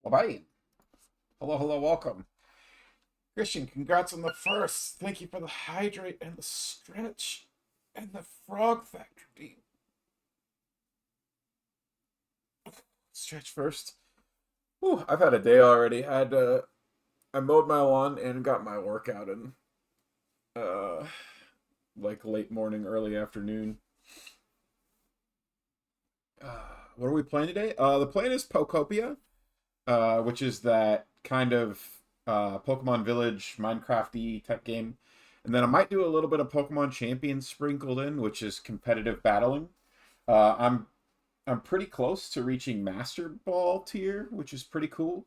Bye. Hello, hello, welcome. Christian, congrats on the first. Thank you for the hydrate and the stretch and the frog factory. Stretch first. Whew, I've had a day already. I mowed my lawn and got my workout in. Uh, like late morning, early afternoon. What are we playing today? The plan is Pokopia, which is that kind of Pokemon Village, Minecraft-y type game. And then I might do a little bit of Pokemon Champions sprinkled in, which is competitive battling. I'm pretty close to reaching Master Ball tier, which is pretty cool.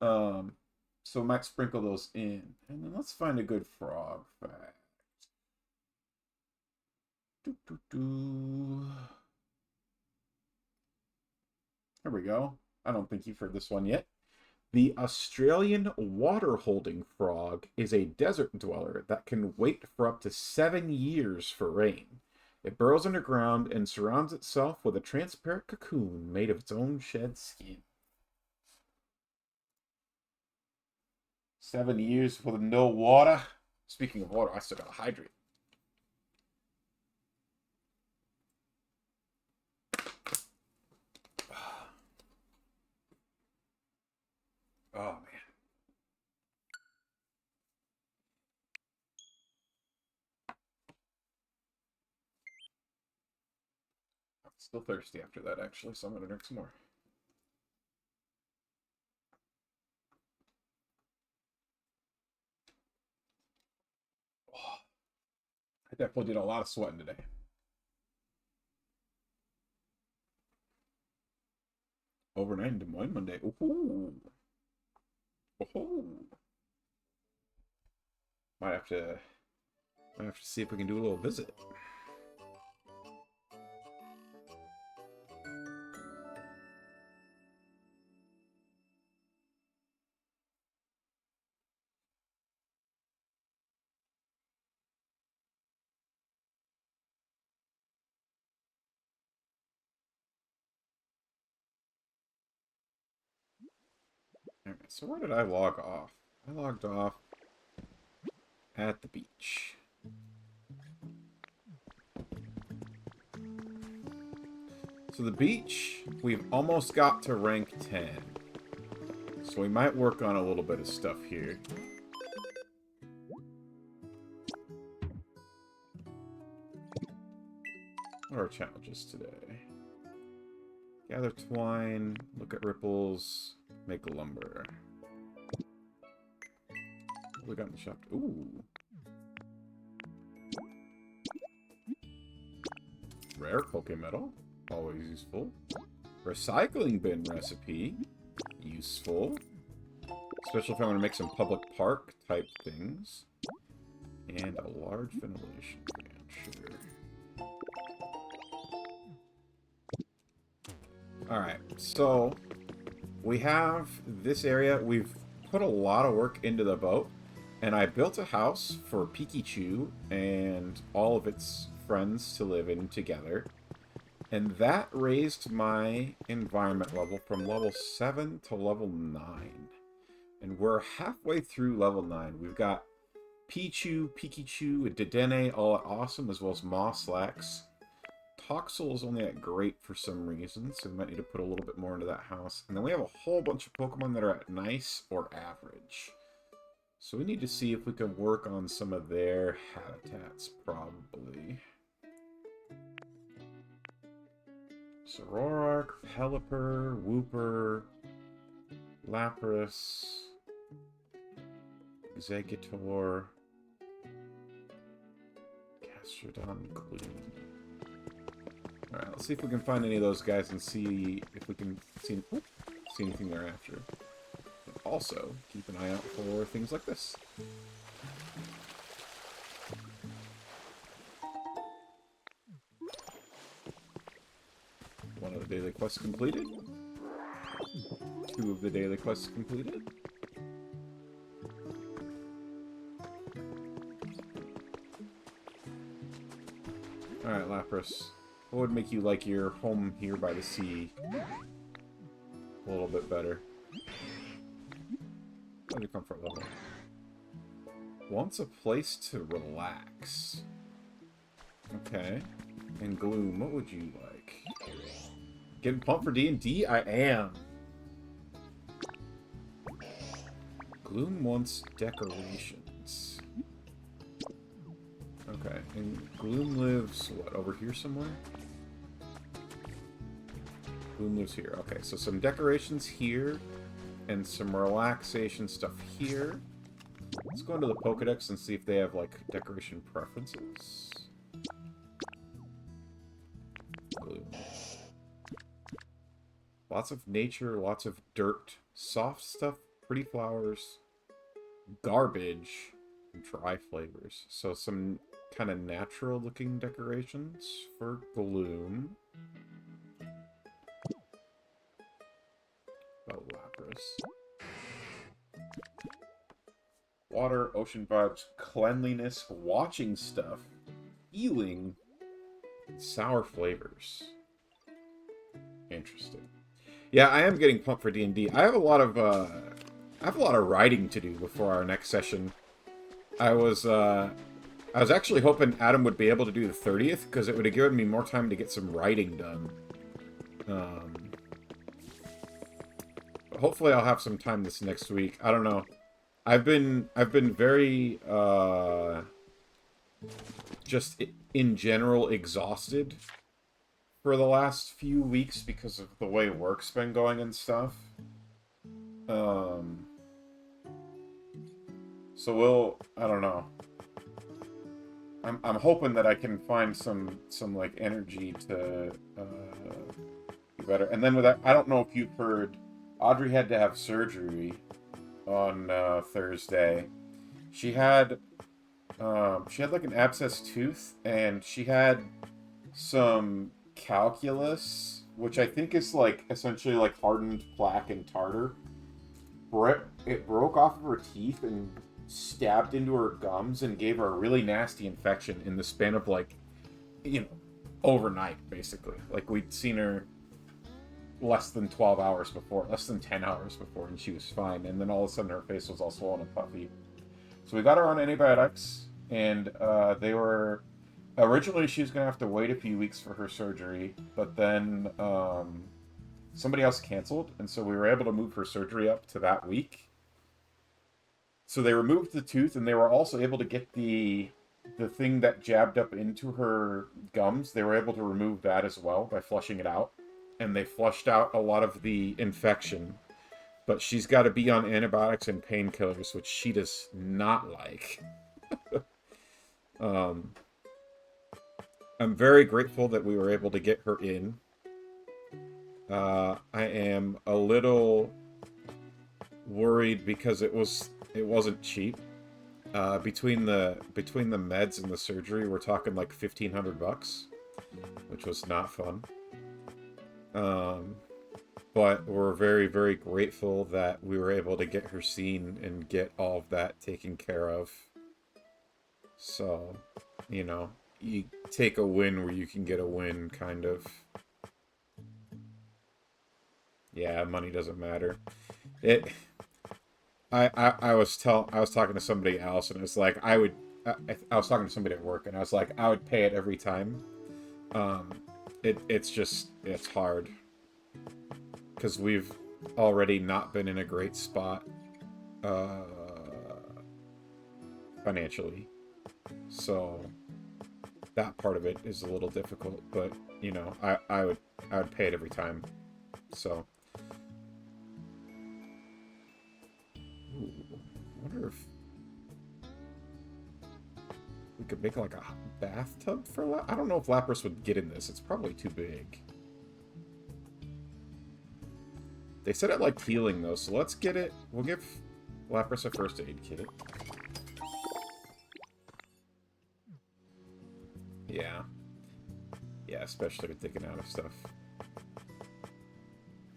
So I might sprinkle those in. And then let's find a good frog fact. Doo, doo, doo. There we go. I don't think you've heard this one yet. The Australian water-holding frog is a desert dweller that can wait for up to 7 years for rain. It burrows underground and surrounds itself with a transparent cocoon made of its own shed skin. 7 years with no water. Speaking of water, I still gotta hydrate. Oh, man. I'm still thirsty after that, actually, so I'm gonna drink some more. Oh, I definitely did a lot of sweating today. Overnight in Des Moines Monday. Ooh. Oh. Might have to see if we can do a little visit. Alright, so where did I log off? I logged off at the beach. So the beach, we've almost got to rank 10. So we might work on a little bit of stuff here. What are our challenges today? Gather twine, look at ripples, make lumber. What we got in the shop? Ooh. Rare Pokemetal. Always useful. Recycling bin recipe. Useful. Especially if I want to make some public park type things. And a large ventilation fan, sure. Alright, so we have this area. We've put a lot of work into the boat. And I built a house for Pikachu and all of its friends to live in together. And that raised my environment level from level 7 to level 9. And we're halfway through level 9. We've got Pichu, Pikachu, and Dedenne all at awesome, as well as Mosslax. Toxel is only at great for some reason, so we might need to put a little bit more into that house. And then we have a whole bunch of Pokemon that are at nice or average. So we need to see if we can work on some of their habitats, probably. Zoroark, Pelipper, Wooper, Lapras, Exeggutor, Gastrodon, Queen. Alright, let's see if we can find any of those guys and see if we can see anything they're after. And also, keep an eye out for things like this. One of the daily quests completed. 2 of the daily quests completed. Alright, Lapras. What would make you like your home here by the sea a little bit better? What's your comfort level? Wants a place to relax. Okay. And Gloom, what would you like? Getting pumped for D&D? I am. Gloom wants decorations. Okay, and Gloom lives, what, over here somewhere? Gloom lives here. Okay, so some decorations here, and some relaxation stuff here. Let's go into the Pokedex and see if they have, like, decoration preferences. Gloom. Lots of nature, lots of dirt, soft stuff, pretty flowers, garbage, and dry flavors. So some kind of natural looking decorations for Gloom. Oh, Lapras. Water, ocean vibes, cleanliness, watching stuff, healing, and sour flavors. Interesting. Yeah, I am getting pumped for D&D. I have a lot of writing to do before our next session. I was actually hoping Adam would be able to do the 30th, because it would have given me more time to get some writing done. Hopefully I'll have some time this next week. I don't know. I've been very just in general exhausted for the last few weeks because of the way work's been going and stuff. So I don't know. I'm hoping that I can find some like energy to be better. And then with that, I don't know if you've heard, Audrey had to have surgery on Thursday. She had like an abscess tooth, and she had some calculus, which I think is like essentially like hardened plaque and tartar. It broke off of her teeth and stabbed into her gums and gave her a really nasty infection in the span of, like, you know, overnight, basically. Like, we'd seen her less than 12 hours before, less than 10 hours before, and she was fine. And then all of a sudden her face was all swollen and puffy. So we got her on antibiotics, and they were... Originally, she was going to have to wait a few weeks for her surgery, but then somebody else canceled, and so we were able to move her surgery up to that week. So they removed the tooth, and they were also able to get the thing that jabbed up into her gums. They were able to remove that as well by flushing it out. And they flushed out a lot of the infection. But she's got to be on antibiotics and painkillers, which she does not like. I'm very grateful that we were able to get her in. I am a little worried because it wasn't cheap. Between the meds and the surgery, we're talking like $1,500, which was not fun. But we're very, very grateful that we were able to get her seen and get all of that taken care of. So, you know, you take a win where you can get a win, kind of. Yeah, money doesn't matter. I was talking to somebody else, and it's like I was talking to somebody at work, and I was like, I would pay it every time. It's hard because we've already not been in a great spot financially, so that part of it is a little difficult. But you know, I would pay it every time. So. Ooh, I wonder if... We could make like a bathtub for I don't know if Lapras would get in this. It's probably too big. They said it liked healing, though, so let's get it. We'll give Lapras a first aid kit. Yeah. Yeah, especially with taking out of stuff.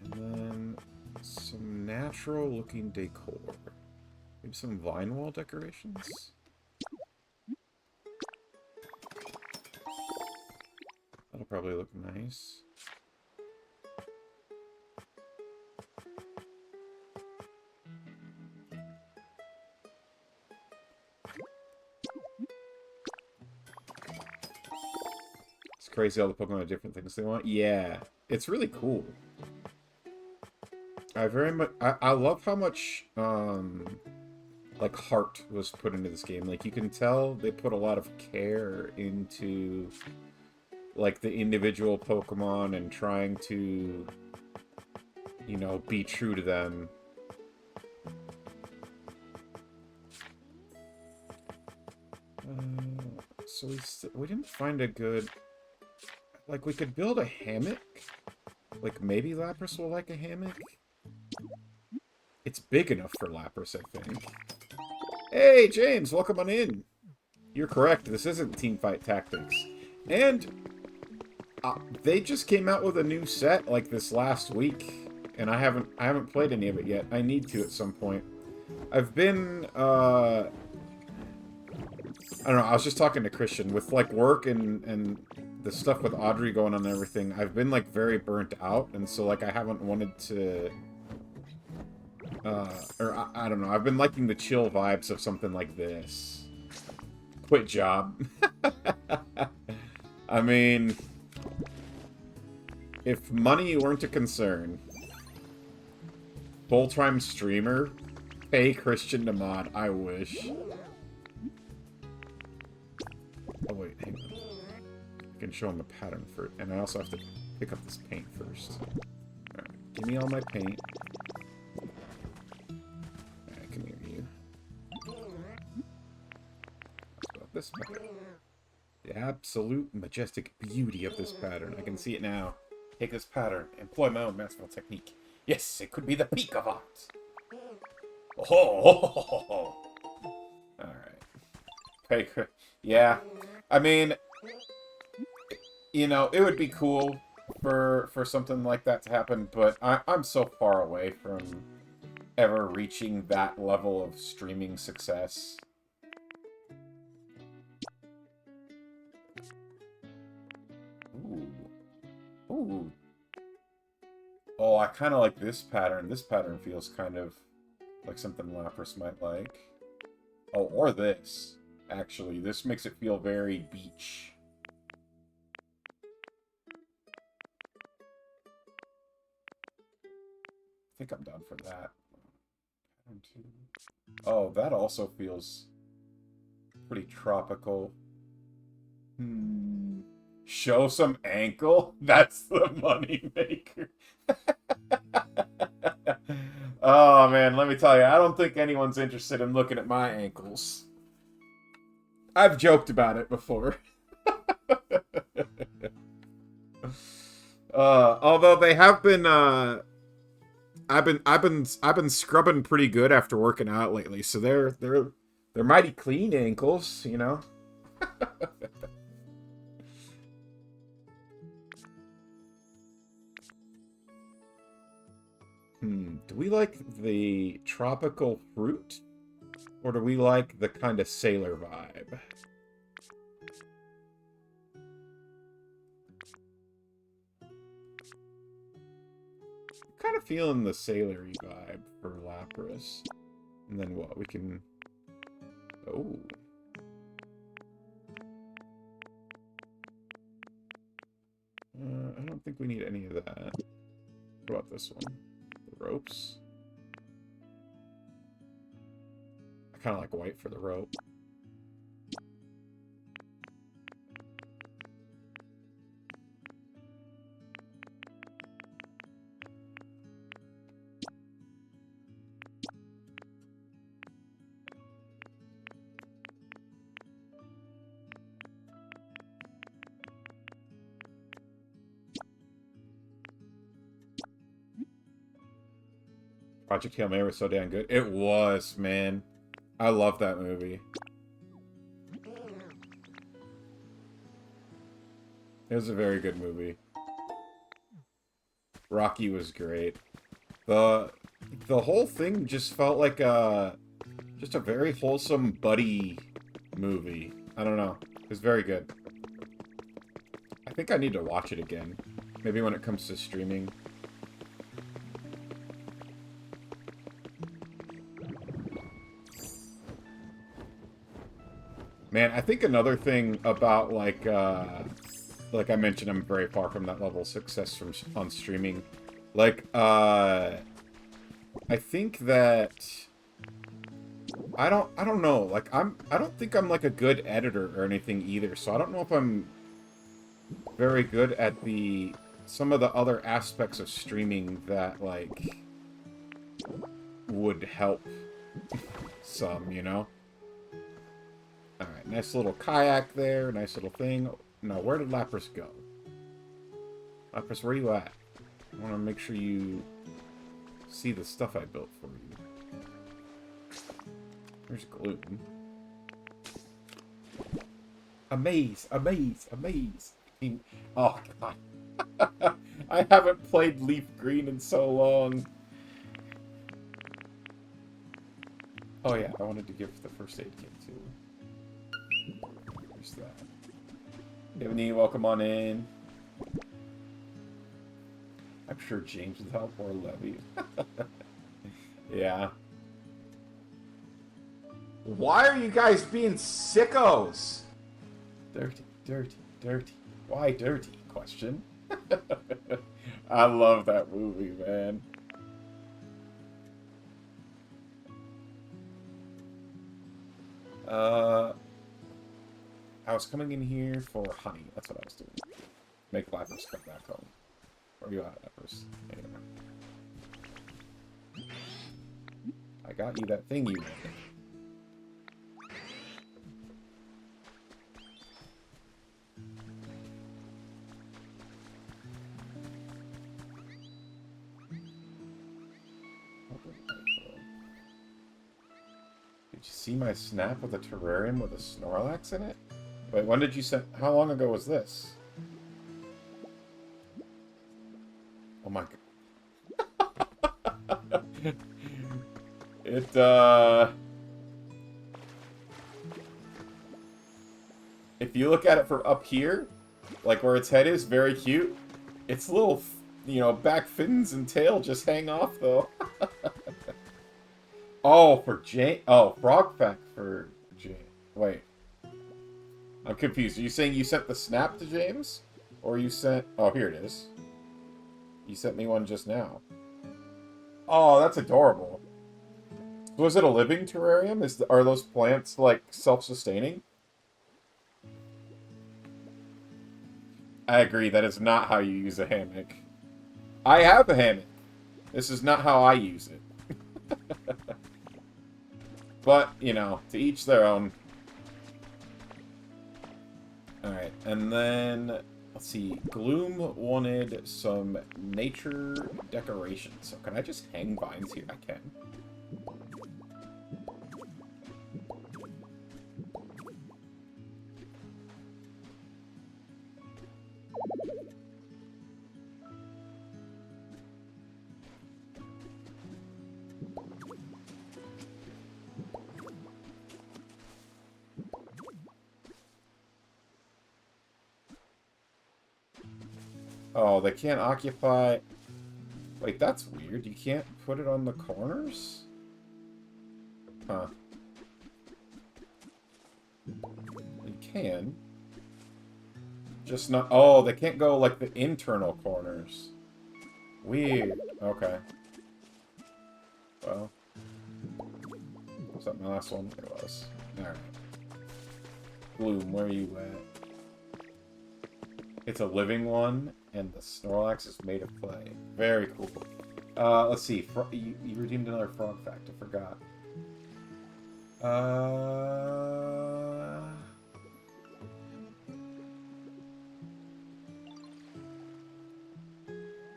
And then some natural-looking decor. Maybe some vine wall decorations? That'll probably look nice. It's crazy all the Pokemon have different things they want. Yeah, it's really cool. I love how much like heart was put into this game. Like you can tell they put a lot of care into like the individual Pokemon and trying to, you know, be true to them. So we didn't find a good... Like, we could build a hammock. Like, maybe Lapras will like a hammock. It's big enough for Lapras, I think. Hey, James, welcome on in. You're correct. This isn't Teamfight Tactics. And they just came out with a new set like this last week, and I haven't played any of it yet. I need to at some point. I've been I don't know, I was just talking to Christian with like work and the stuff with Audrey going on and everything. I've been like very burnt out, and so like I haven't wanted to or I don't know. I've been liking the chill vibes of something like this. Quit job. I mean, if money weren't a concern, full-time streamer, pay Christian to mod. I wish. Oh wait, hang on. I can show him a pattern for it, and I also have to pick up this paint first. Alright, give me all my paint. Alright, come here, you. This pattern. The absolute majestic beauty of this pattern. I can see it now. Take this pattern, employ my own masterful technique. Yes, it could be the peak of art. Oh, alright. Hey, yeah. I mean, you know, it would be cool for something like that to happen, but I'm so far away from ever reaching that level of streaming success. Ooh. Ooh. Oh, I kind of like this pattern. This pattern feels kind of like something Lapras might like. Oh, or this. Actually, this makes it feel very beach. I think I'm done for that. Pattern 2. Oh, that also feels pretty tropical. Show some ankle? That's the money maker. Oh man, let me tell you, I don't think anyone's interested in looking at my ankles. I've joked about it before. Although they have been I've been scrubbing pretty good after working out lately, so they're mighty clean ankles, you know. Do we like the tropical fruit? Or do we like the kind of sailor vibe? I'm kind of feeling the sailory vibe for Lapras. And then what? We can... Oh. I don't think we need any of that. What about this one? The ropes? I kind of like white for the rope. Project Hail Mary was so damn good. It was, man. I love that movie. It was a very good movie. Rocky was great. The whole thing just felt like just a very wholesome buddy movie. I don't know. It was very good. I think I need to watch it again. Maybe when it comes to streaming. Man, I think another thing about, like I mentioned, I'm very far from that level of success on streaming. Like, I think that I don't know. Like, I don't think I'm like a good editor or anything either. So I don't know if I'm very good at some of the other aspects of streaming that like would help some, you know? Alright, nice little kayak there, nice little thing. Now, where did Lapras go? Lapras, where you at? I want to make sure you see the stuff I built for you. There's Gloom. Amaze, amaze, amaze. Oh, God. I haven't played Leaf Green in so long. Oh, yeah, I wanted to give the first aid kit, too. Where's that? Divany, welcome on in. I'm sure James would help, or Levy. Yeah. Why are you guys being sickos? Dirty, dirty, dirty. Why dirty? Question. I love that movie, man. I was coming in here for honey. That's what I was doing. Make Lapras come back home. Where are you at, Lapras? There you are. I got you that thing you wanted. Did you see my snap with a terrarium with a Snorlax in it? Wait, when did you send... How long ago was this? Oh my god. If you look at it from up here, like where its head is, very cute. Its little, you know, back fins and tail just hang off, though. Oh, for Jane... Oh, frog pack for Jane. Wait. I'm confused. Are you saying you sent the snap to James? Or you sent... Oh, here it is. You sent me one just now. Oh, that's adorable. Was it a living terrarium? Are those plants, like, self-sustaining? I agree, that is not how you use a hammock. I have a hammock. This is not how I use it. But, you know, to each their own. Alright, and then, let's see, Gloom wanted some nature decorations. So can I just hang vines here? I can. Oh, they can't occupy... Wait, that's weird. You can't put it on the corners? Huh. You can. Just not... Oh, they can't go, like, the internal corners. Weird. Okay. Well. Was that my last one? It was. Alright. Bloom, where are you at? It's a living one, and the Snorlax is made of clay. Very cool. Let's see. You redeemed another frog fact. I forgot.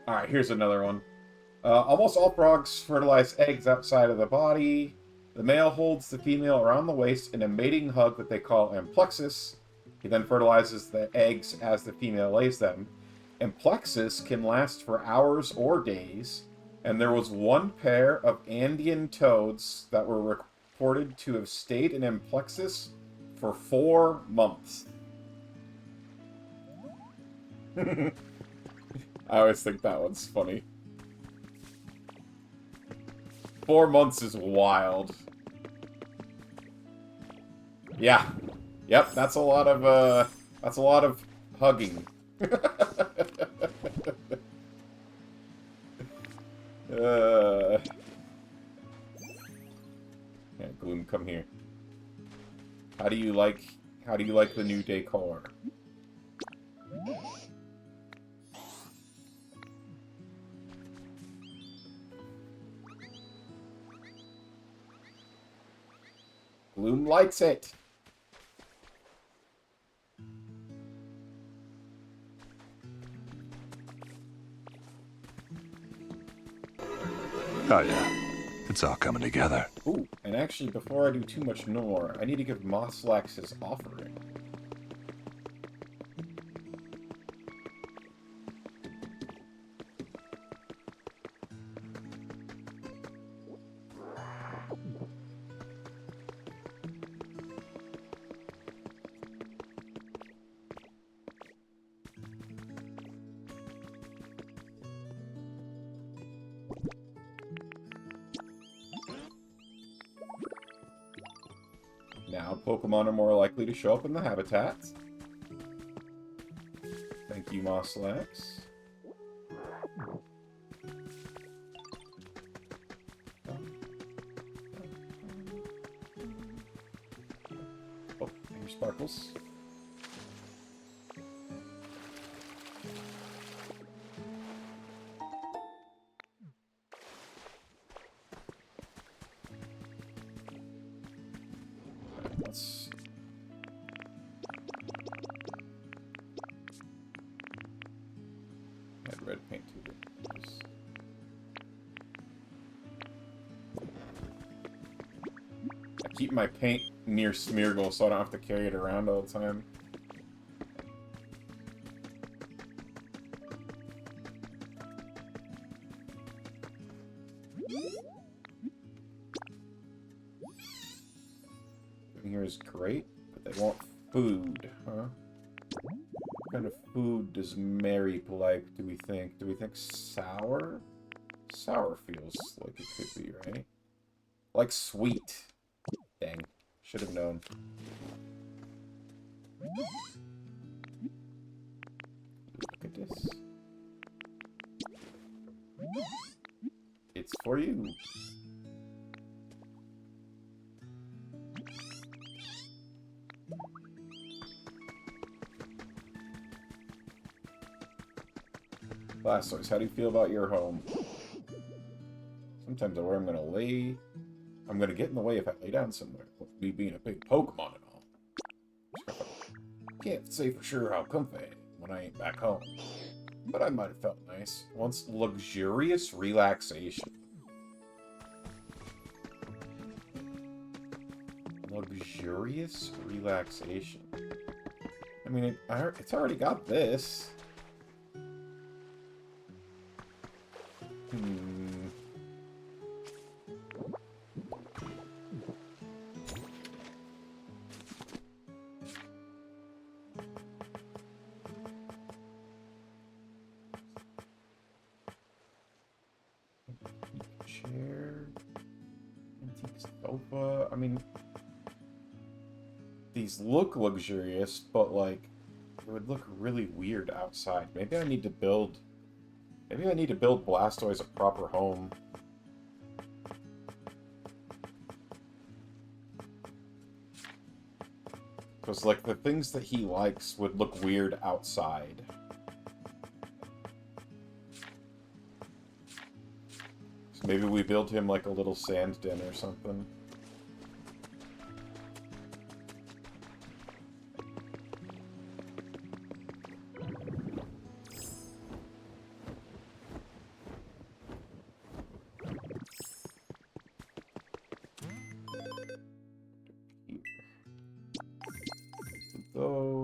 Alright, here's another one. Almost all frogs fertilize eggs outside of the body. The male holds the female around the waist in a mating hug that they call amplexus. He then fertilizes the eggs as the female lays them. Amplexus can last for hours or days, and there was one pair of Andean toads that were reported to have stayed in amplexus for 4 months. I always think that one's funny. 4 months is wild. Yeah. Yep, that's a lot of hugging. Yeah, Gloom, come here. How do you like the new decor? Gloom likes it. Oh yeah, it's all coming together. Ooh, and actually, before I do too much more, I need to give Mosslax his offering. Now, Pokemon are more likely to show up in the habitat. Thank you, Mosslax. Oh, here's Sparkles. Let's... add red paint to it. I keep my paint near Smeargle so I don't have to carry it around all the time. Here is great, but they want food, huh? What kind of food does Mary like, do we think? Do we think sour? Sour feels like it could be, right? Like sweet. Dang. Should have known. Look at this. It's for you. Blastoise, how do you feel about your home? Sometimes I worry I'm gonna get in the way if I lay down somewhere. Me being a big Pokemon and all. Can't say for sure how comfy I am when I ain't back home. But I might have felt nice. Once luxurious relaxation. Luxurious relaxation. I mean, it's already got this. Chair. Antique sofa. I mean, these look luxurious, but like, it would look really weird outside. Maybe I need to build Blastoise a proper home. Because, like, the things that he likes would look weird outside. So maybe we build him, like, a little sand den or something.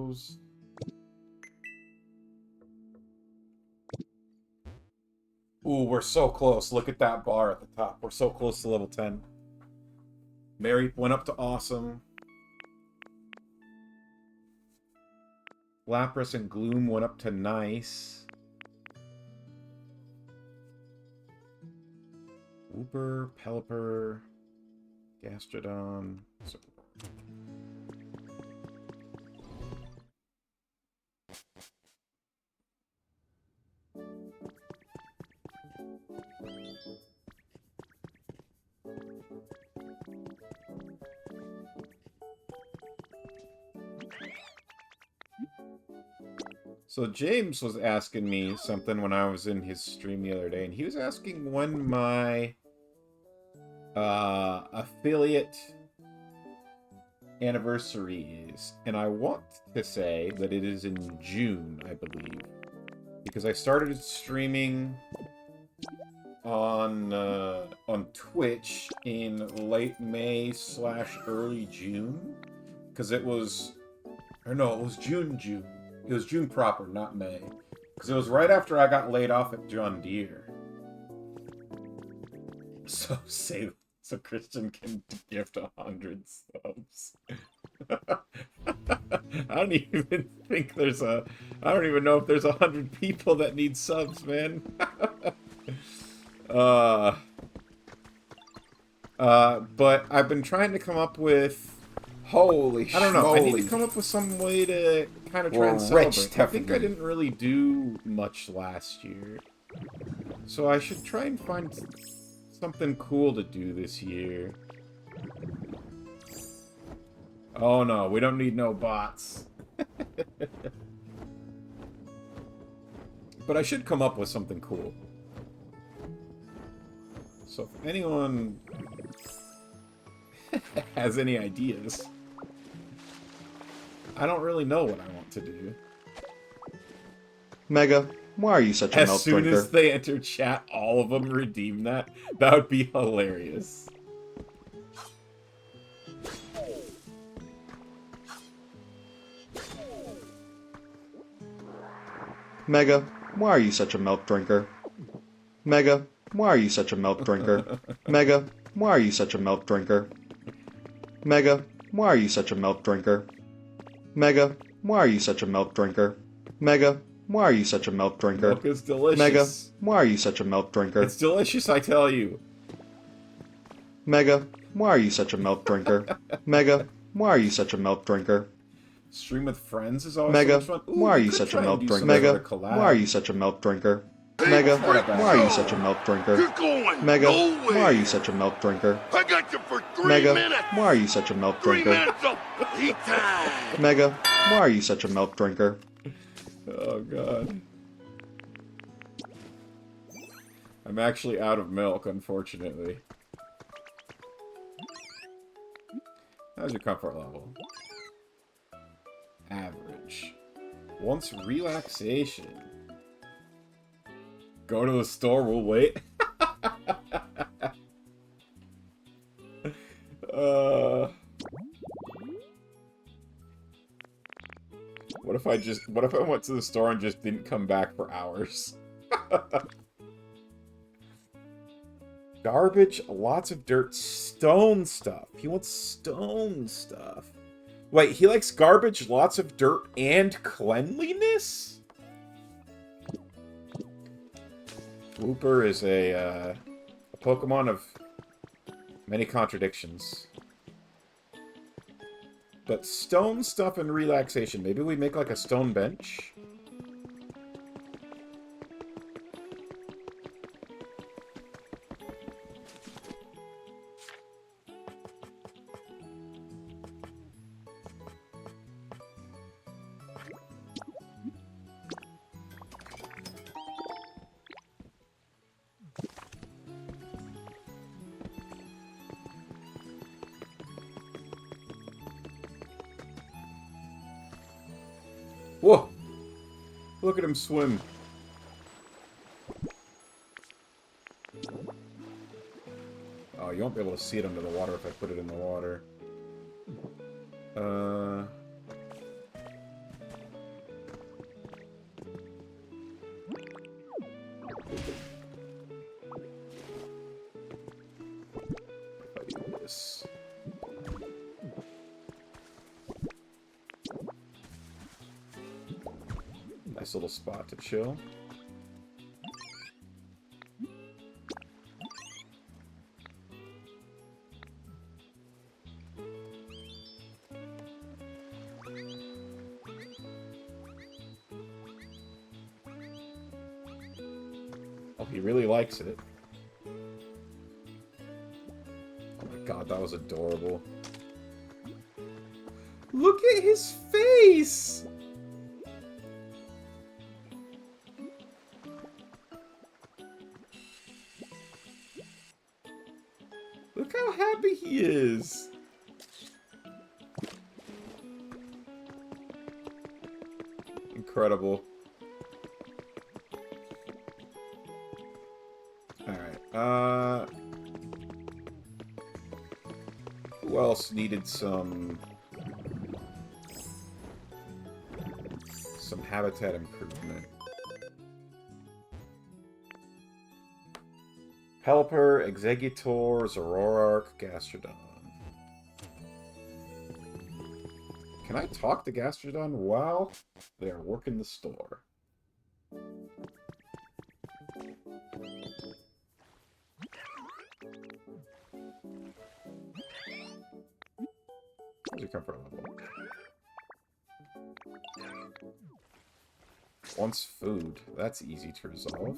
closed. Ooh, we're so close. Look at that bar at the top. We're so close to level 10. Mary went up to awesome. Lapras and Gloom went up to nice. Wooper, Pelipper, Gastrodon. So James was asking me something when I was in his stream the other day, and he was asking when my affiliate anniversary is, and I want to say that it is in June, I believe, because I started streaming on Twitch in late May / early June, because it was, or no, it was June. It was June proper, not May. Because it was right after I got laid off at John Deere. So Christian can gift 100 subs. I don't even think there's a... I don't even know if there's 100 people that need subs, man. But I've been trying to come up with... Holy I don't know. I need schmoly. to come up with some way to kind of try We're and rich, celebrate. I think I Tiffany. didn't really do much last year. So I should try and find something cool to do this year. Oh no, we don't need no bots. But I should come up with something cool. So if anyone has any ideas... I don't really know what I want to do. Mega, why are you such a As milk soon drinker? as they enter chat, all of them redeem that. That would be hilarious. Mega, why are you such a milk drinker? Mega, why are you such a milk drinker? Mega, why are you such a milk drinker? Mega, why are you such a milk drinker? Mega, why are you such a milk drinker? Mega, why are you such a milk drinker? Milk is delicious. Mega, why are you such a milk drinker? It's delicious, I tell you. Mega, why are you such a milk drinker? Mega, why are you such a milk drinker? Stream with friends is always Mega, so much fun. Ooh, why are we you could such a try and milk do drinker? some Mega, sort of collab. why are you such a milk drinker? Mega, why are you such a milk drinker? You're going Mega, nowhere. why are you such a milk drinker? I got you for 3 Mega, minutes. why are you such a milk 3 drinker? minutes of playtime. Mega, why are you such a milk drinker? Oh, God. I'm actually out of milk, unfortunately. How's your comfort level? Average. Wants relaxation. Go to the store, we'll wait. What if I went to the store and just didn't come back for hours? Garbage, lots of dirt, stone stuff. He wants stone stuff. Wait, he likes garbage, lots of dirt, and cleanliness? Wooper is a Pokemon of many contradictions. But stone stuff and relaxation. Maybe we make like a stone bench? Whoa! Look at him swim. Oh, you won't be able to see it under the water if I put it in the water. Nice little spot to chill. Oh, he really likes it. Oh my god, that was adorable. Look at his face! Look how happy he is! Incredible. Alright, who else needed some habitat improvement? Pelipper, Executor, Zoroark, Gastrodon. Can I talk to Gastrodon while they are working the store? Where's your comfort level? Wants food. That's easy to resolve.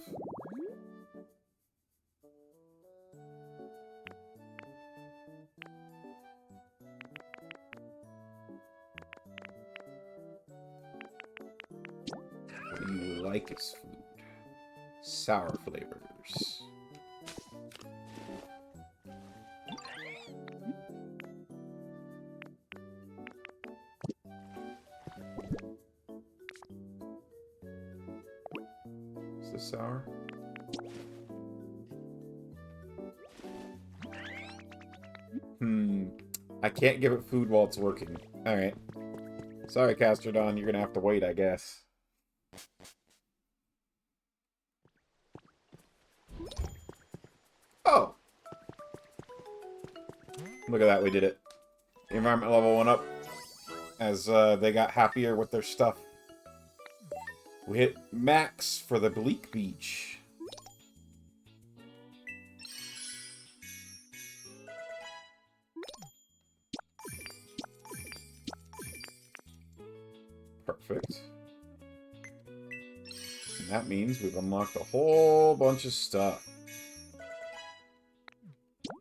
What do you like as food? Sour flavors. Is this sour? I can't give it food while it's working. Alright. Sorry, Castrodon, you're gonna have to wait, I guess. Oh! Look at that, we did it. The environment level went up as they got happier with their stuff. We hit max for the Bleak Beach. Perfect. And that means we've unlocked a whole bunch of stuff.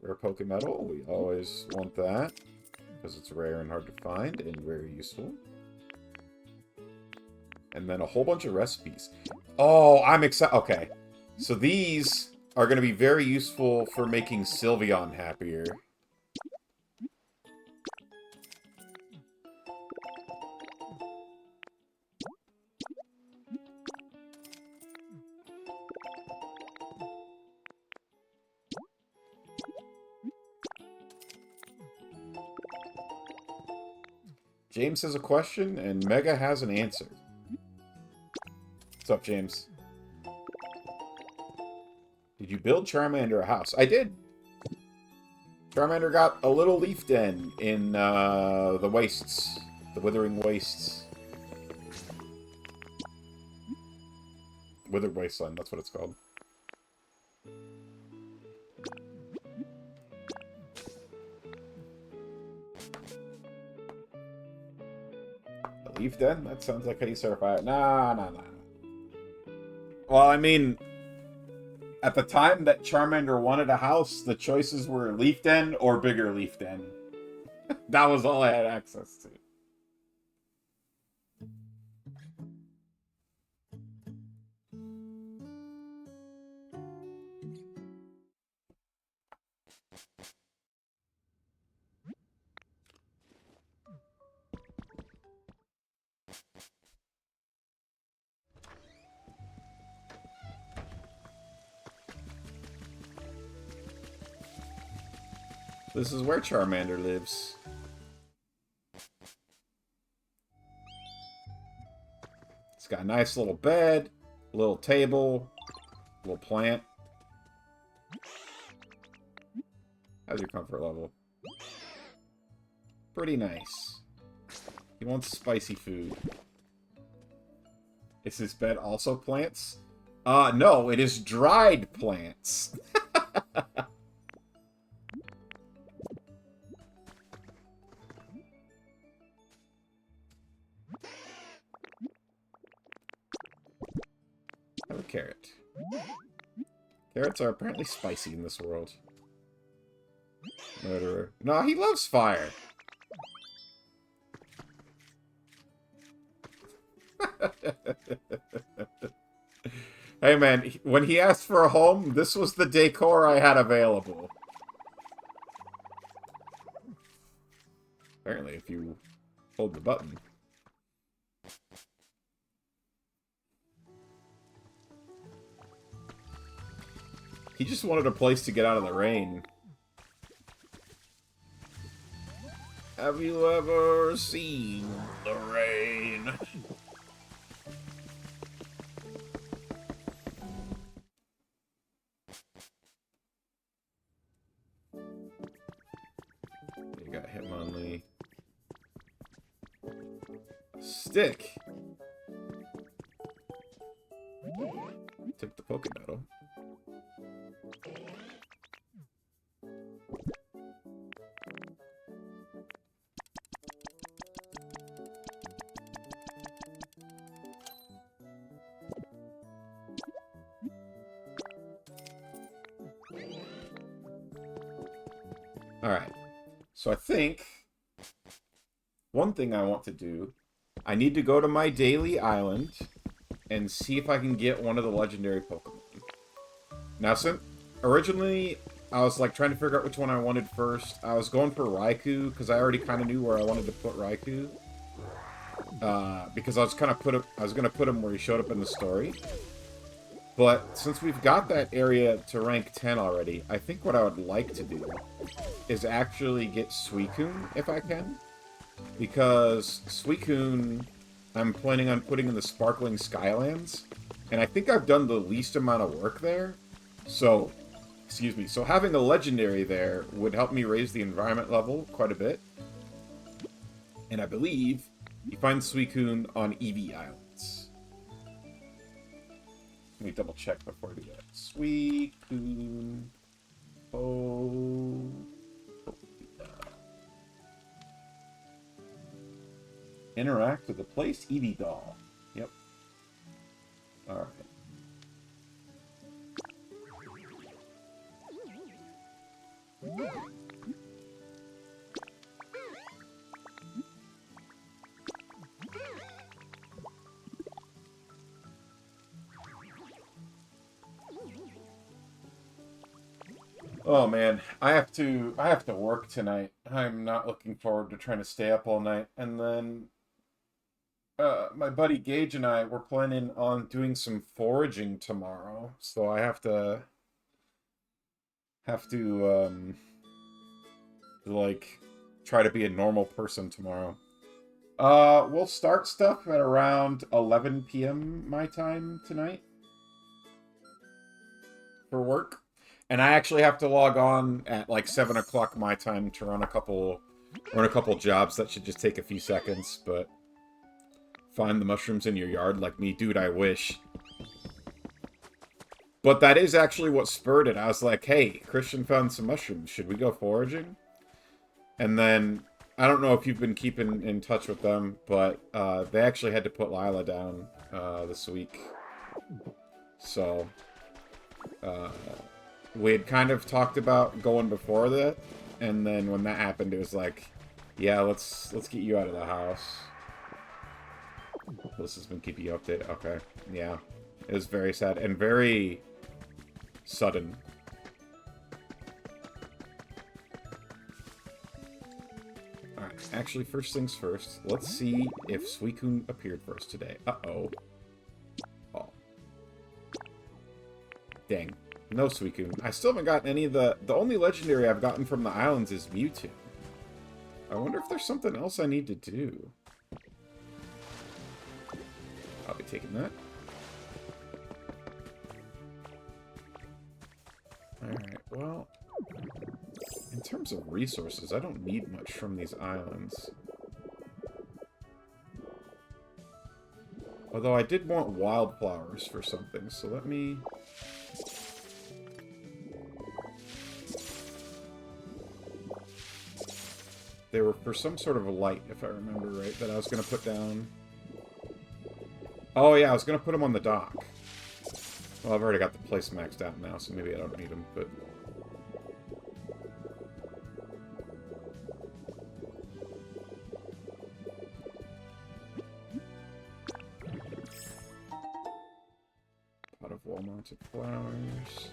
Rare Pokemetal, we always want that, because it's rare and hard to find, and very useful. And then a whole bunch of recipes. Oh, I'm excited. Okay. So these are going to be very useful for making Sylveon happier. James has a question, and Mega has an answer. What's up, James? Did you build Charmander a house? I did! Charmander got a little leaf den in the wastes. The Withering Wastes. Withered Wasteland, that's what it's called. A leaf den? That sounds like how you start a fire. Nah. Well, I mean, at the time that Charmander wanted a house, the choices were Leaf Den or bigger Leaf Den. That was all I had access to. This is where Charmander lives. It's got a nice little bed, little table, little plant. How's your comfort level? Pretty nice. He wants spicy food. Is his bed also plants? No, it is dried plants. Have a carrot. Carrots are apparently spicy in this world. Murderer. No, he loves fire. Hey man, when he asked for a home, this was the decor I had available. Apparently, if you hold the button. He just wanted a place to get out of the rain. Have you ever seen the rain? You got Hitmonlee. Stick. Take the Pokémon. Alright, so I think one thing I want to do, I need to go to my daily island and see if I can get one of the legendary Pokemon. Now, since originally I was like trying to figure out which one I wanted first, I was going for Raikou because I already kind of knew where I wanted to put Raikou. Because I was gonna put him where he showed up in the story. But since we've got that area to rank 10 already, I think what I would like to do is actually get Suicune, if I can. Because Suicune, I'm planning on putting in the Sparkling Skylands. And I think I've done the least amount of work there. So, excuse me, so having a legendary there would help me raise the environment level quite a bit. And I believe you find Suicune on Eevee Islands. Let me double check before I do that. Suicune. Oh. Interact with the place Eevee doll. Yep. Alright. Oh man, I have to work tonight. I'm not looking forward to trying to stay up all night. And then my buddy Gage and I were planning on doing some foraging tomorrow. So I have to like try to be a normal person tomorrow. We'll start stuff at around 11 p.m. my time tonight for work. And I actually have to log on at like 7 o'clock my time to run a couple jobs. That should just take a few seconds, but find the mushrooms in your yard like me, dude, I wish. But that is actually what spurred it. I was like, hey, Christian found some mushrooms. Should we go foraging? And then, I don't know if you've been keeping in touch with them, but they actually had to put Lila down this week. So, we had kind of talked about going before that, and then when that happened, it was like, yeah, let's get you out of the house. This has been keeping you updated. Okay, yeah. It was very sad and very sudden. Alright, actually, first things first, let's see if Suicune appeared for us today. Uh-oh. Oh. Dang. No Suicune. I still haven't gotten any of the only legendary I've gotten from the islands is Mewtwo. I wonder if there's something else I need to do. I'll be taking that. Alright, well, in terms of resources, I don't need much from these islands. Although I did want wildflowers for something, so let me... They were for some sort of a light, if I remember right, that I was going to put down. Oh yeah, I was going to put them on the dock. Well, I've already got the place maxed out now, so maybe I don't need them, but... Pot of wall-mounted flowers.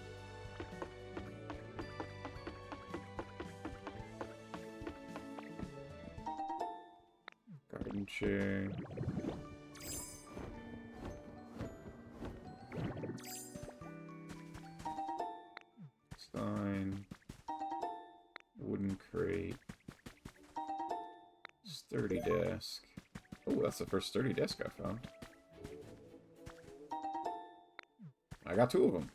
Garden chair. Sign. Wooden crate. Sturdy desk. Oh, that's the first sturdy desk I found. I got 2 of them.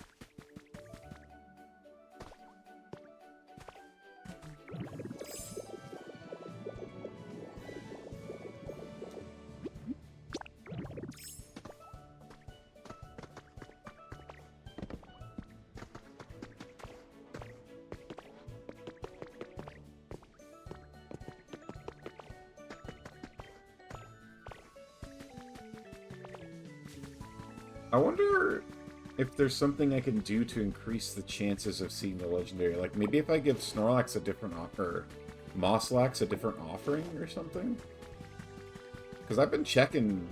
I wonder if there's something I can do to increase the chances of seeing the legendary. Like, maybe if I give Snorlax a different offer, Mosslax a different offering or something? Because I've been checking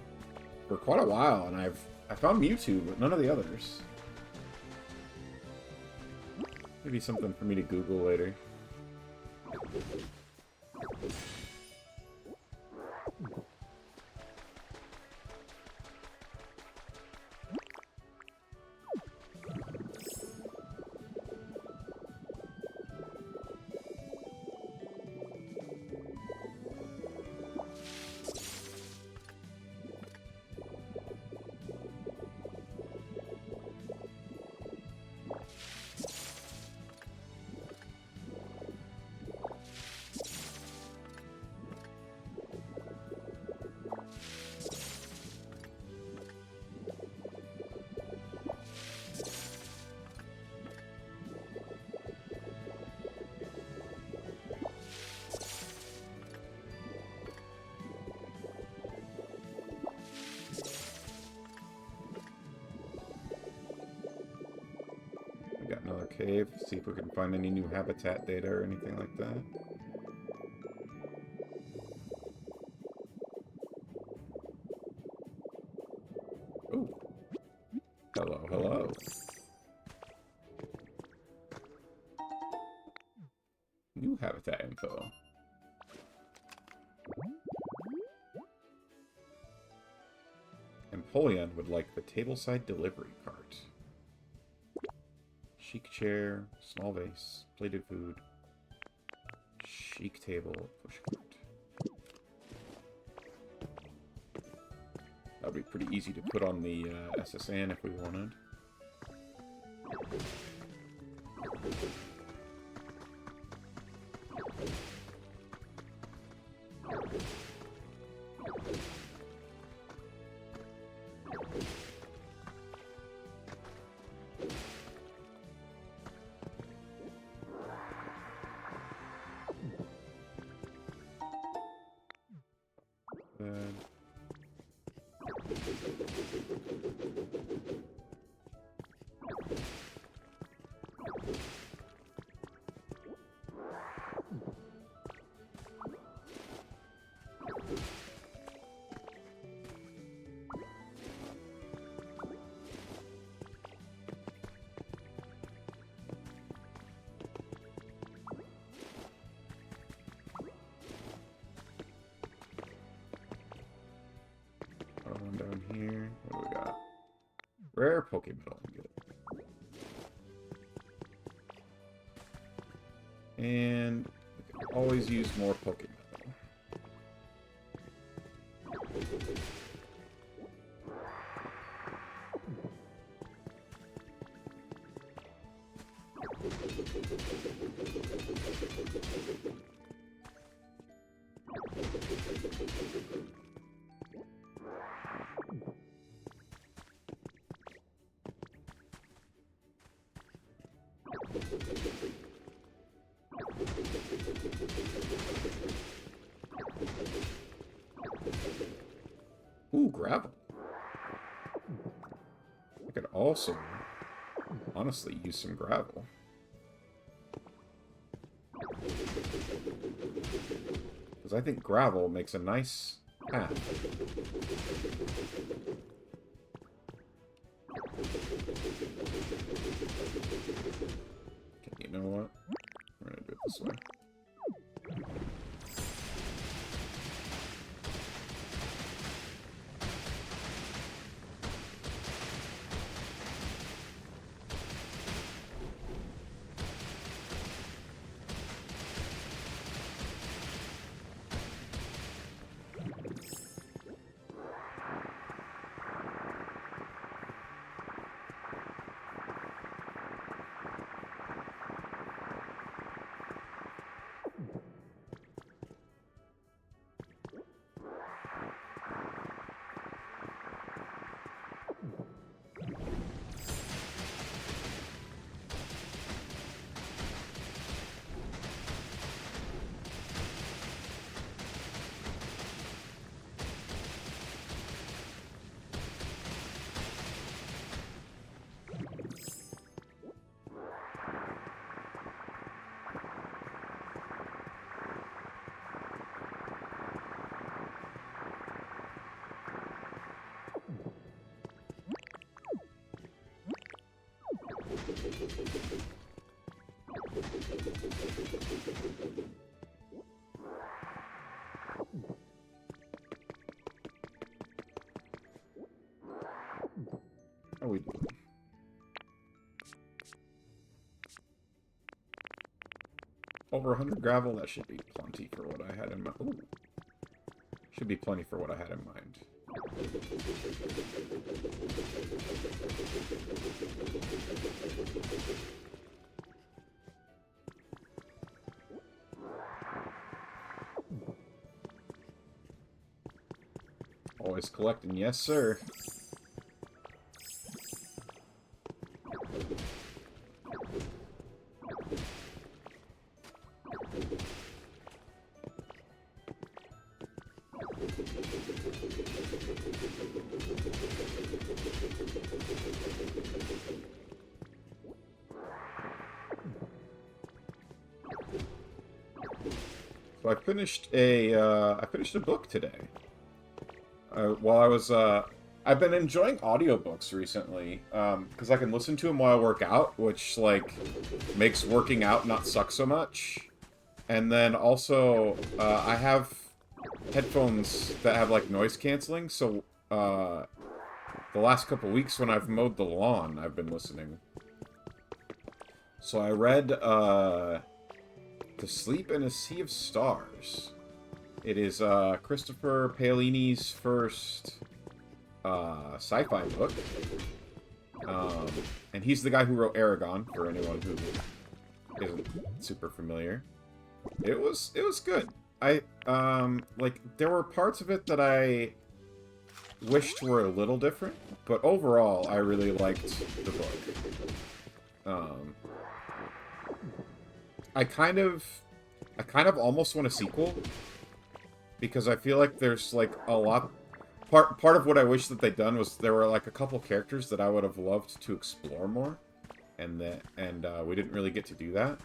for quite a while, and I found Mewtwo, but none of the others. Maybe something for me to Google later. Got another cave. See if we can find any new habitat data or anything like that. Oh. Hello, hello. New habitat info. Empoleon would like the tableside delivery cart. Chic chair, small vase, plated food, chic table, push cart. That would be pretty easy to put on the SSN if we wanted. One down here. What do we got? Rare Pokemon. Good. And we can always use more Pokemon. Ooh, gravel. I could also, honestly, use some gravel. Because I think gravel makes a nice path. Okay, you know what? We're gonna do it this way. How are we doing? Over 100 gravel? That should be plenty for what I had in mind. Ooh. Should be plenty for what I had in mind. Always collecting, yes sir. So I finished a book today. While I was I've been enjoying audiobooks recently because I can listen to them while I work out, which like makes working out not suck so much. And then also I have headphones that have like noise canceling, so the last couple weeks when I've mowed the lawn, I've been listening. So I read To Sleep in a Sea of Stars. It is Christopher Paolini's first sci-fi book. And he's the guy who wrote Aragon, for anyone who isn't super familiar. It was good. I like there were parts of it that I wished were a little different, but overall I really liked the book. I kind of almost want a sequel because I feel like there's like a lot. Part of what I wish that they'd done was there were like a couple characters that I would have loved to explore more, and we didn't really get to do that.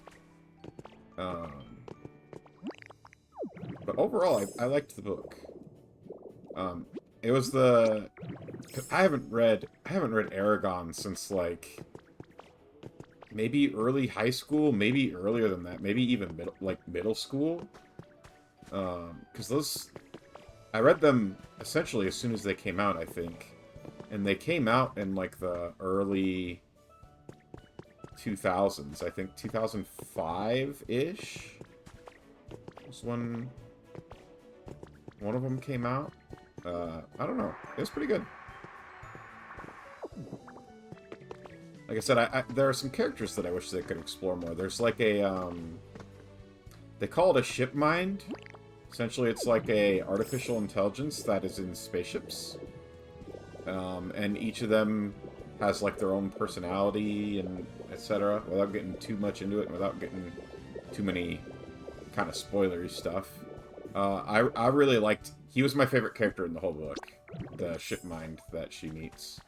But overall, I liked the book. It was the I haven't read Aragon since like maybe early high school, maybe earlier than that, maybe even middle school. Because those I read them essentially as soon as they came out, I think, and they came out in like the early 2000s, I think 2005-ish was when one of them came out. I don't know. It was pretty good. Like I said, there are some characters that I wish they could explore more. There's like a, they call it a ship mind. Essentially, it's like a artificial intelligence that is in spaceships. And each of them has like their own personality and etc. Without getting too much into it, and without getting too many kind of spoilery stuff. I really liked. He was my favorite character in the whole book. The ship mind that she meets.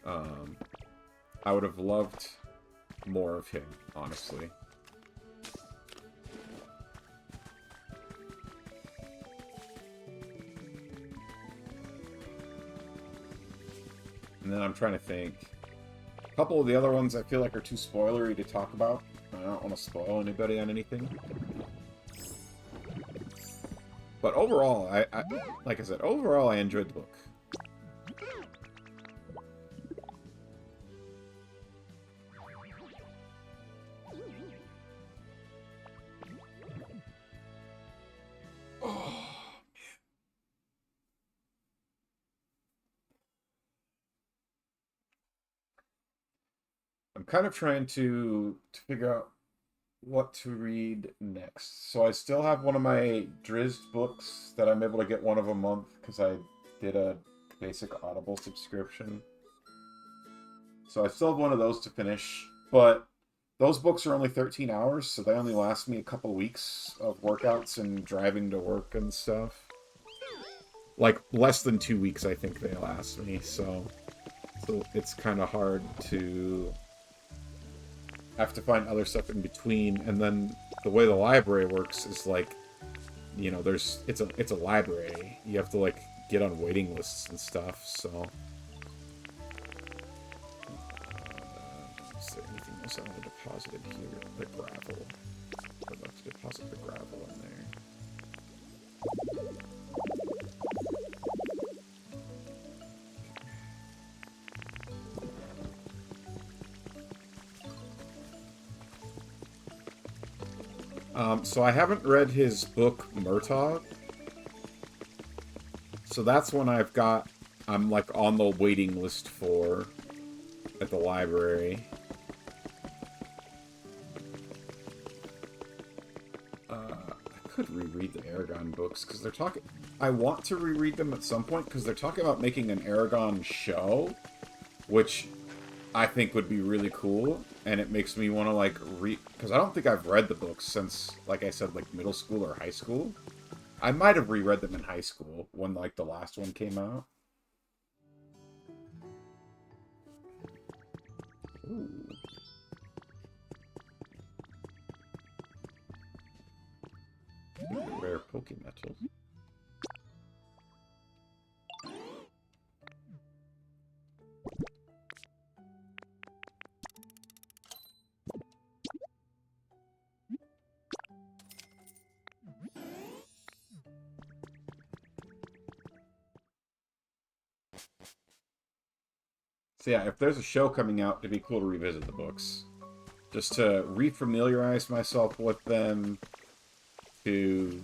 I would have loved more of him, honestly. And then I'm trying to think. A couple of the other ones I feel like are too spoilery to talk about. I don't want to spoil anybody on anything. But overall, I like I said, overall I enjoyed the book. I'm kind of trying to figure out what to read next. So I still have one of my Drizzt books that I'm able to get one of a month because I did a basic Audible subscription. So I still have one of those to finish, but those books are only 13 hours, so they only last me a couple weeks of workouts and driving to work and stuff. Like, less than 2 weeks, I think they last me, so it's kind of hard to have to find other stuff in between. And then the way the library works is like, you know, it's a library. You have to like get on waiting lists and stuff. So is there anything else I want to deposit in here? The gravel. I'd like to deposit the gravel in there. So I haven't read his book, Murtaugh. So that's one I'm like on the waiting list for at the library. I could reread the Aragon books, because they're talking... I want to reread them at some point, because they're talking about making an Aragon show, which I think would be really cool, and it makes me want to, like, because I don't think I've read the books since, like I said, like, middle school or high school. I might have reread them in high school, when, like, the last one came out. Ooh. Rare Pokemetal. So yeah, if there's a show coming out, it'd be cool to revisit the books. Just to refamiliarize myself with them, to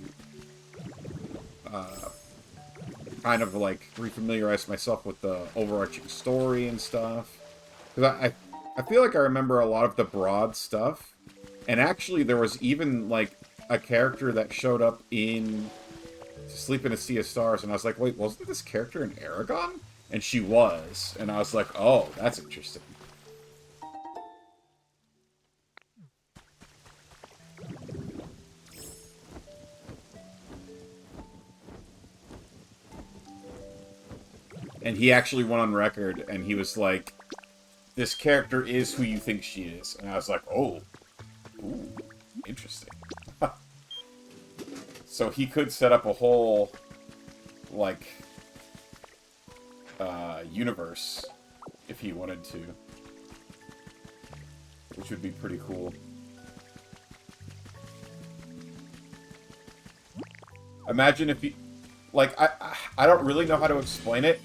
kind of like refamiliarize myself with the overarching story and stuff. Because I feel like I remember a lot of the broad stuff, and actually there was even like a character that showed up in Sleep in a Sea of Stars, and I was like, wait, wasn't this character in Aragon? And she was, and I was like, oh, that's interesting. And he actually went on record, and he was like, this character is who you think she is. And I was like, oh, ooh, interesting. So he could set up a whole, like, universe if he wanted to, which would be pretty cool. Imagine if he, like, I don't really know how to explain it.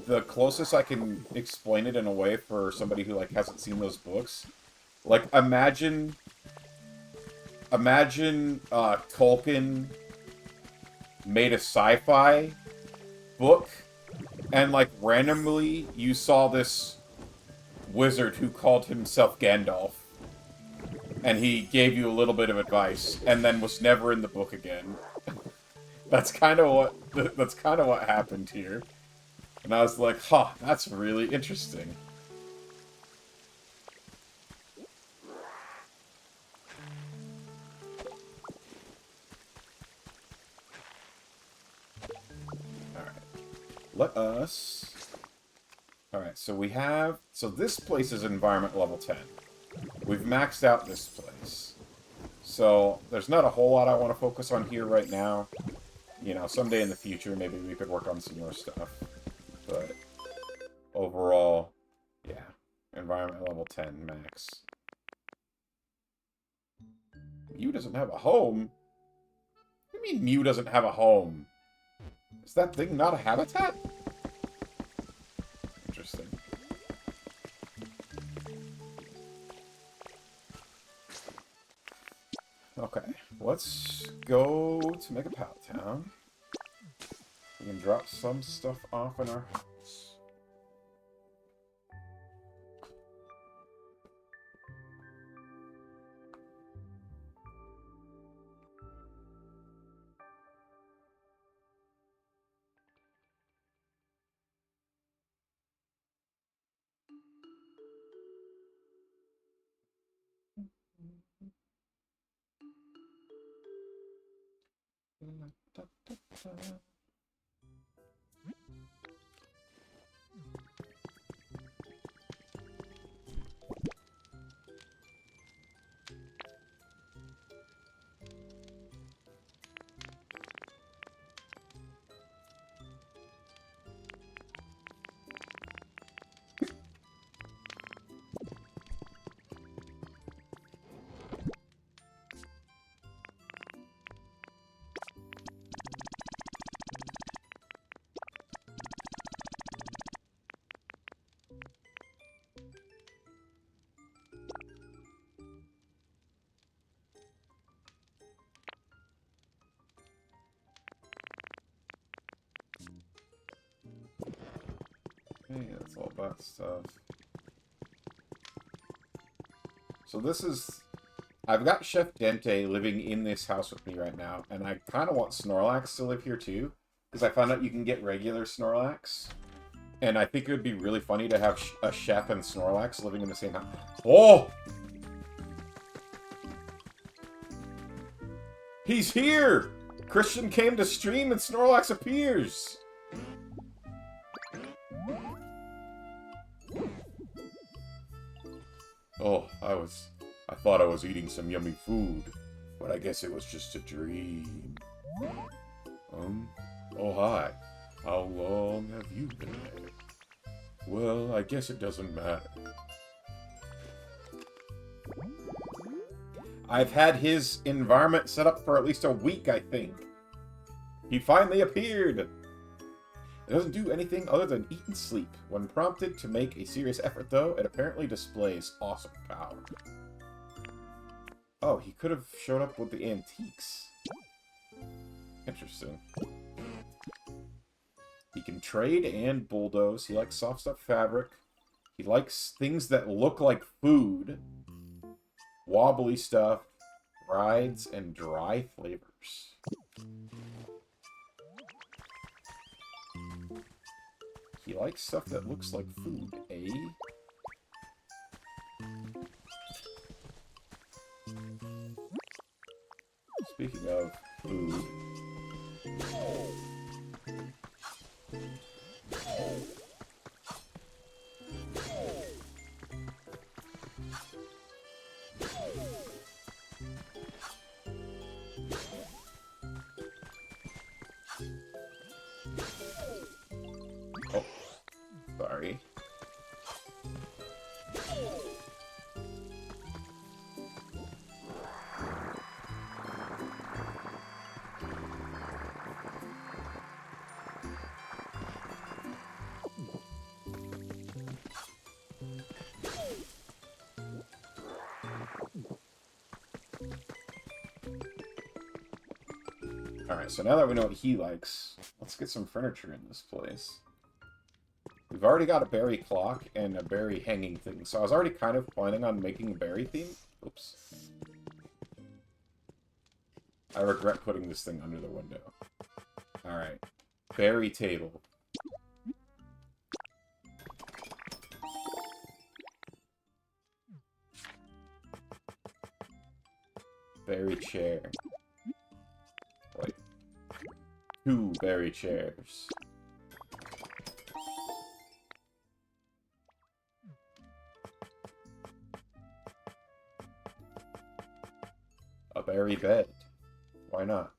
The closest I can explain it in a way for somebody who like hasn't seen those books, like imagine Tolkien made a sci-fi book, and like randomly you saw this wizard who called himself Gandalf, and he gave you a little bit of advice, and then was never in the book again. That's kind of what happened here. And I was like, huh, that's really interesting. let us... Alright, so we have... So this place is environment level 10. We've maxed out this place. So there's not a whole lot I want to focus on here right now. You know, someday in the future, maybe we could work on some more stuff. But overall, yeah. Environment level 10 max. Mew doesn't have a home? What do you mean Mew doesn't have a home? Is that thing not a habitat? Interesting. Okay, let's go to Mega Pal Town. We can drop some stuff off in our house. Okay, that's all that stuff. So this is... I've got Chef Dente living in this house with me right now, and I kind of want Snorlax to live here too, because I found out you can get regular Snorlax. And I think it would be really funny to have a Chef and Snorlax living in the same house. Oh! He's here! Christian came to stream and Snorlax appears! Oh, I thought I was eating some yummy food, but I guess it was just a dream. Oh hi. How long have you been there? Well, I guess it doesn't matter. I've had his environment set up for at least a week, I think. He finally appeared! It doesn't do anything other than eat and sleep. When prompted to make a serious effort, though, it apparently displays awesome power. Oh, he could have showed up with the antiques. Interesting. He can trade and bulldoze. He likes soft stuff fabric. He likes things that look like food. Wobbly stuff. Rides and dry flavors. He likes stuff that looks like food, eh? Speaking of food... Oh, sorry. Alright, so now that we know what he likes, let's get some furniture in this place. We've already got a berry clock and a berry hanging thing, so I was already kind of planning on making a berry theme. Oops. I regret putting this thing under the window. Alright. Berry table. Berry chair. Wait. 2 berry chairs. berry bed. Why not?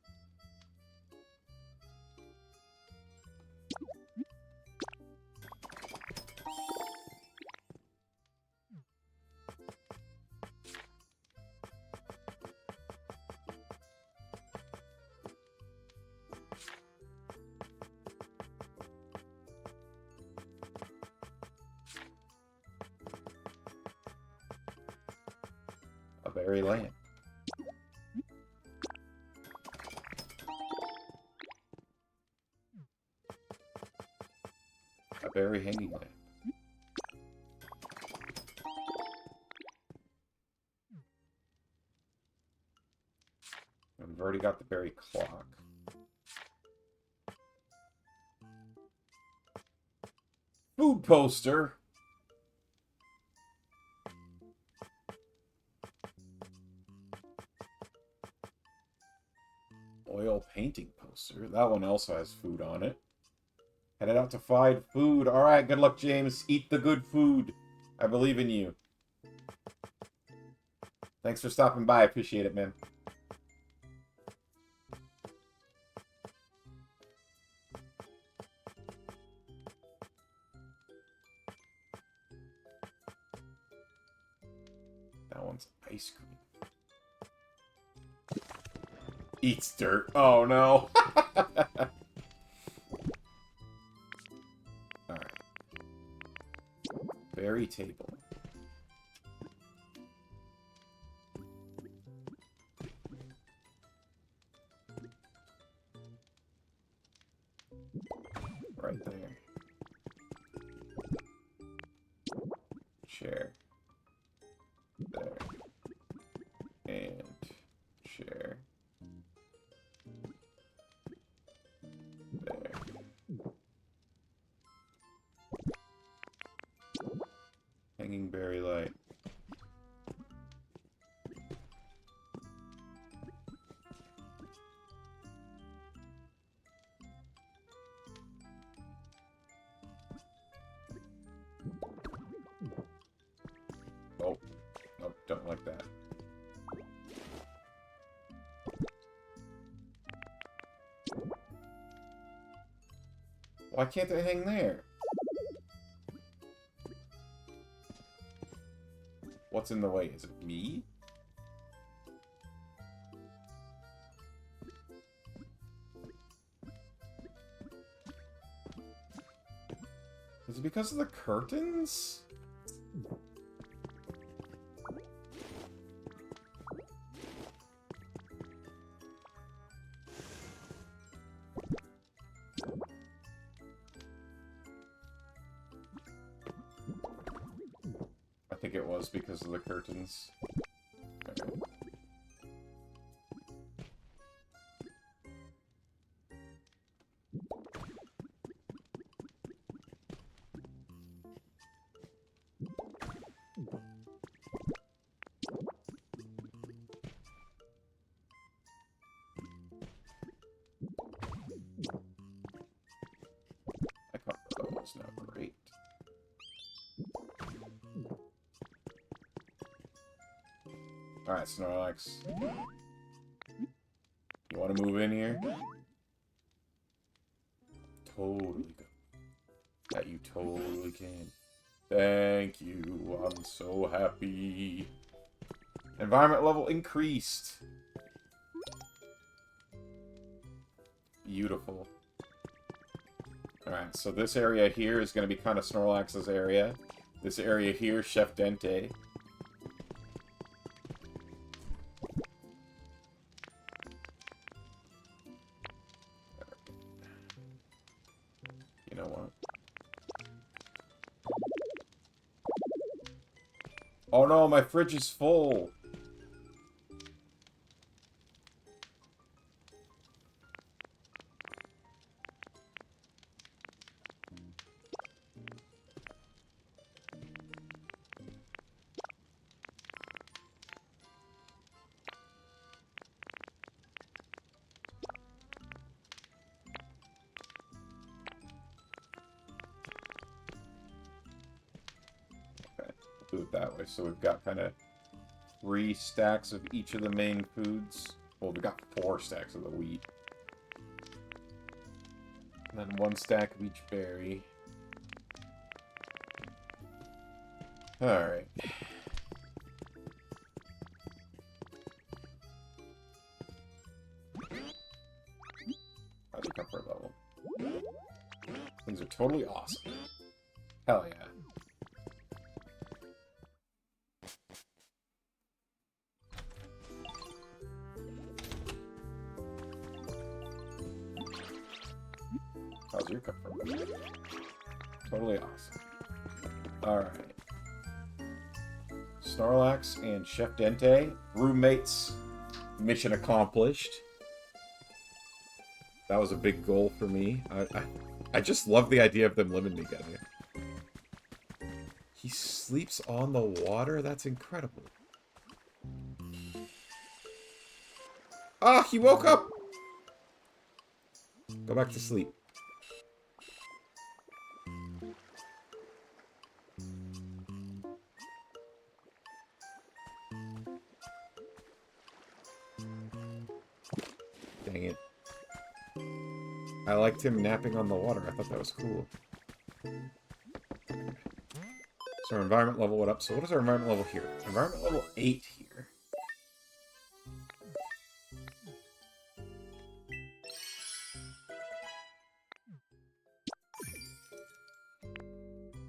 A berry lamp. A berry hanging lamp. We've already got the berry clock. Food poster. Oil painting poster. That one also has food on it. Headed out to find food. Alright, good luck, James. Eat the good food. I believe in you. Thanks for stopping by. I appreciate it, man. That one's ice cream. Eats dirt. Oh, no. Alright. Berry table. Right there. Chair. There. And chair. There. Hanging berry light. Oh. Nope, don't like that. Why can't they hang there? What's in the way? Is it me? Is it because of the curtains? I think it was because of the curtains. Okay. I caught those now. Great. Alright, Snorlax. You want to move in here? Totally go. That you totally can. Thank you. I'm so happy. Environment level increased. Beautiful. Alright, so this area here is going to be kind of Snorlax's area. This area here, Chef Dente. You know what? Oh no, my fridge is full! Do it that way, so we've got kind of 3 stacks of each of the main foods. Well, we got 4 stacks of the wheat. And then 1 stack of each berry. Alright. How's your comfort level? Things are totally awesome. Hell yeah. How's your comfort level? Totally awesome. Alright. Snorlax and Chef Dente, roommates, mission accomplished. That was a big goal for me. I just love the idea of them living together. He sleeps on the water? That's incredible. Ah, he woke up! Go back to sleep. Dang it. I liked him napping on the water. I thought that was cool. So our environment level went up. So what is our environment level here? Environment level 8 here.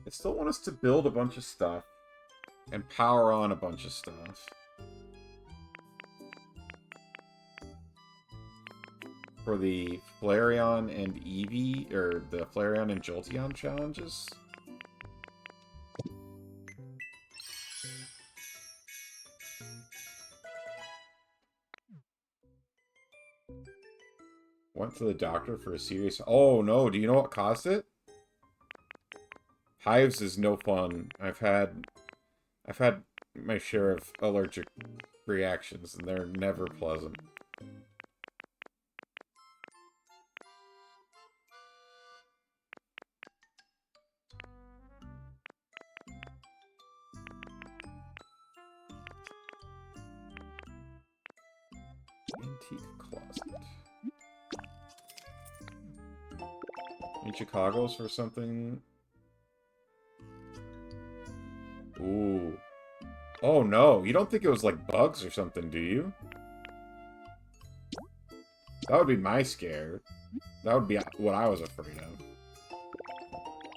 They still want us to build a bunch of stuff and power on a bunch of stuff. For the Flareon and Eevee, or the Flareon and Jolteon challenges. Went to the doctor for a serious... Oh no, do you know what caused it? Hives is no fun. I've had my share of allergic reactions, and they're never pleasant. Antique closet. In Chicago's for something. Ooh. Oh no, you don't think it was like bugs or something, do you? That would be my scare. That would be what I was afraid of.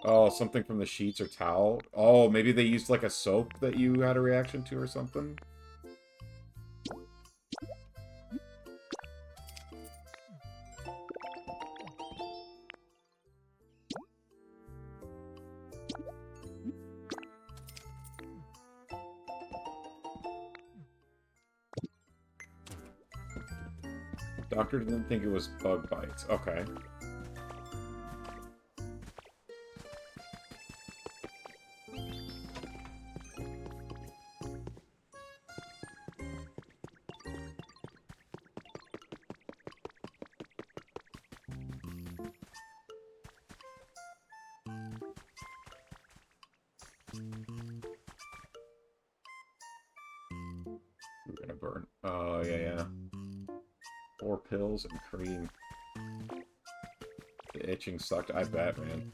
Oh, something from the sheets or towel. Oh, maybe they used like a soap that you had a reaction to or something? Doctor didn't think it was bug bites. Okay. We're gonna burn. Oh, yeah. 4 pills and cream. The itching sucked, I bet, man.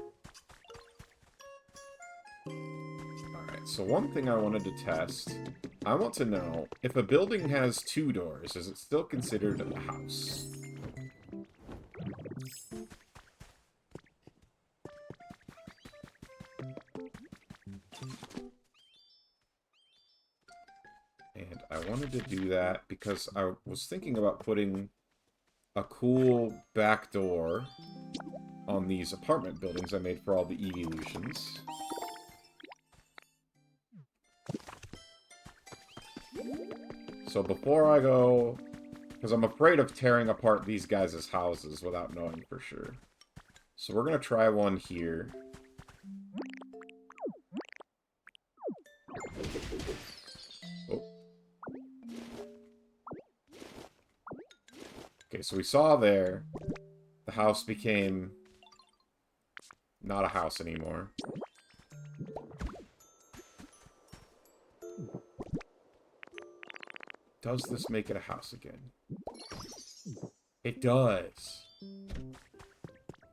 Alright, so one thing I wanted to test. I want to know, if a building has 2 doors, is it still considered a house? And I wanted to do that because I was thinking about putting a cool back door on these apartment buildings I made for all the evolutions. So before I go... Because I'm afraid of tearing apart these guys' houses without knowing for sure. So we're going to try one here. Oh. Okay, so we saw there, the house became not a house anymore. Does this make it a house again? It does.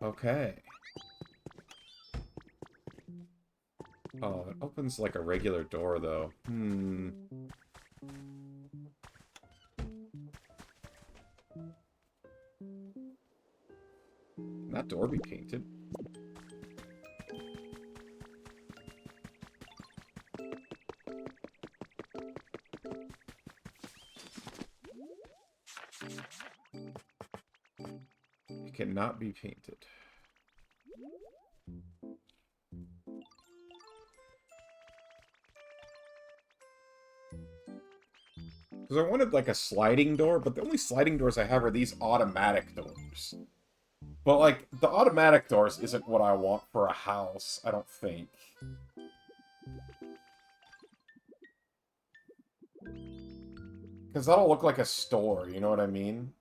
Okay. Oh, it opens like a regular door, though. Can that door be painted? It cannot be painted. Because I wanted, like, a sliding door, but the only sliding doors I have are these automatic doors. But, like, the automatic doors isn't what I want for a house, I don't think. Because that'll look like a store, you know what I mean?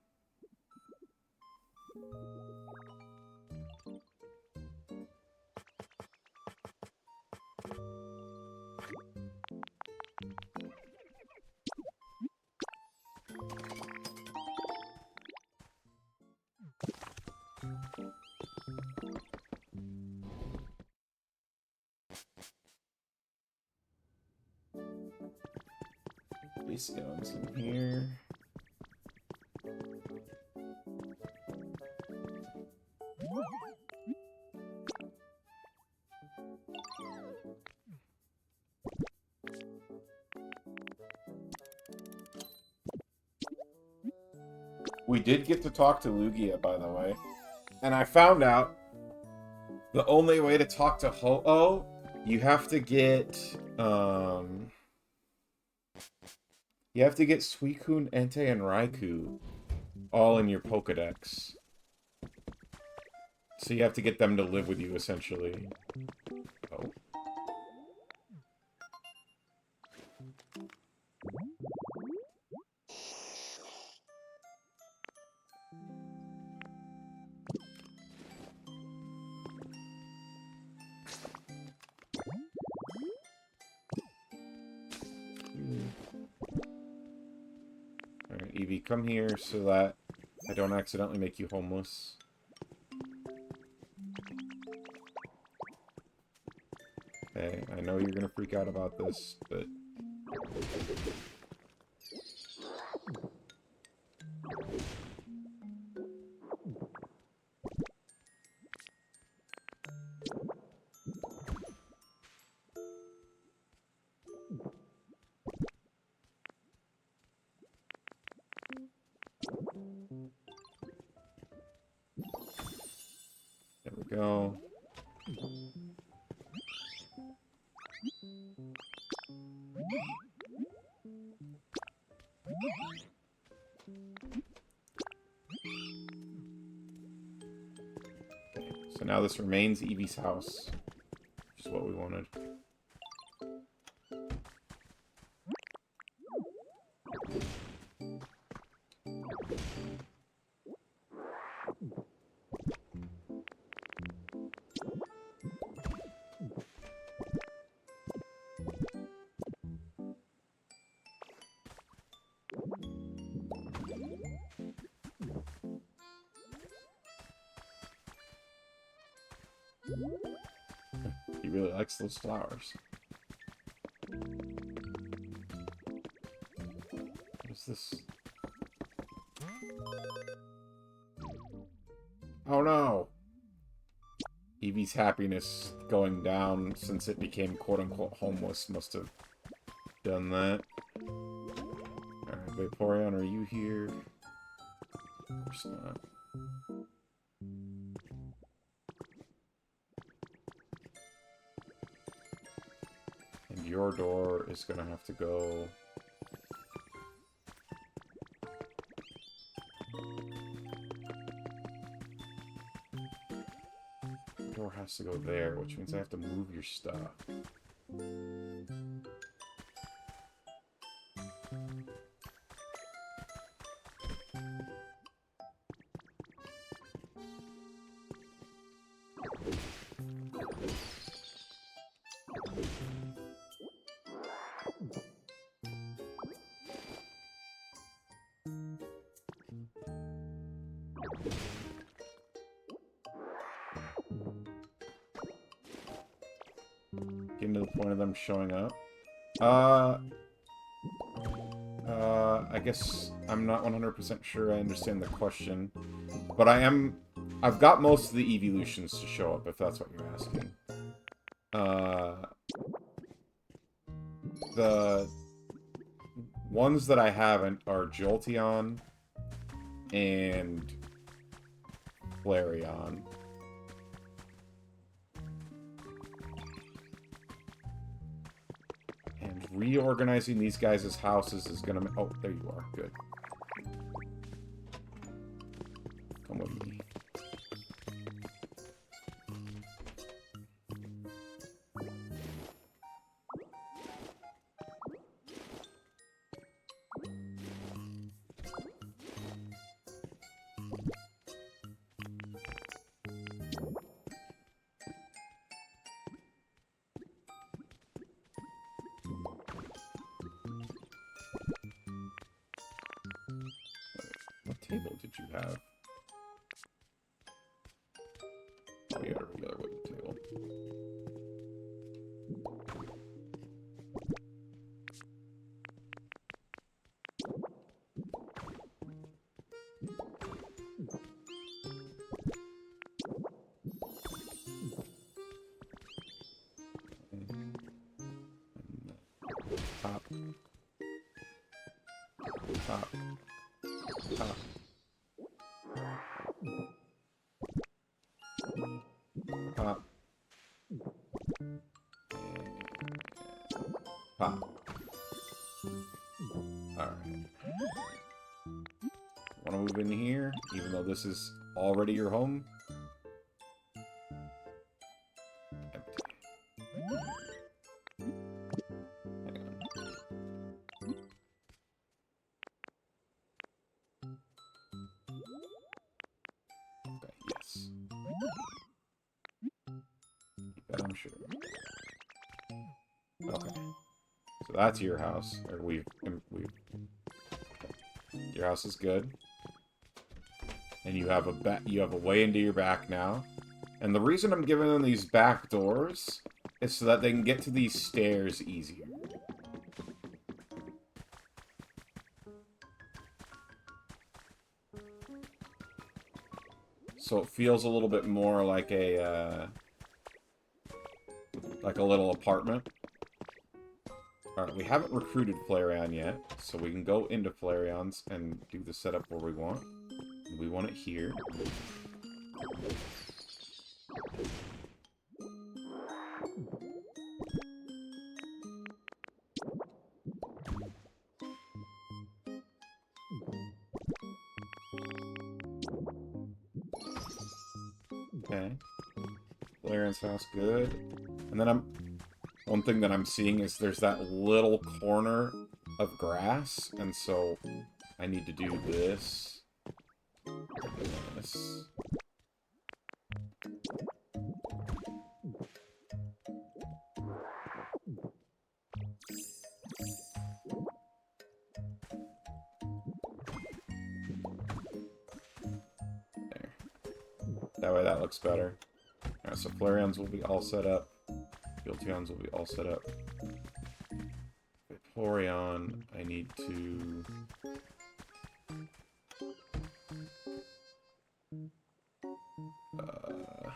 Stones in here. We did get to talk to Lugia, by the way. And I found out the only way to talk to Ho-Oh, you have to get, you have to get Suicune, Entei, and Raikou all in your Pokedex. So you have to get them to live with you, essentially. Oh. Alright, Eevee, come here so that I don't accidentally make you homeless. Okay, I know you're gonna freak out about this, but... There we go. Okay, so now this remains Eevee's house, which is what we wanted. He really likes those flowers. What is this? Oh no! Eevee's happiness going down since it became quote-unquote homeless must have done that. Alright, Vaporeon, are you here? Of course not. And your door is gonna have to go... Door has to go there, which means I have to move your stuff. Getting to the point of them showing up. I guess I'm not 100% sure I understand the question, but I've got most of the evolutions to show up, if that's what you're asking. The ones that I haven't are Jolteon and Flareon. And reorganizing these guys' houses is gonna... Oh, there you are. Good. Come with me. What table did you have? Oh, you had a regular wooden table. Top. Top. Top. Pop. Pop. Alright. Wanna move in here, even though this is already your home? Empty. Hang on. Okay, yes. That I'm sure. Okay. So that's your house. Or we've your house is good. And you have a way into your back now. And the reason I'm giving them these back doors is so that they can get to these stairs easier. So it feels a little bit more like a little apartment. Alright, we haven't recruited Flareon yet, so we can go into Flareon's and do the setup where we want. We want it here. Okay. Flareon's house, good. And then one thing that I'm seeing is there's that little corner of grass, and so I need to do this. This. There. That way that looks better. Alright, so Flareons will be all set up. Jolteons will be all set up. Vaporeon, I need to... Oh.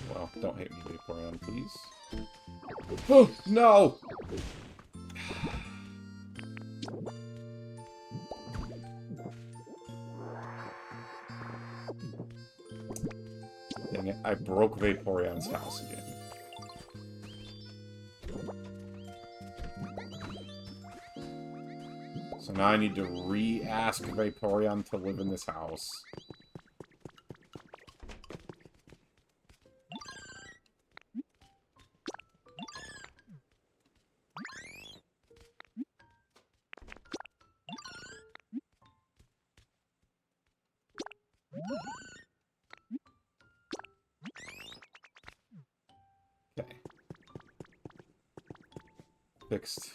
Well, don't hate me, Vaporeon, please. Oh, no! Dang it, I broke Vaporeon's house again. So now I need to re-ask Vaporeon to live in this house. Okay. Fixed.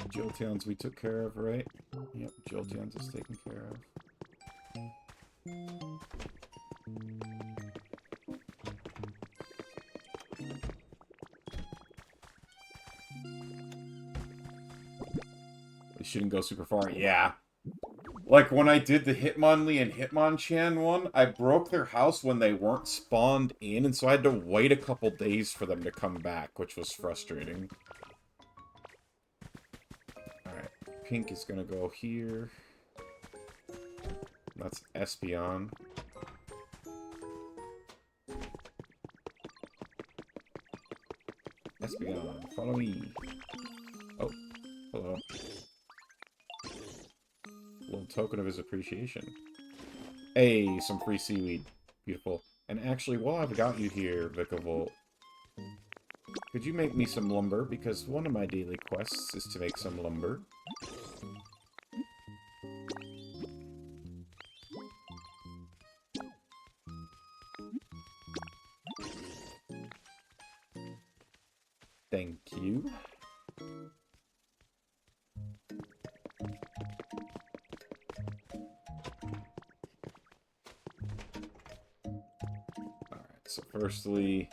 Jolteons we took care of, right? Yep, Jolteons is taken care of. We shouldn't go super far. Yeah. Like, when I did the Hitmonlee and Hitmonchan one, I broke their house when they weren't spawned in, and so I had to wait a couple days for them to come back, which was frustrating. Alright, pink is gonna go here. That's Espeon. Espeon, follow me. Oh, hello. Little token of his appreciation. Hey, some free seaweed. Beautiful. And actually, while I've got you here, Vikavolt, could you make me some lumber? Because one of my daily quests is to make some lumber. Thank you. So firstly,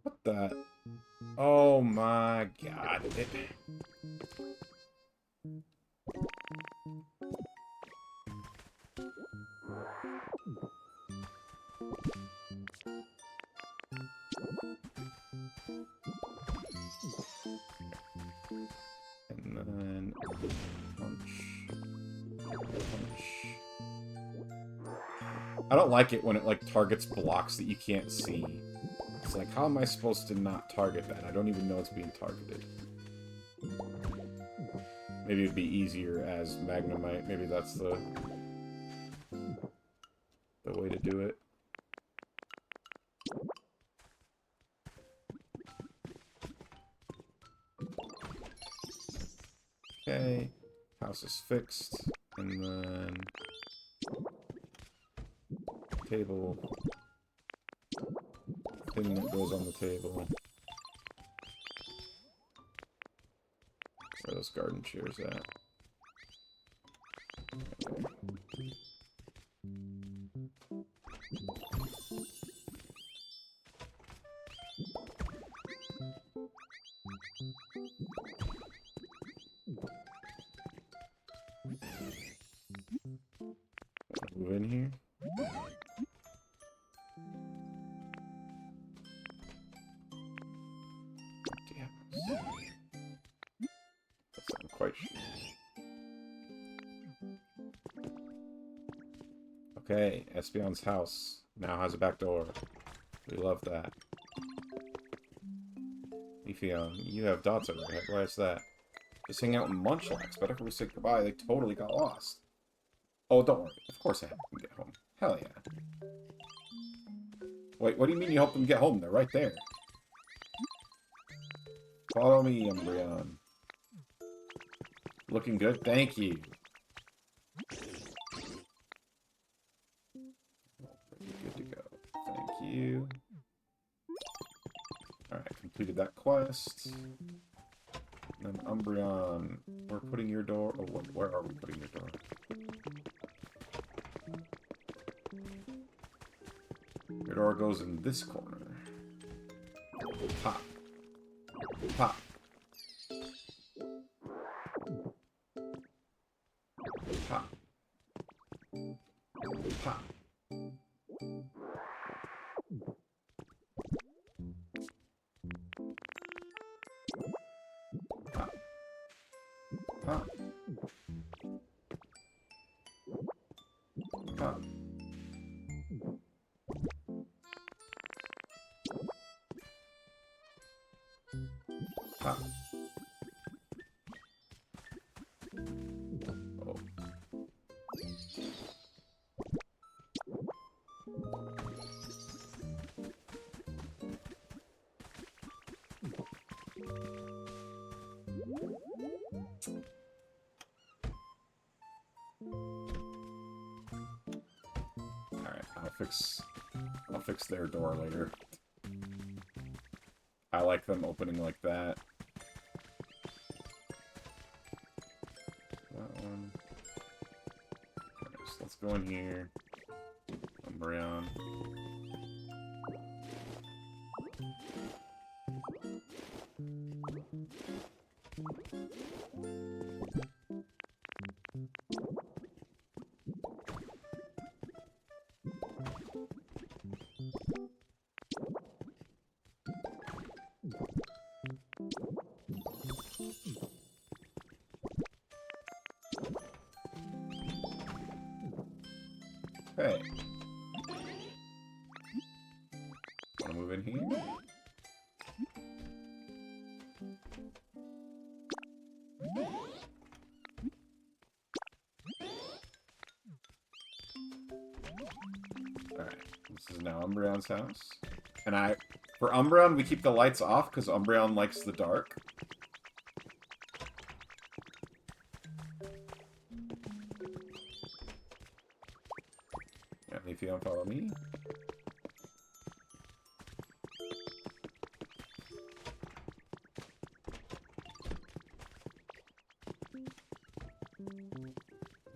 what the? Oh my god. And then punch. I don't like it when it like targets blocks that you can't see. It's like, how am I supposed to not target that? I don't even know it's being targeted. Maybe it'd be easier as Magnemite. Maybe that's the way to do it. Okay, house is fixed, and then table, thing that goes on the table. Where are those garden chairs at? Move in here. Damn. That's not quite sure. Okay, Espeon's house now has a back door. We love that. Leafeon, you have dots over your head. Why is that? Just hang out in Munchlax, but after we said goodbye, they totally got lost. Oh, don't worry. Of course I helped them get home. Hell yeah. Wait, what do you mean you helped them get home? They're right there. Follow me, Umbreon. Looking good? Thank you. Good to go. Thank you. Alright, completed that quest. And then Umbreon, we're putting your door... Oh, wait, where are we putting your door? Your door goes in this corner. Pop. Pop. Pop. Pop. Pop. Pop. Pop. Pop. Oh. I'll fix their door later. I like them opening like that. That one. Okay, so let's go in here. Umbreon. Hey. Wanna move in here? Alright, this is now Umbreon's house. And for Umbreon, we keep the lights off because Umbreon likes the dark. If you don't follow me.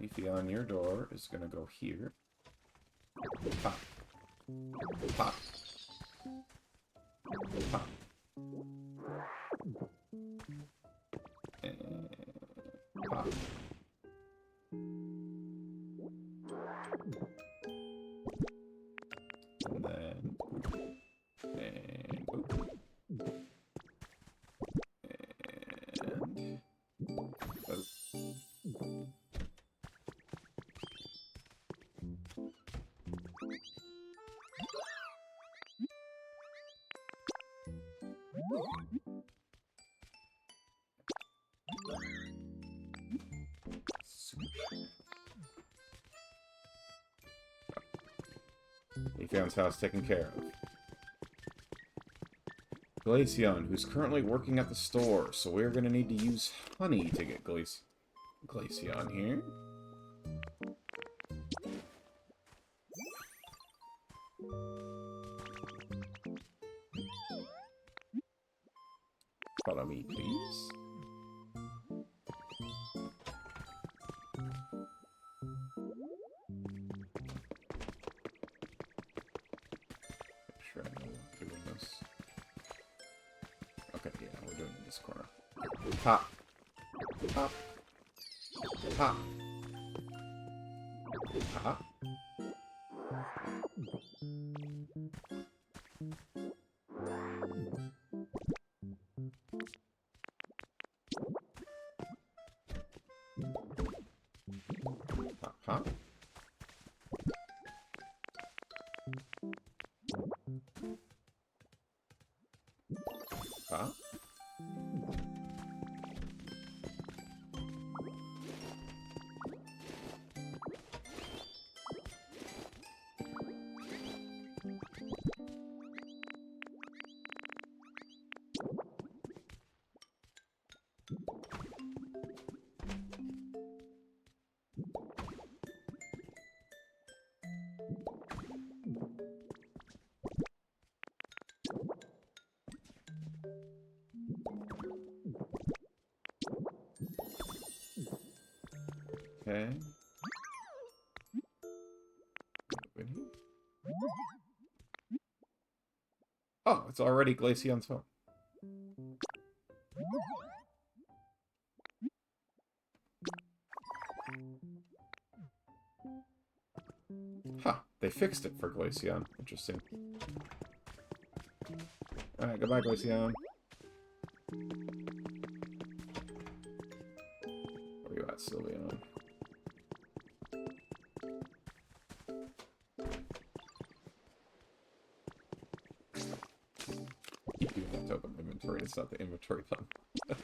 Leafeon, your door is gonna go here. Pop. Pop. Pop. And pop. And then and boop. And boop. Leafeon's house taken care of. Glaceon, who's currently working at the store, so we're gonna need to use honey to get Glaceon here. Follow me, please. Sure, I know we're doing this. Okay, yeah, we're doing this corner. Pop. Pop. Pop. Pop. Pop, pop. Pop. Okay. Oh, it's already Glaceon's home. Huh, they fixed it for Glaceon. Interesting. Alright, goodbye, Glaceon. Where are you at, Sylveon? Keep doing that token inventory, it's not the inventory button. There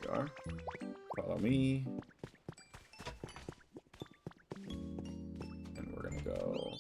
you are. Follow me. And we're gonna go...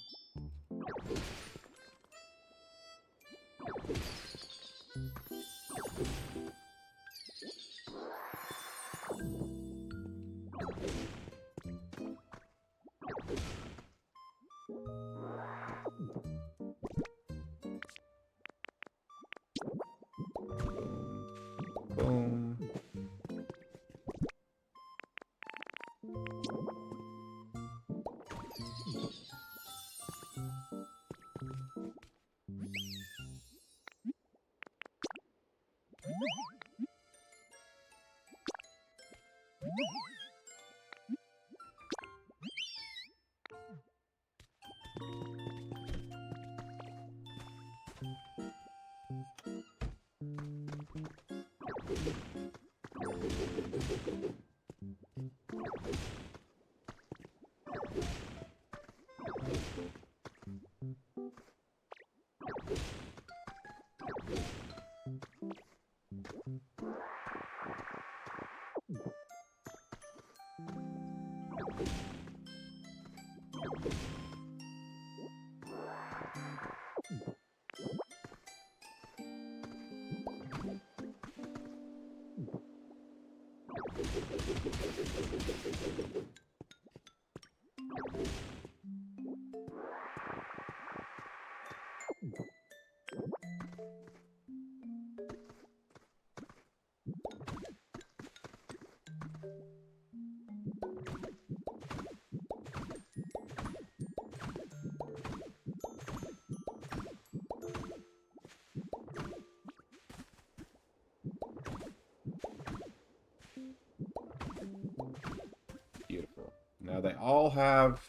Beautiful. Now they all have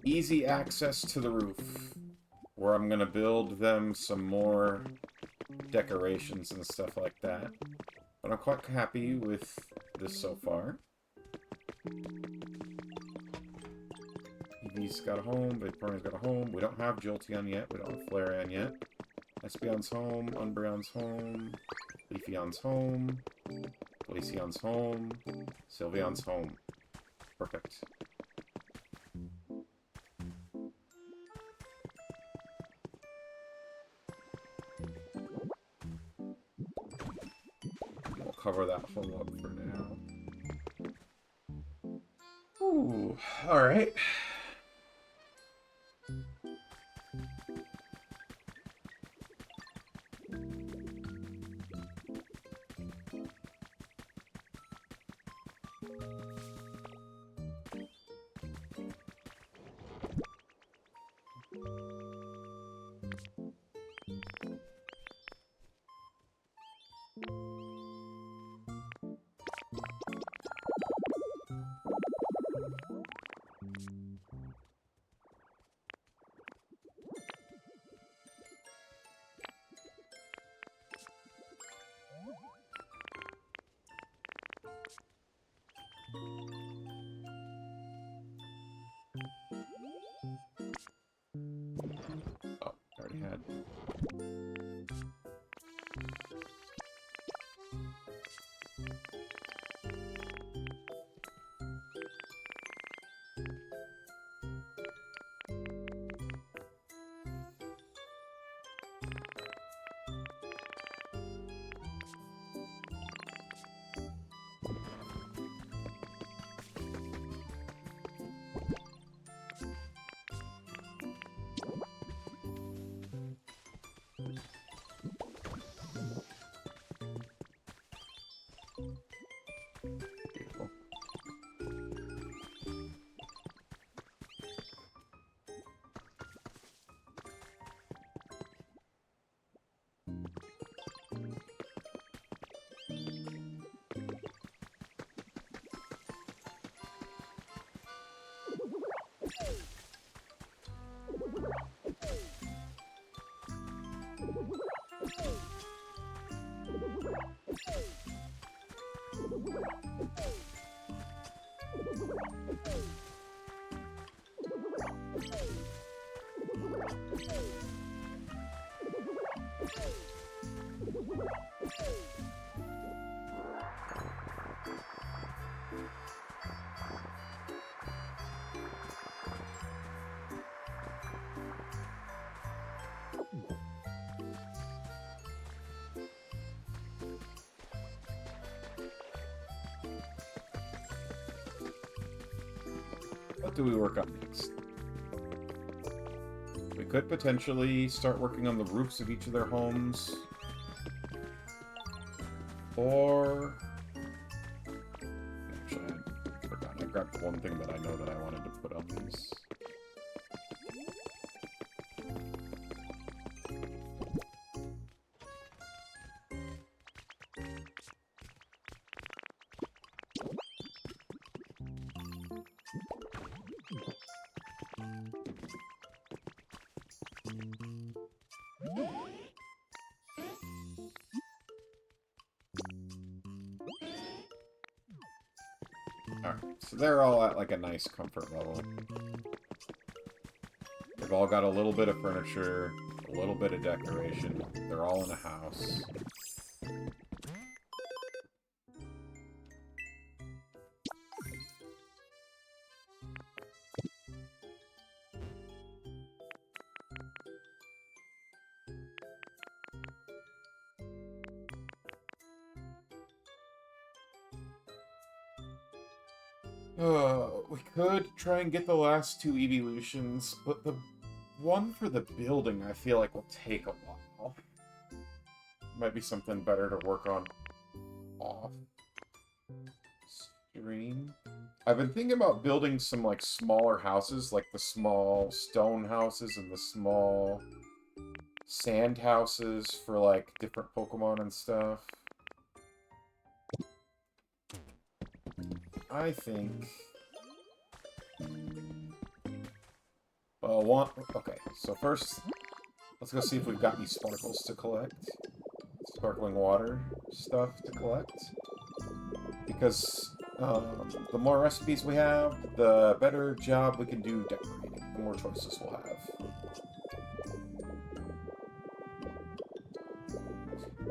easy access to the roof, where I'm going to build them some more decorations and stuff like that. But I'm quite happy with this so far. Evie's got a home, Vaporeon's got a home. We don't have Jolteon yet, we don't have Flareon yet. Espeon's home, Umbreon's home, Leafeon's home, Glaceon's home, Sylveon's home. Perfect. We'll cover that hole up for now. Ooh, alright. Oh, already had. Beautiful. What do we work on next? We could potentially start working on the roofs of each of their homes. Or... Actually, I forgot. I grabbed one thing that I know that I wanted to put on these. Alright, so they're all at like a nice comfort level. They've all got a little bit of furniture, a little bit of decoration. They're all in a house. We could try and get the last two evolutions, but the one for the building I feel like will take a while. Might be something better to work on off stream. I've been thinking about building some like smaller houses, like the small stone houses and the small sand houses for like different Pokemon and stuff. I think... Well, okay, so first, let's go see if we've got any sparkles to collect. Sparkling water stuff to collect. Because the more recipes we have, the better job we can do decorating. The more choices we'll have.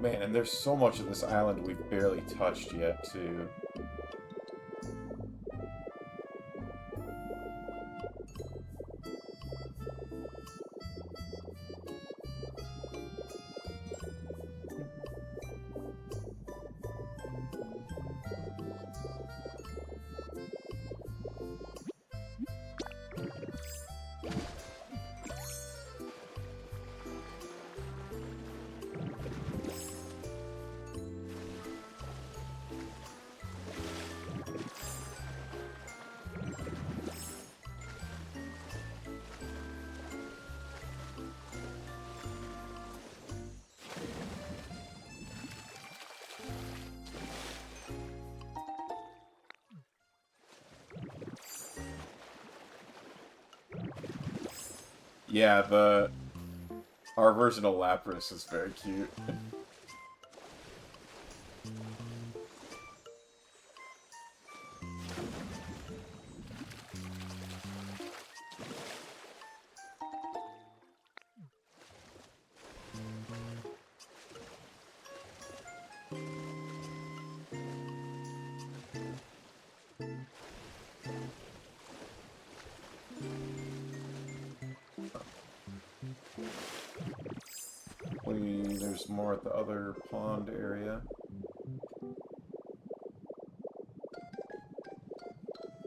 Man, and there's so much of this island we've barely touched yet, too. Yeah, our version of Lapras is very cute. There's more at the other pond area.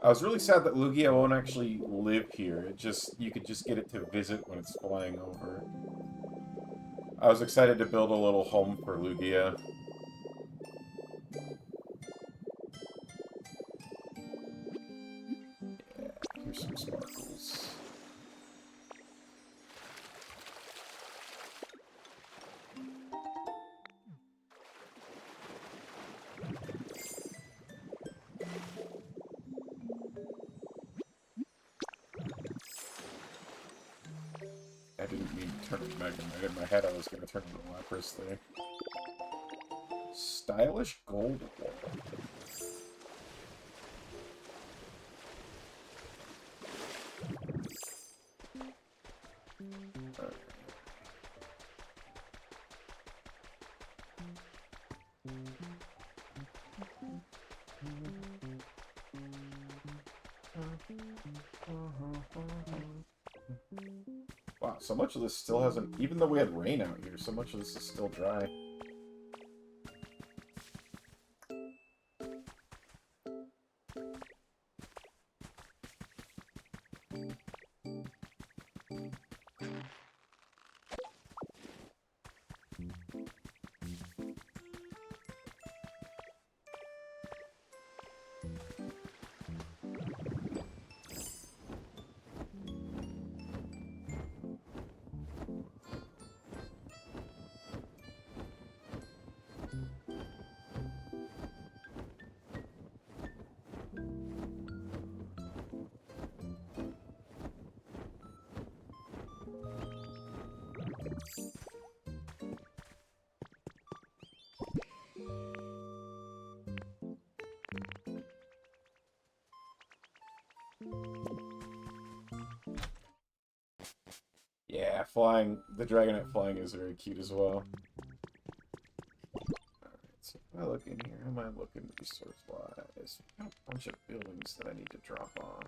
I was really sad that Lugia won't actually live here. You could just get it to visit when it's flying over. I was excited to build a little home for Lugia. Yeah, here's some sparkles. I didn't mean to turn it Mega Man. In my head, I was going to turn it into Lapras there. Stylish gold wall. Wow, so much of this still hasn't... Even though we had rain out here, so much of this is still dry. Yeah, flying, the Dragonite flying is very cute as well. Alright, so if I look in here, how am I looking resource-wise? Got a bunch of buildings that I need to drop off.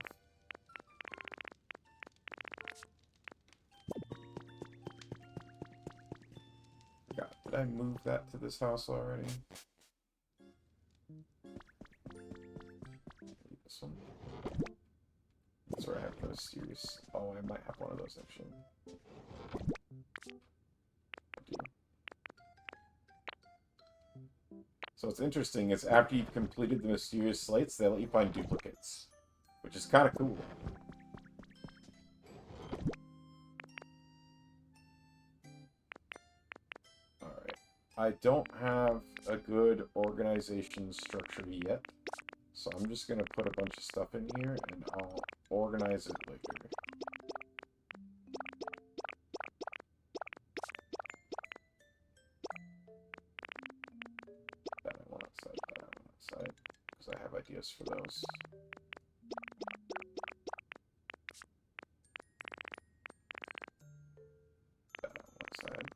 God, did I move that to this house already? Maybe this one? That's where I have those series. Oh, I might have one of those actually. So what's interesting is after you've completed the mysterious slates, they let you find duplicates, which is kind of cool. Alright. I don't have a good organization structure yet, so I'm just going to put a bunch of stuff in here and I'll organize it later. That I want outside, that I want outside, because I have ideas for those. That I want outside.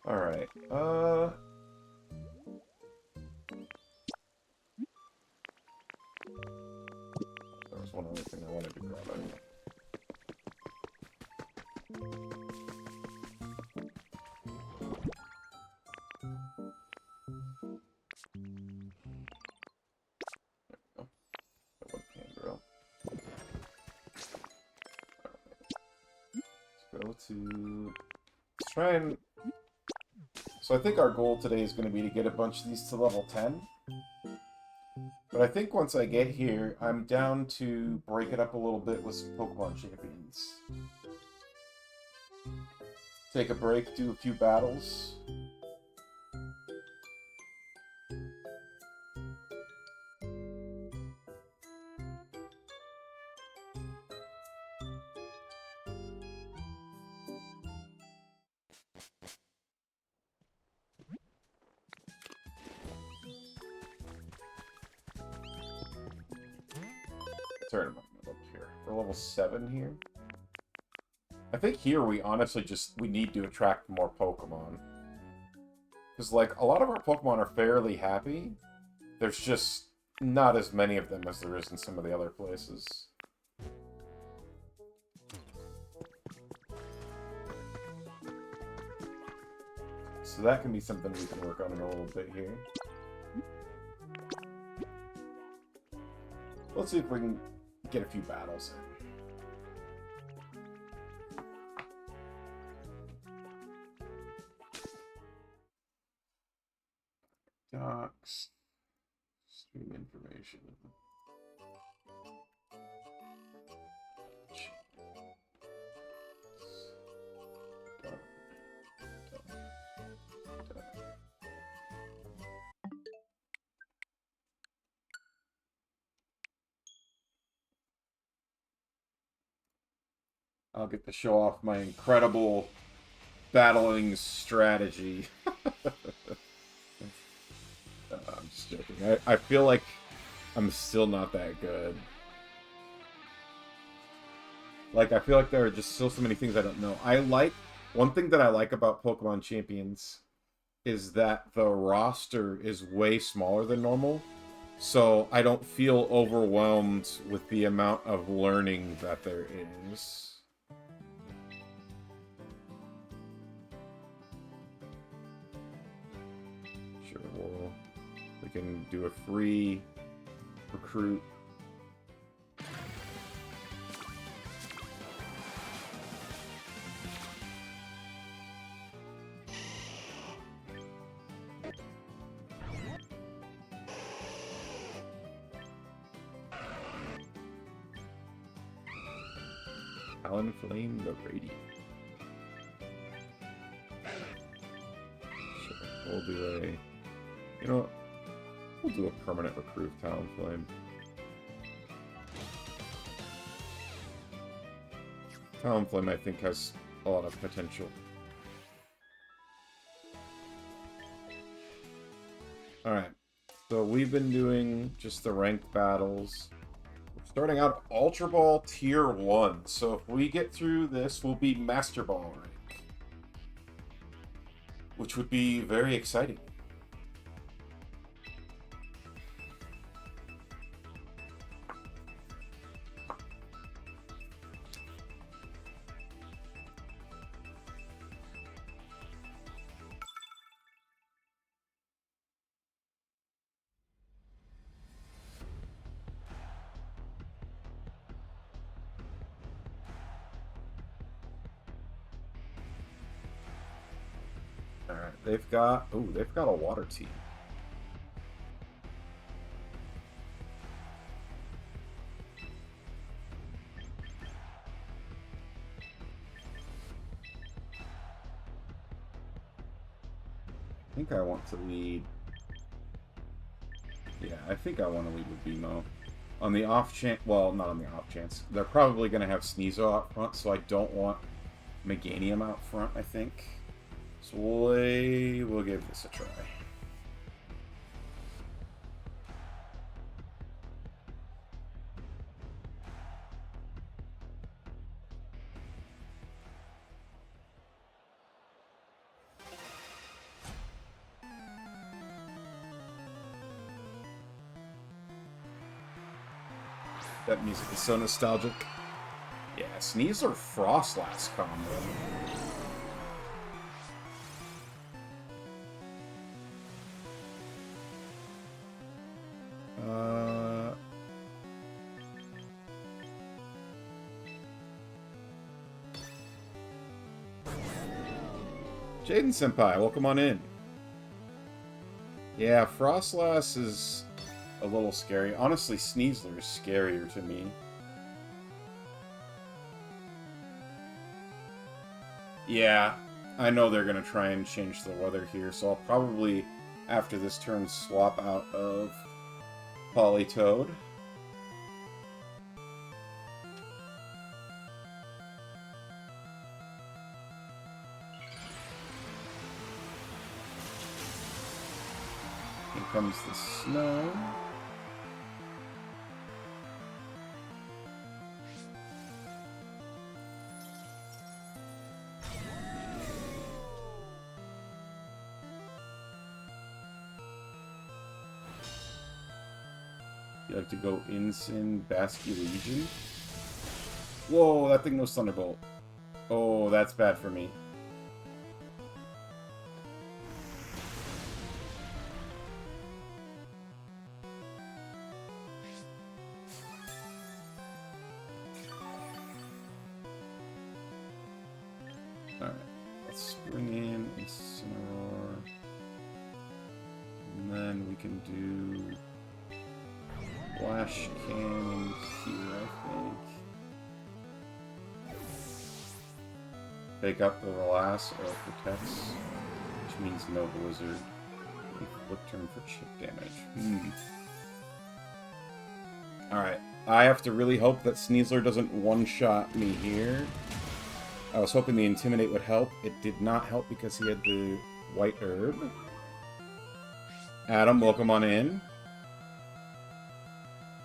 Alright, there was one other thing I wanted to grab out. Oh, that one can grill. Let's go to... Let's try and... So I think our goal today is going to be to get a bunch of these to level 10. But I think once I get here, I'm down to break it up a little bit with some Pokemon champions. Take a break, do a few battles. Tournament up here. We're level 7 here. I think here we honestly we need to attract more Pokemon. Because, like, a lot of our Pokemon are fairly happy. There's just not as many of them as there is in some of the other places. So that can be something we can work on in a little bit here. Let's see if we can get a few battles in. Docs. Stream information. I'll get to show off my incredible battling strategy. I'm just joking. I feel like I'm still not that good. Like, I feel like there are just still so many things I don't know. One thing that I like about Pokemon Champions is that the roster is way smaller than normal. so I don't feel overwhelmed with the amount of learning that there is. Sure, we can do a free recruit. Flame the Radiant. Sure, we'll do a... You know what? We'll do a permanent recruit Talonflame. Talonflame, I think, has a lot of potential. Alright, so we've been doing just the ranked battles. Starting out Ultra Ball Tier 1. So if we get through this, we'll be Master Ball rank. Which would be very exciting. Alright, they've got a water team. I think I want to lead. Yeah, I think I want to lead with BMO. On the off chance, well, not on the off chance. They're probably going to have Sneasel out front, so I don't want Meganium out front, I think. So we'll give this a try. That music is so nostalgic. Yeah, Sneasler Frostlass combo. Jaden Senpai, welcome on in. Yeah, Frostlass is a little scary. Honestly, Sneasler is scarier to me. Yeah, I know they're going to try and change the weather here, so I'll probably, after this turn, swap out of Politoed. Here comes the snow. You like to go Ensign, Basculegion? Whoa, that thing knows Thunderbolt. Oh, that's bad for me. Alright, let's bring in Incineroar. And then we can do Flash Cannon here, I think. Take up the Relass or Protects, which means no Blizzard. Flip turn for chip damage. Alright, I have to really hope that Sneasler doesn't one-shot me here. I was hoping the Intimidate would help. It did not help because he had the White Herb. Adam, welcome on in.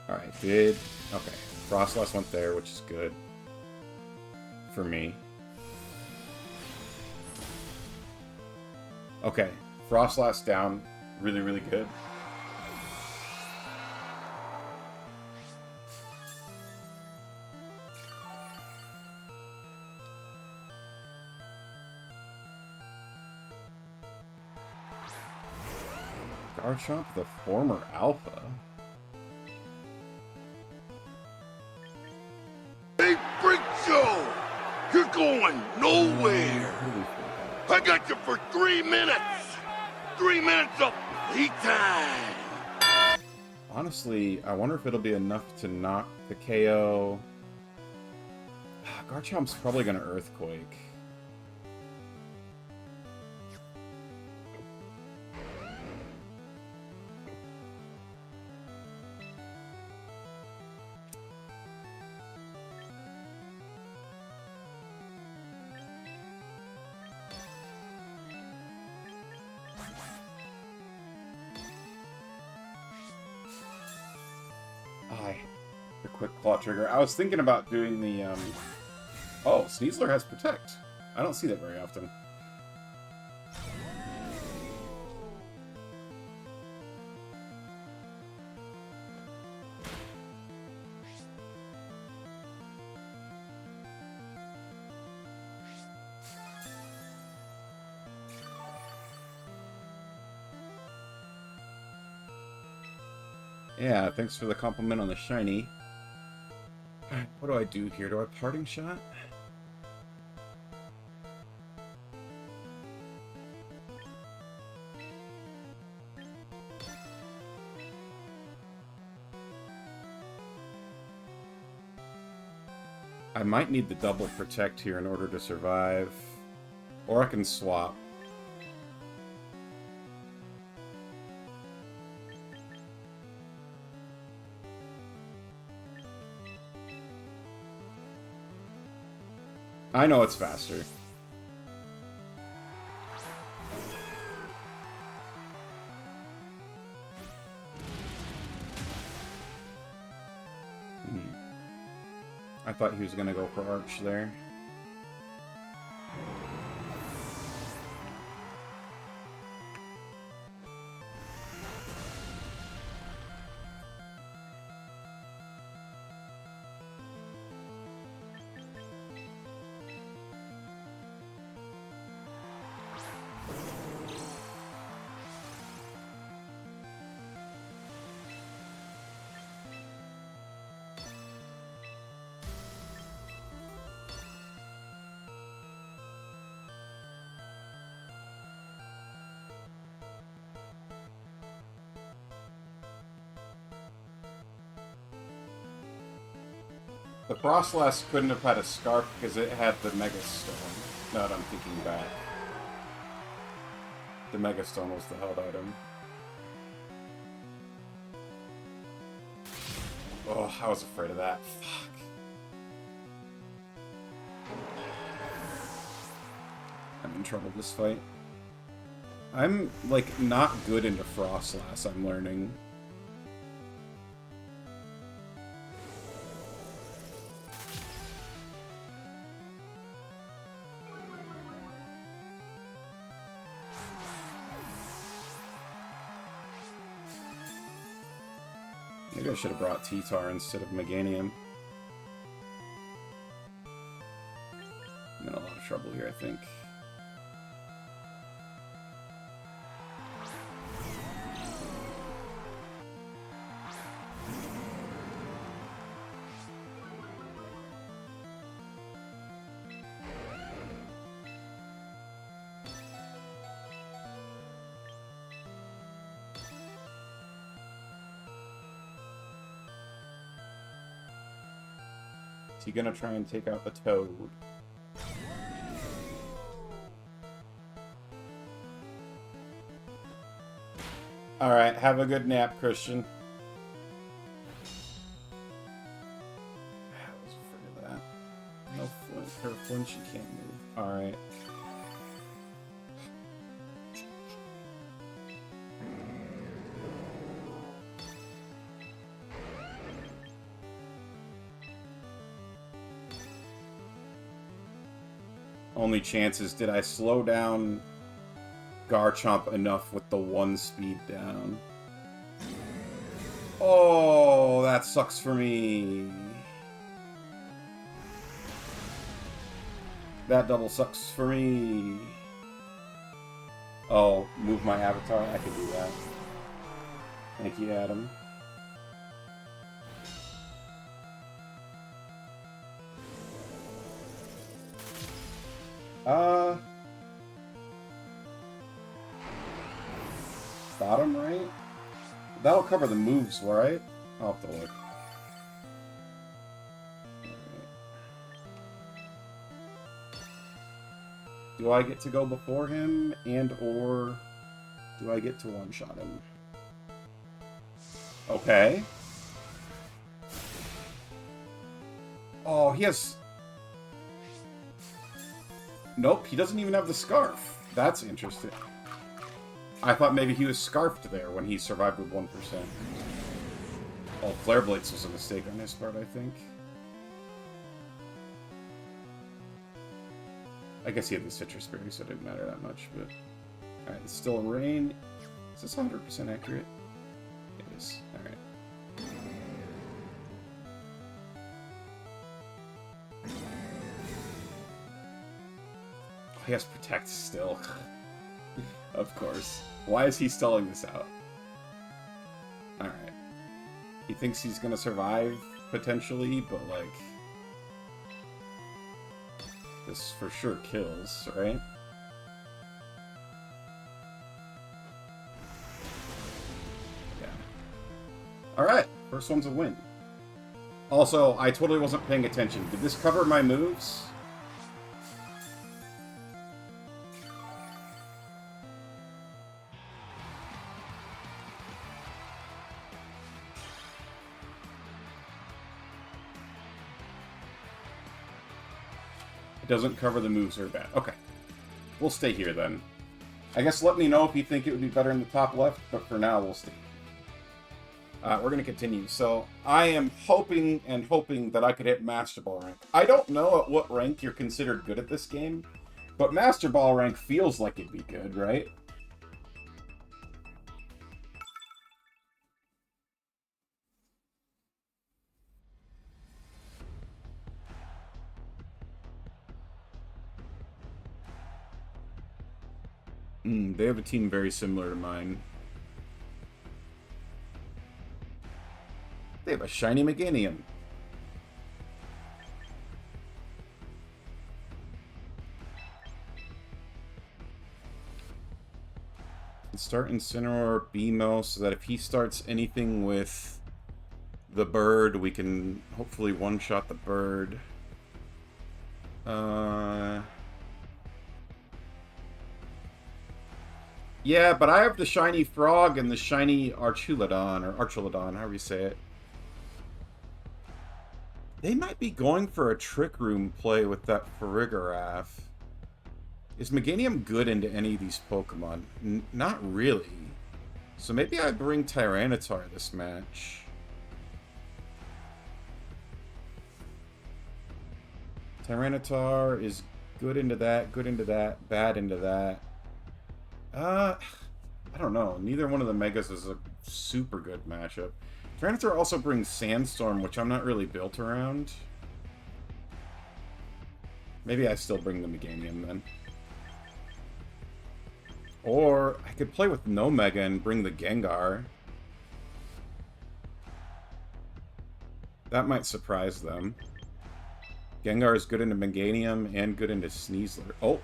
Alright, okay. Frostlass went there, which is good. For me. Okay, Frostlass down. Really, really good. Garchomp, the former alpha. Hey, freak show! You're going nowhere! Who do we think I got you for 3 minutes! 3 minutes of playtime! Honestly, I wonder if it'll be enough to knock the KO. Garchomp's probably gonna Earthquake. The quick claw trigger. I was thinking about doing the, Oh, Sneasler has Protect. I don't see that very often. Yeah, thanks for the compliment on the shiny. What do I do here? Do I parting shot? I might need the double protect here in order to survive. Or I can swap. I know it's faster. I thought he was gonna go for Arch there. The Frostlass couldn't have had a Scarf because it had the Mega Stone. Now that I'm thinking back. The Mega Stone was the held item. Oh, I was afraid of that. Fuck. I'm in trouble this fight. I'm, like, not good into Frostlass, I'm learning. Maybe I should have brought T-Tar instead of Meganium. I'm in a lot of trouble here, I think. Is he gonna try and take out the Toad? Alright, have a good nap, Christian. I was afraid of that. No flinch. Her flinch, you can't move. Alright. Only chance is, did I slow down Garchomp enough with the 1 speed down? Oh, that sucks for me. That double sucks for me. Oh, move my avatar? I could do that. Thank you, Adam. Bottom right? That'll cover the moves, right? I'll have to look. Do I get to go before him, and/or do I get to one-shot him? Okay. Oh, he has... Nope, he doesn't even have the scarf. That's interesting. I thought maybe he was scarfed there when he survived with 1%. Oh, Flare Blades was a mistake on his part, I think. I guess he had the Citrus Berry, so it didn't matter that much, but... Alright, it's still a rain. Is this 100% accurate? It is. Alright. He has Protect still. Of course. Why is he stalling this out? Alright. He thinks he's gonna survive, potentially, but, like... This for sure kills, right? Yeah. Alright, first one's a win. Also, I totally wasn't paying attention. Did this cover my moves? Doesn't cover the moves are bad. Okay. We'll stay here then. I guess let me know if you think it would be better in the top left, but for now we'll stay. We're going to continue. So I am hoping that I could hit Master Ball rank. I don't know at what rank you're considered good at this game, but Master Ball rank feels like it'd be good, right? They have a team very similar to mine. They have a shiny Meganium. Start Incineroar BMO so that if he starts anything with the bird, we can hopefully one-shot the bird. Yeah, but I have the shiny frog and the shiny Archulodon, or Archulodon, however you say it. They might be going for a Trick Room play with that Farigiraf. Is Meganium good into any of these Pokemon? Not really. So maybe I bring Tyranitar this match. Tyranitar is good into that, bad into that. I don't know. Neither one of the Megas is a super good matchup. Tyranitar also brings Sandstorm, which I'm not really built around. Maybe I still bring the Meganium then. Or I could play with no Mega and bring the Gengar. That might surprise them. Gengar is good into Meganium and good into Sneasler. Oh,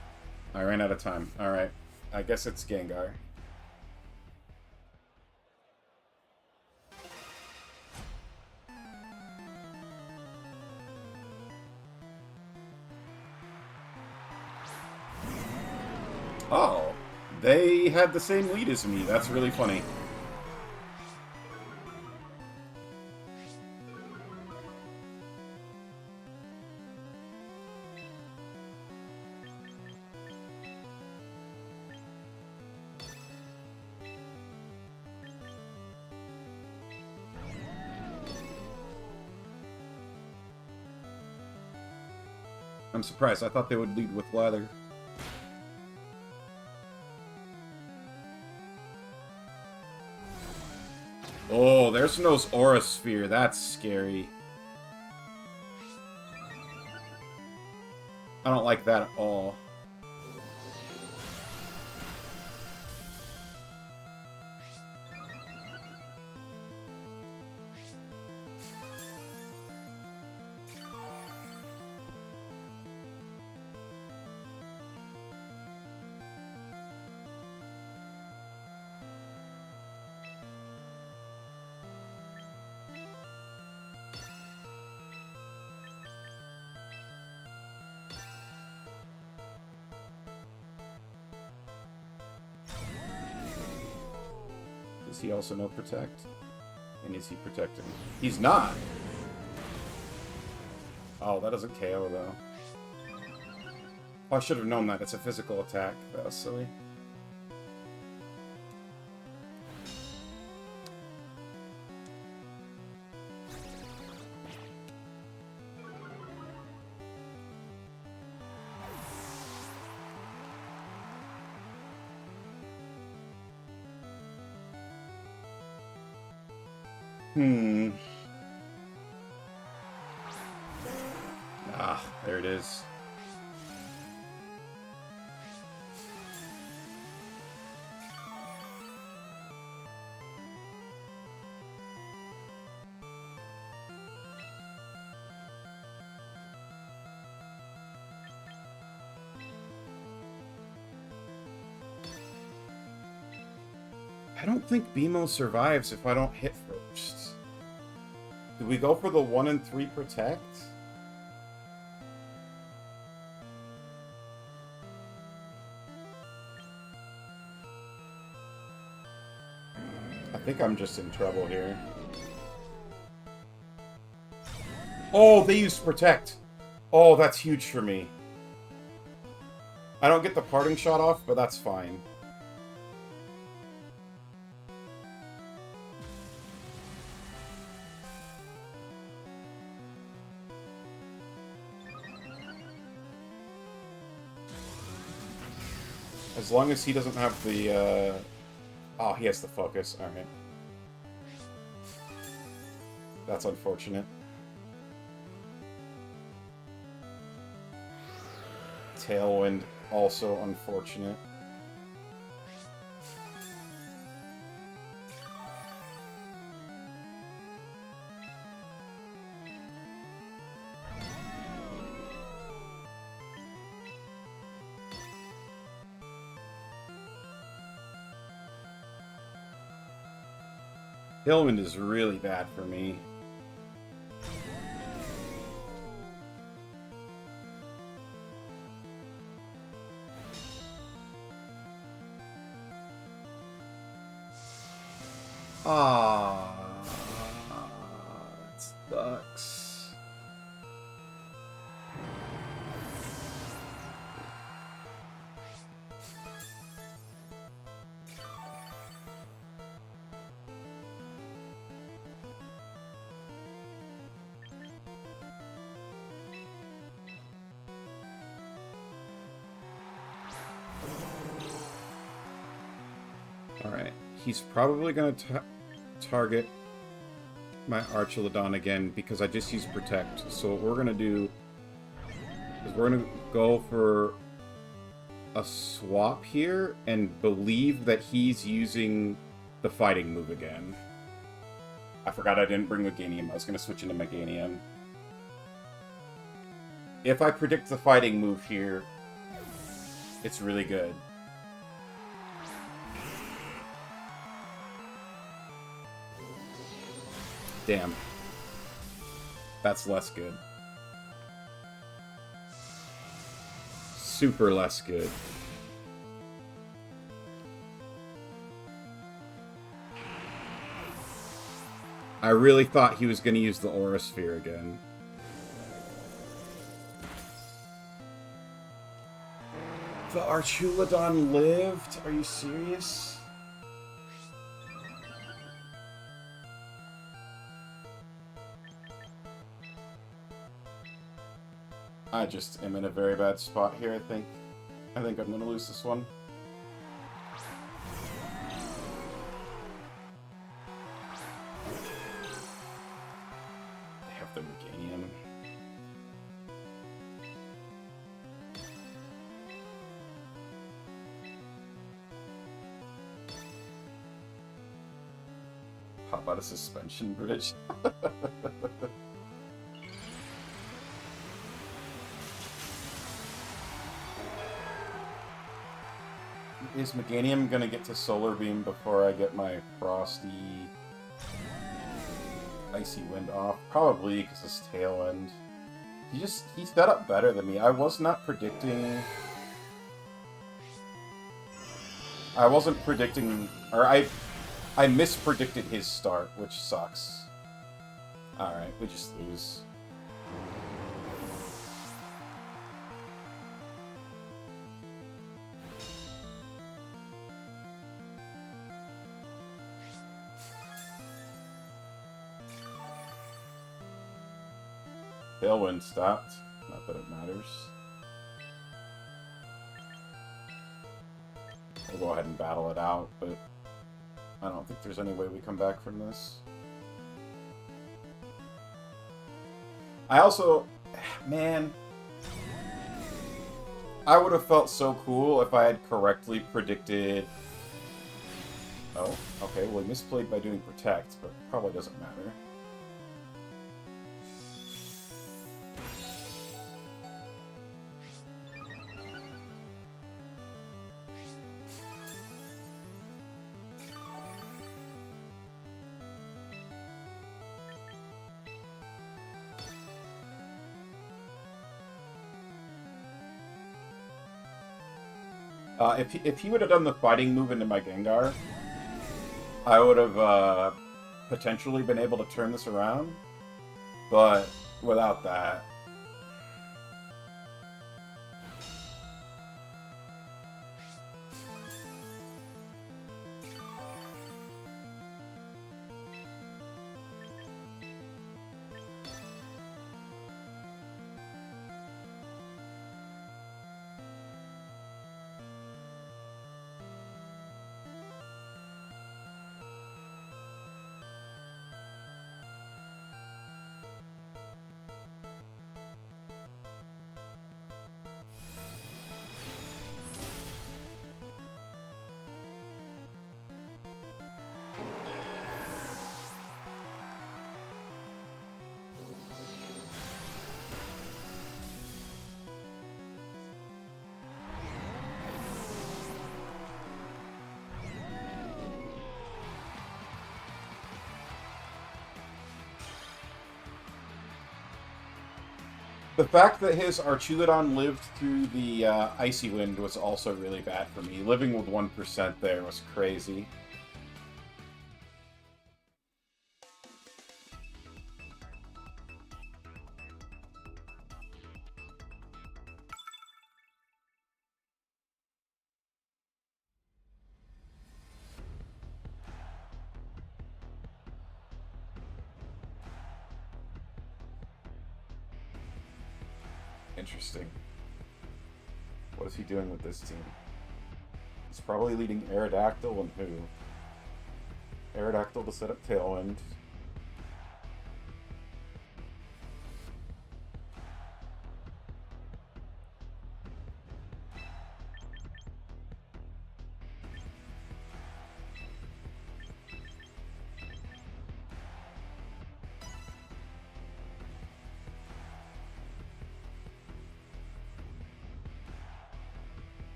I ran out of time. Alright. I guess it's Gengar. Oh, they had the same lead as me. That's really funny. I'm surprised. I thought they would lead with leather. Oh, there's no Aura Sphere. That's scary. I don't like that at all. Does he also know Protect? And is he protecting? He's not! Oh, that doesn't KO, though. Oh, I should have known that. It's a physical attack. That was silly. Ah, there it is. I don't think BMO survives if I don't hit first. Do we go for the 1 and 3 protect? I think I'm just in trouble here. Oh, they used protect. Oh, that's huge for me. I don't get the parting shot off, but that's fine. As long as he doesn't have the, Oh, he has the focus. Alright. That's unfortunate. Tailwind, also unfortunate. Tailwind is really bad for me. Ah, it sucks. Alright, he's probably going to target my Archelodon again because I just used Protect. So what we're going to do is we're going to go for a swap here and believe that he's using the fighting move again. I forgot I didn't bring Meganium. I was going to switch into Meganium. If I predict the fighting move here, it's really good. Damn. That's less good. Super less good. I really thought he was going to use the Aura Sphere again. The Archelodon lived? Are you serious? I just am in a very bad spot here, I think. I think I'm gonna lose this one. I have the Meganium. Pop out a suspension bridge. Is Meganium gonna get to Solar Beam before I get my Frosty Icy Wind off? Probably, because his tail end. He's set up better than me. I was not predicting... I wasn't predicting... Or I mispredicted his start, which sucks. Alright, we just lose. Tailwind stopped. Not that it matters. We'll go ahead and battle it out, but I don't think there's any way we come back from this. I also... Man... I would have felt so cool if I had correctly predicted... Oh, okay, well he misplayed by doing Protect, but probably doesn't matter. If he would have done the fighting move into my Gengar, I would have potentially been able to turn this around, but without that... The fact that his Archulidon lived through the Icy Wind was also really bad for me. Living with 1% there was crazy. Interesting. What is he doing with this team? He's probably leading Aerodactyl and who? Aerodactyl to set up Tailwind.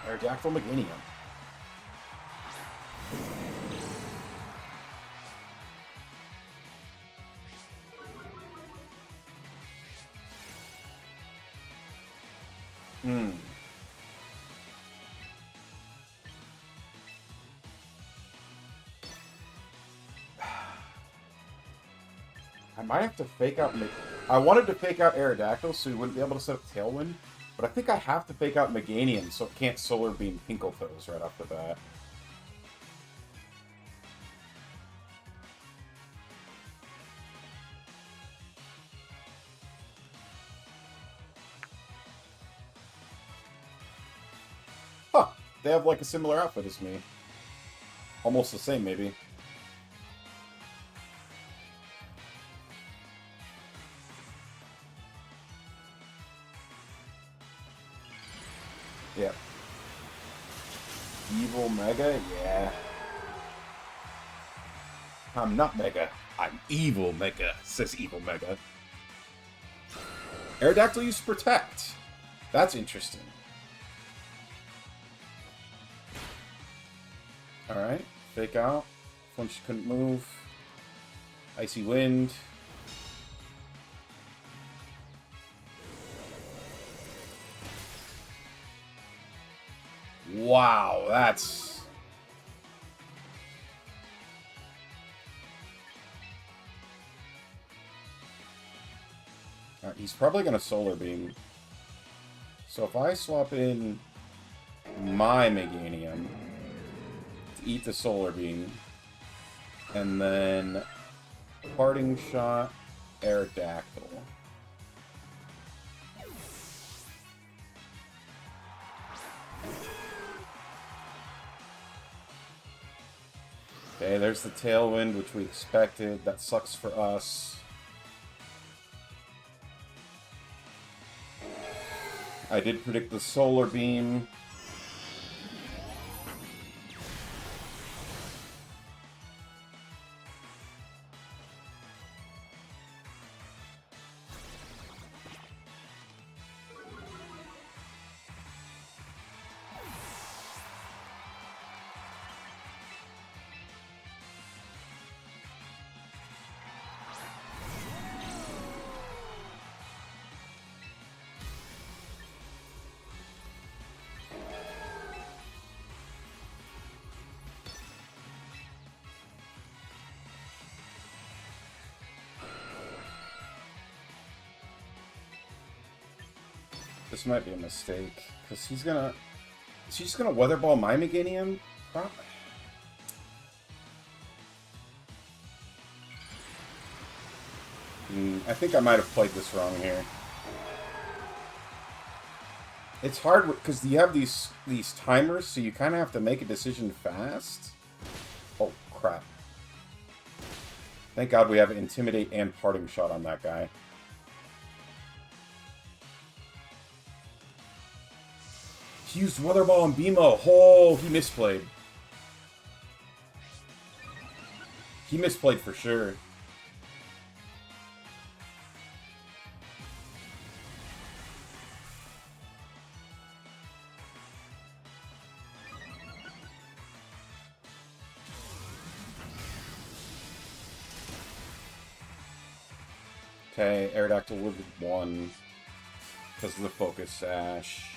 Aerodactyl Meganium. I might have to fake out... I wanted to fake out Aerodactyl so we wouldn't be able to set up Tailwind, but I think I have to fake out Meganium so it can't Solar Beam Pinkletoes right off the bat. Huh. They have like a similar outfit as me. Almost the same, maybe. Yep. Evil Mega? Yeah. I'm not Mega. I'm Evil Mega, says Evil Mega. Aerodactyl used to protect. That's interesting. Alright. Fake out. Flinch couldn't move. Icy Wind. Wow, that's... Alright, he's probably going to Solar Beam. So if I swap in my Meganium to eat the Solar Beam, and then Parting Shot, Aerodactyl. Okay, there's the Tailwind, which we expected. That sucks for us. I did predict the Solar Beam. This might be a mistake, because he's gonna... Is he just gonna Weather Ball my Meganium? I think I might have played this wrong here. It's hard, because you have these timers, so you kind of have to make a decision fast. Oh, crap. Thank God we have Intimidate and Parting Shot on that guy. He used Weather Ball on BMO. Oh, he misplayed. He misplayed for sure. Okay, Aerodactyl would have won because of the Focus Sash.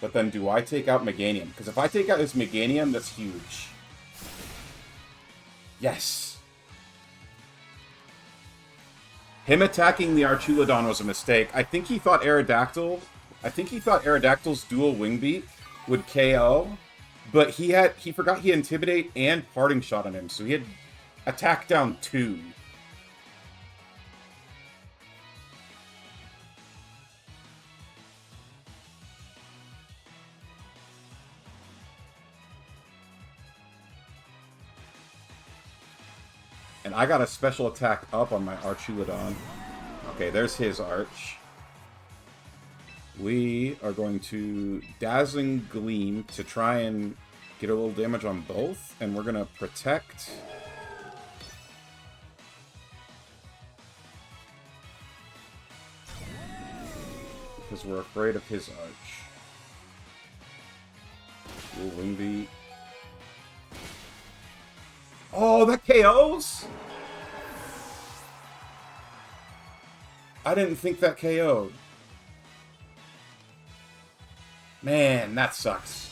But then do I take out Meganium? Because if I take out his Meganium, that's huge. Yes! Him attacking the Archulodon was a mistake. I think he thought Aerodactyl's dual Wing Beat would KO, but he forgot he had Intimidate and Parting Shot on him, so he had attack down 2. And I got a special attack up on my Archulodon. Okay, there's his Arch. We are going to Dazzling Gleam to try and get a little damage on both. And we're going to Protect. Because we're afraid of his Arch. Ooh, Wing Beat. Oh, that KOs? I didn't think that KO'd. Man, that sucks.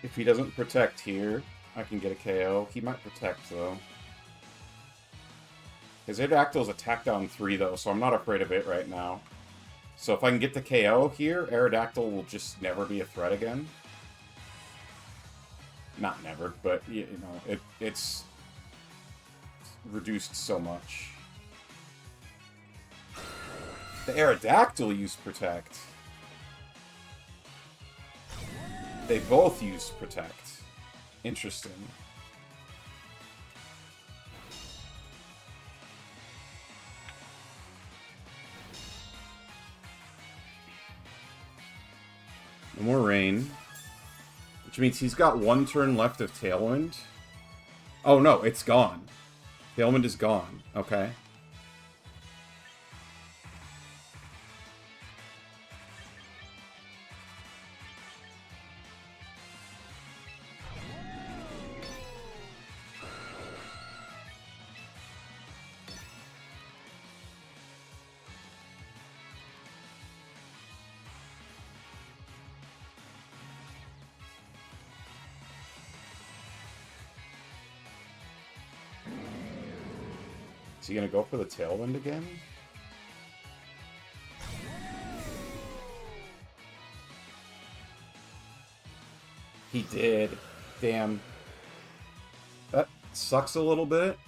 If he doesn't protect here, I can get a KO. He might protect, though. His Aerodactyl's attack down 3, though, so I'm not afraid of it right now. So if I can get the KO here, Aerodactyl will just never be a threat again. Not never, but, you know, it's reduced so much. The Aerodactyl used Protect. They both used Protect. Interesting. No more rain. Which means he's got 1 turn left of Tailwind. Oh no, it's gone. Tailwind is gone. Okay. Is he gonna go for the Tailwind again? He did. Damn. That sucks a little bit.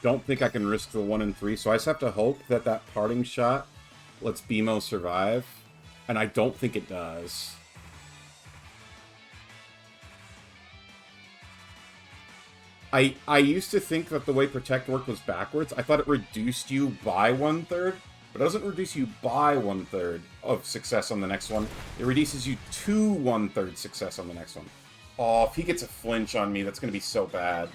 Don't think I can risk the 1 and 3, so I just have to hope that that parting shot lets BMO survive, and I don't think it does. I used to think that the way Protect worked was backwards. I thought it reduced you by 1/3, but it doesn't reduce you by 1/3 of success on the next one. It reduces you to 1/3 success on the next one. Oh, if he gets a flinch on me, that's going to be so bad.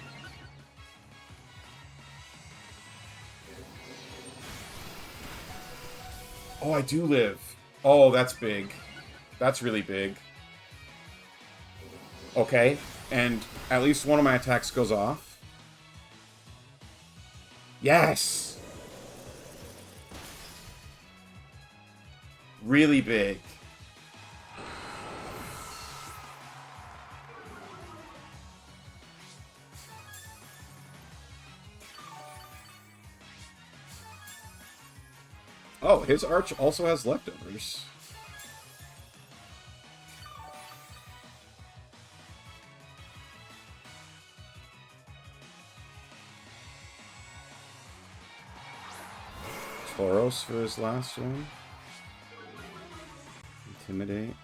Oh, I do live. Oh, that's big. That's really big. Okay, and at least one of my attacks goes off. Yes! Really big. Oh, his arch also has leftovers. Tauros for his last one. Intimidate.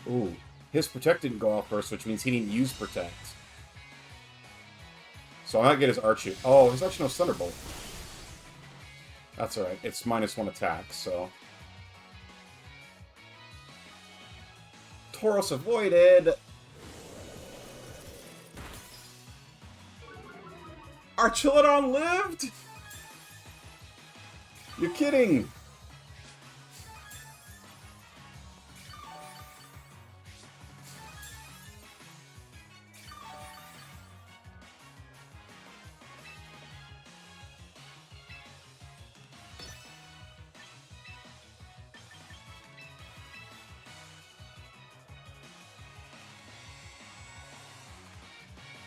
Ooh, his Protect didn't go off first, which means he didn't use Protect. So I might get his Arch here. Oh, his Arch knows Thunderbolt. That's alright, it's -1 attack, so... Tauros avoided! Archilodon lived?! You're kidding!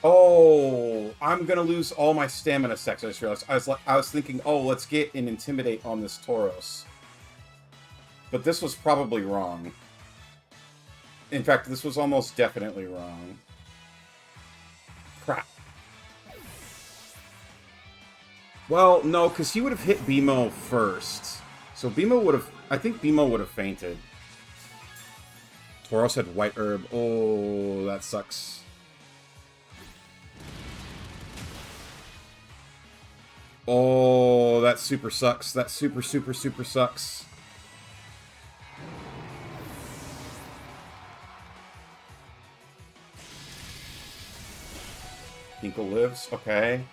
Oh, I'm gonna lose all my stamina stacks. I just realized. I was thinking, oh, let's get an Intimidate on this Tauros. But this was probably wrong. In fact, this was almost definitely wrong. Crap. Well, no, because he would have hit BMO first. So BMO would have... I think BMO would have fainted. Tauros had white herb. Oh, that sucks. Oh, that super sucks. That super sucks. Hinkle lives. Okay.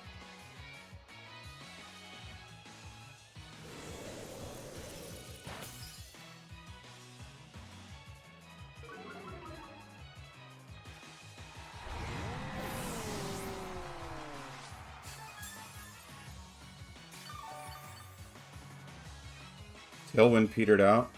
Tailwind petered out.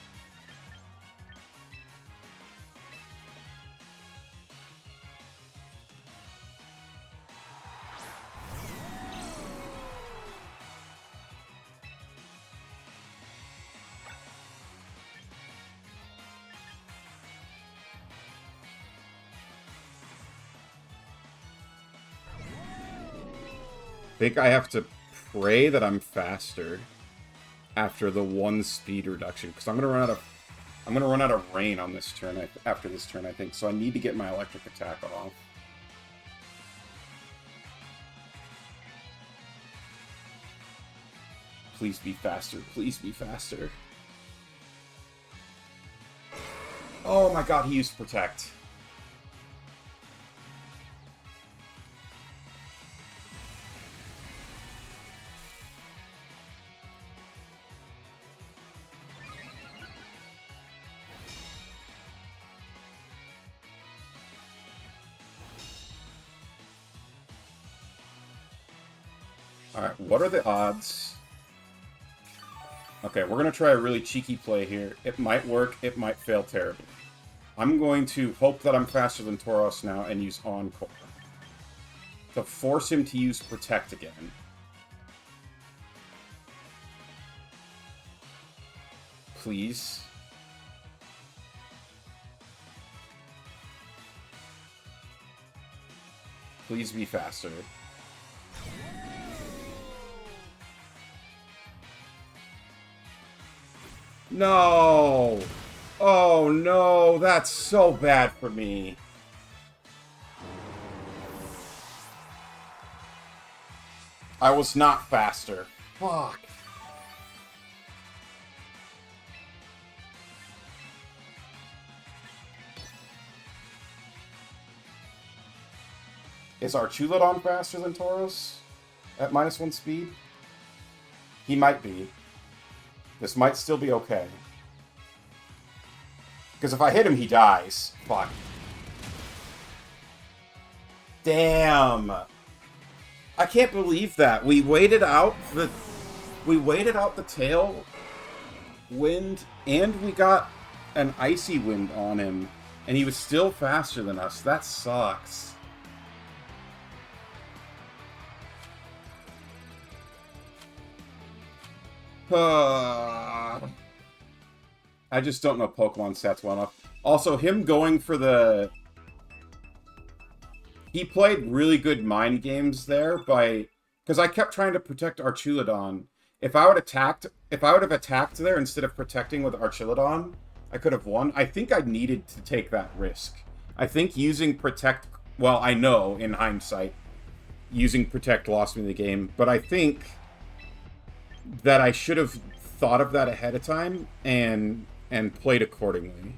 I think I have to pray that I'm faster after the 1 speed reduction, because I'm gonna run out of rain on this turn. After this turn, I think so. I need to get my electric attack off. Please be faster. Please be faster. Oh my god, he used protect. Alright, what are the odds? Okay, we're going to try a really cheeky play here. It might work, it might fail terribly. I'm going to hope that I'm faster than Tauros now and use Encore to force him to use Protect again. Please. Please be faster. No! Oh no, that's so bad for me. I was not faster. Fuck. Is Archulodon faster than Tauros? At -1 speed? He might be. This might still be okay. Because if I hit him, he dies. Fuck. Damn. I can't believe that. We waited out the tail wind, and we got an icy wind on him, and he was still faster than us. That sucks. I just don't know Pokemon stats well enough. Also, him going for the... He played really good mind games there by... Because I kept trying to protect Archulodon. If I would have attacked there instead of protecting with Archulodon, I could have won. I think I needed to take that risk. I think using Protect... Well, I know, in hindsight, using Protect lost me the game, but I think that I should have thought of that ahead of time and played accordingly.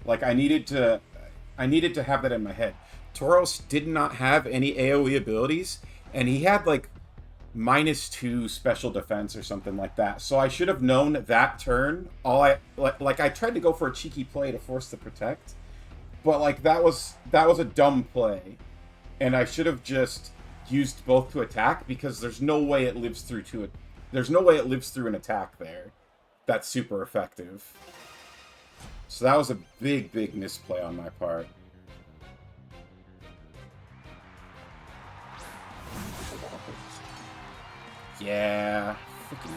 Like, I needed to have that in my head. Tauros did not have any AoE abilities, and he had, like, -2 special defense or something like that. So I should have known that turn. I tried to go for a cheeky play to force the Protect, but, like, that was a dumb play. And I should have just used both to attack, because there's no way it lives through an attack there. That's super effective. So that was a big misplay on my part. Yeah. Freaking.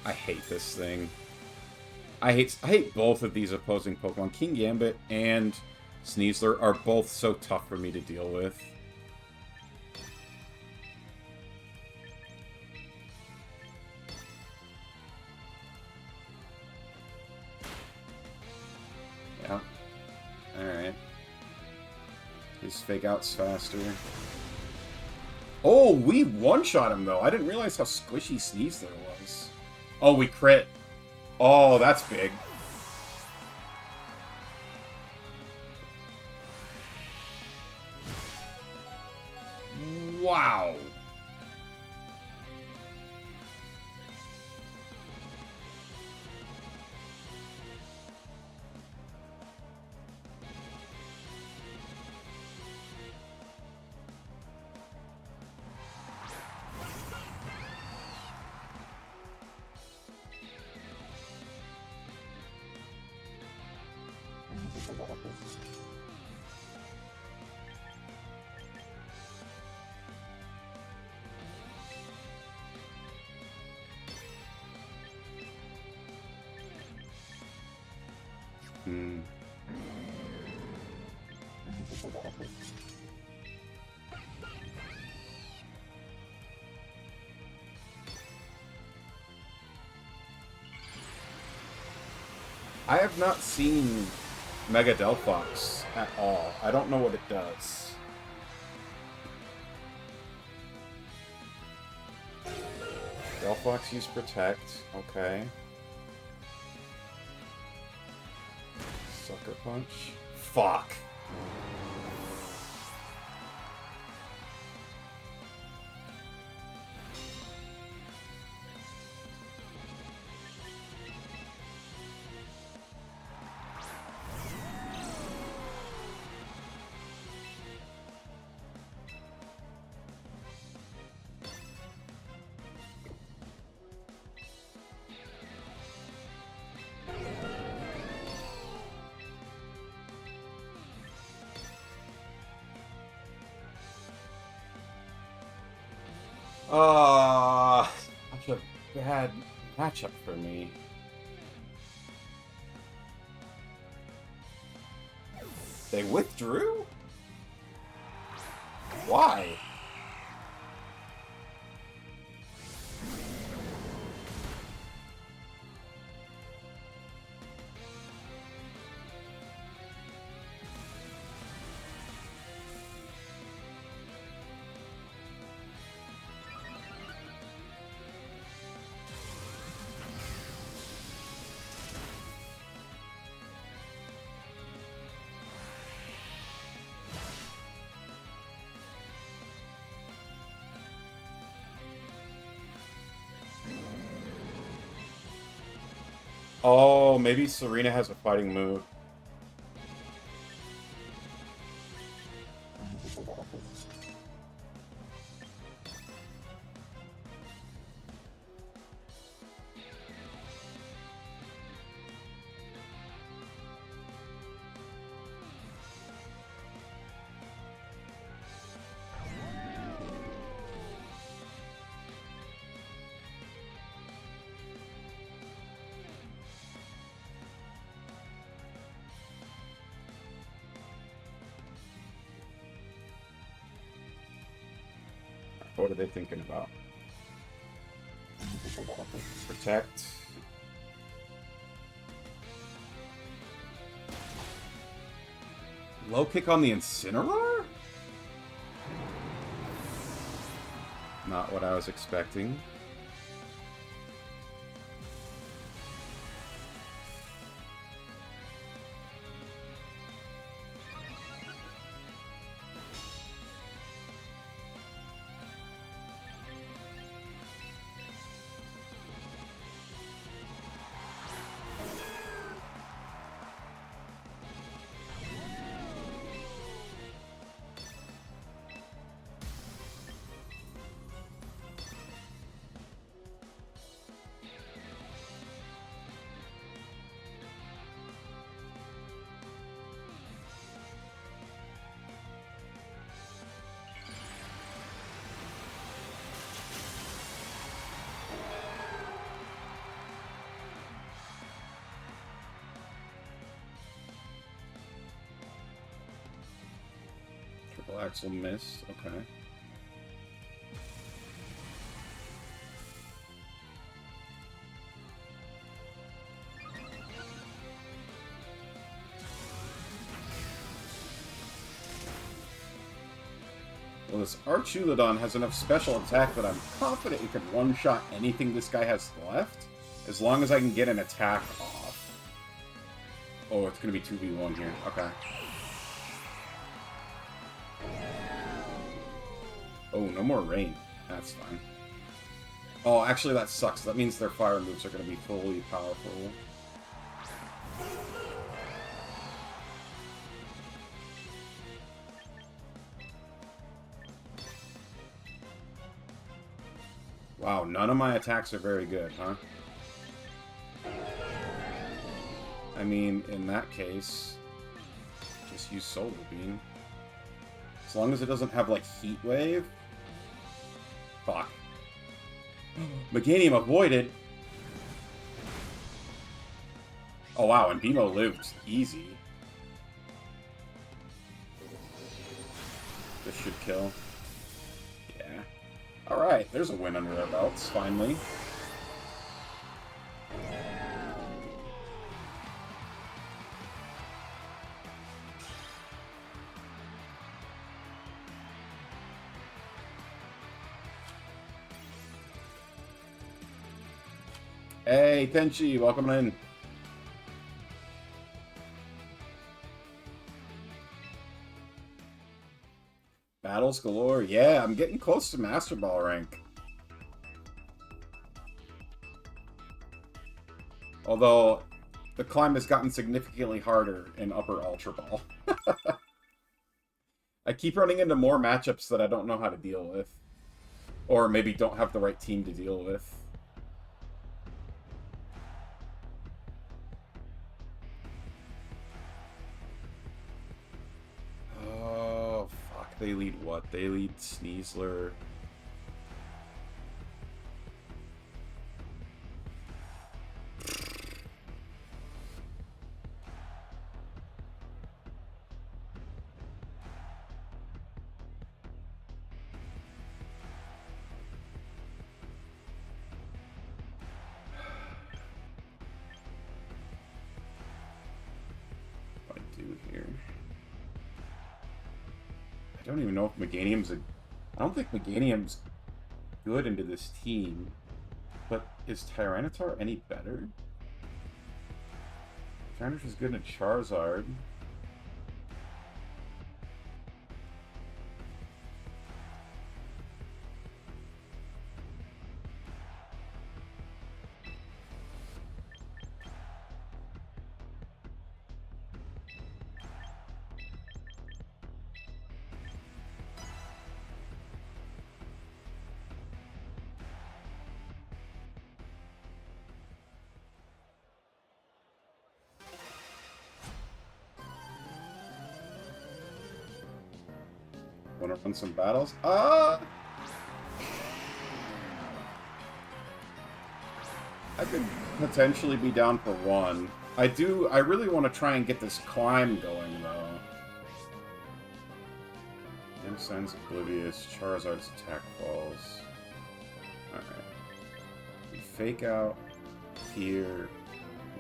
I hate this thing. I hate both of these opposing Pokemon. King Gambit and Sneasler are both so tough for me to deal with. Yeah. Alright. His fake out's faster. Oh, we one-shot him, though. I didn't realize how squishy Sneasler was. Oh, we crit. Oh, that's big. Wow. Hmm. I have not seen Mega Delphox at all. I don't know what it does. Delphox use Protect. Okay. Sucker Punch. Fuck. Such a bad matchup for me. They withdrew? Why? Oh, maybe Serena has a fighting move. What are they thinking about? Protect. Low kick on the Incineroar? Not what I was expecting. Axel missed. Okay. Well, this Archulodon has enough special attack that I'm confident it could one-shot anything this guy has left, as long as I can get an attack off. Oh, it's going to be 2v1 here. Okay. Oh, no more rain. That's fine. Oh, actually, that sucks. That means their fire moves are going to be fully powerful. Wow, none of my attacks are very good, huh? I mean, in that case, just use Solar Beam. As long as it doesn't have, like, Heat Wave. Fuck. Meganium avoided! Oh wow, and Bimo lived easy. This should kill. Yeah. Alright, there's a win under our belts, finally. Hey, Tenchi, welcome in. Battles galore. Yeah, I'm getting close to Master Ball rank. Although, the climb has gotten significantly harder in Upper Ultra Ball. I keep running into more matchups that I don't know how to deal with. Or maybe don't have the right team to deal with. They lead what? They lead Sneasler. What do I do here? I don't even know if Meganium's a... I don't think Meganium's good into this team. But is Tyranitar any better? Tyranitar's good in Charizard. Want to run some battles? I could potentially be down for one. I really want to try and get this climb going, though. Amson's oblivious. Charizard's attack falls. Alright. We fake out here.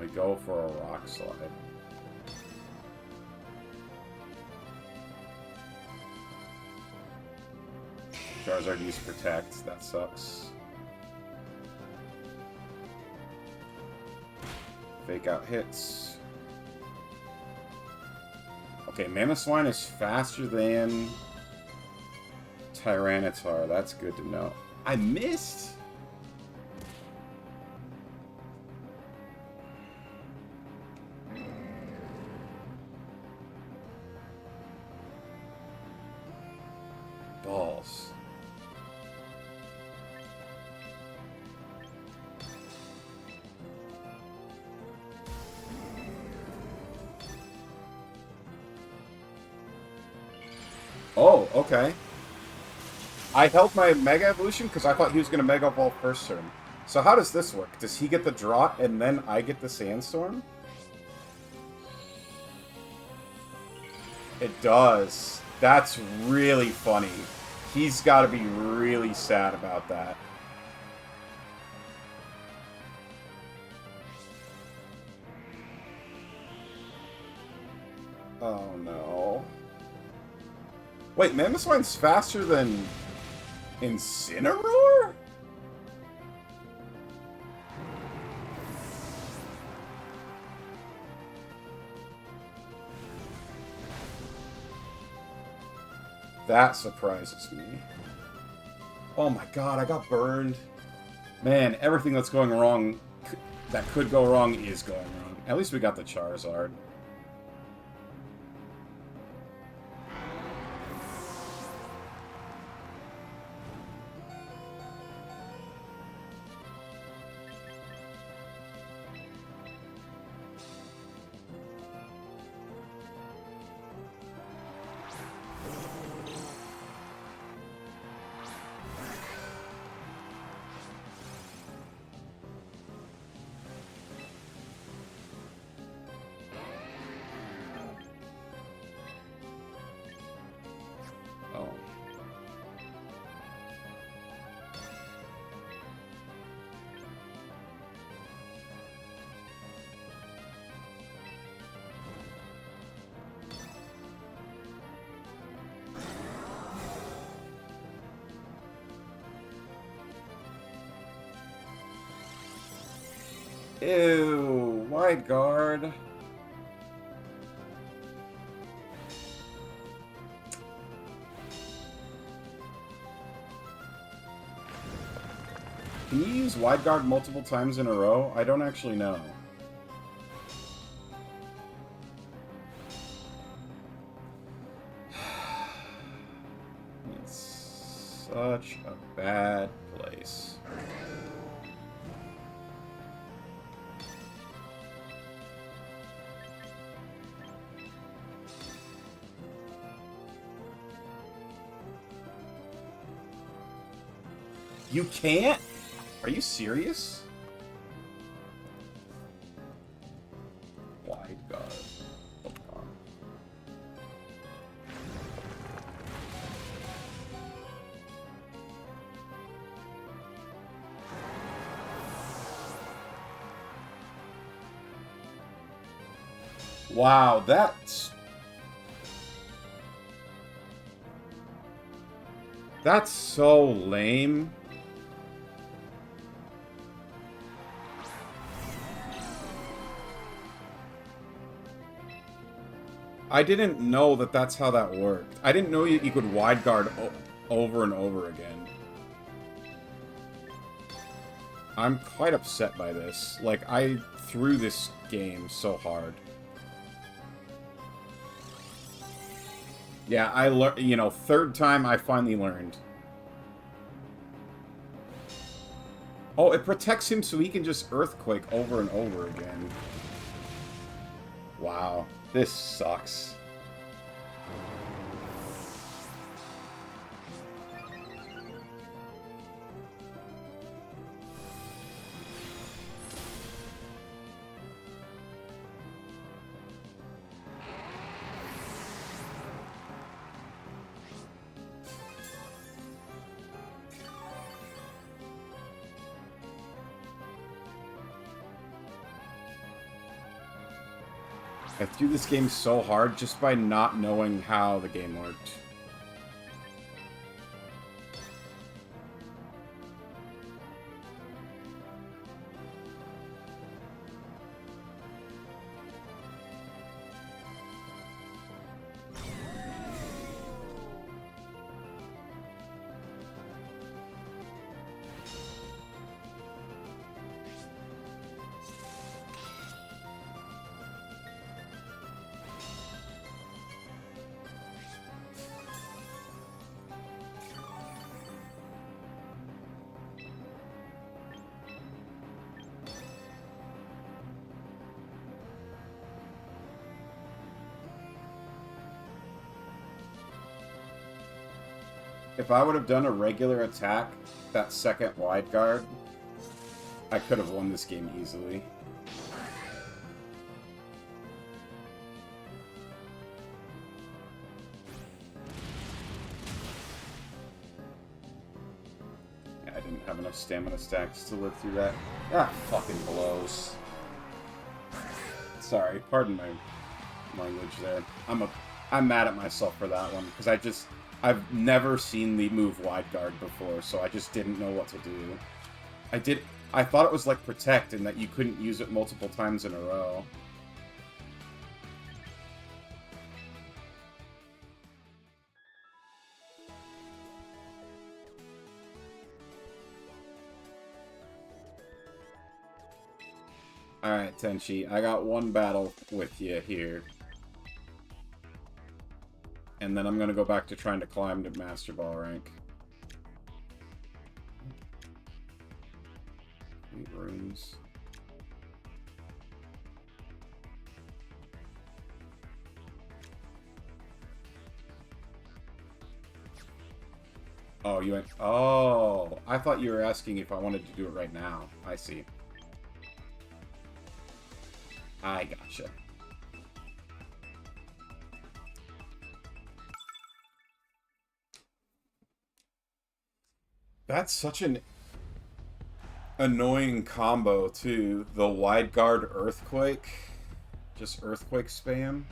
We go for a rock slide. Charizard used Protect, that sucks. Fake out hits. Okay, Mamoswine is faster than Tyranitar, that's good to know. I missed! Balls. Oh, okay. I held my Mega Evolution because I thought he was going to Mega Evolve first turn. So how does this work? Does he get the Drought and then I get the Sandstorm? It does. That's really funny. He's got to be really sad about that. Oh no. Wait, Mamoswine's faster than Incineroar? That surprises me. Oh my god, I got burned. Man, everything that's going wrong, that could go wrong, is going wrong. At least we got the Charizard. Oh. Ew, wide guard. Can you use wide guard multiple times in a row? I don't actually know. It's such a bad place. You can't? Are you serious? Wide guard. Oh, God. Wow, that's so lame. I didn't know that that's how that worked. I didn't know you could wide guard over and over again. I'm quite upset by this. Like, I threw this game so hard. Yeah, I learned, you know, third time I finally learned. Oh, it protects him so he can just Earthquake over and over again. Wow, this sucks. I threw this game so hard just by not knowing how the game worked. If I would have done a regular attack, that second wide guard, I could have won this game easily. have enough stamina stacks to live through that. Ah, fucking blows. Sorry, pardon my language there. I'm mad at myself for that one, because I've never seen the move wide guard before, so I just didn't know what to do. I thought it was like protect, and that you couldn't use it multiple times in a row. Alright, Tenchi, I got one battle with you here. And then I'm gonna go back to trying to climb to Master Ball rank. 8 rooms. Oh, you went... Oh, I thought you were asking if I wanted to do it right now. I see. I gotcha. That's such an annoying combo, too. The wide guard Earthquake. Just Earthquake spam.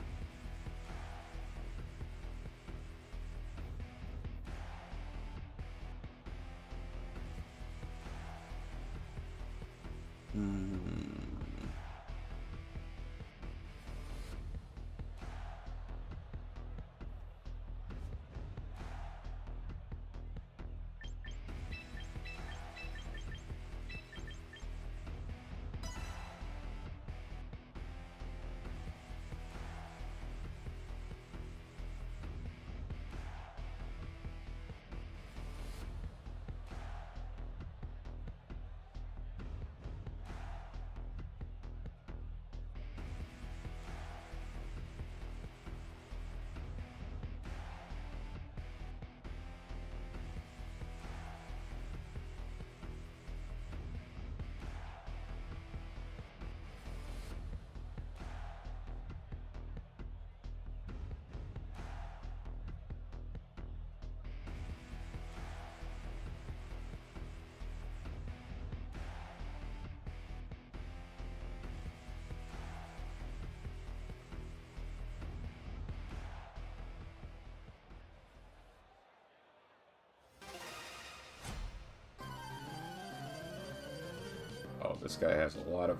Oh, this guy has a lot of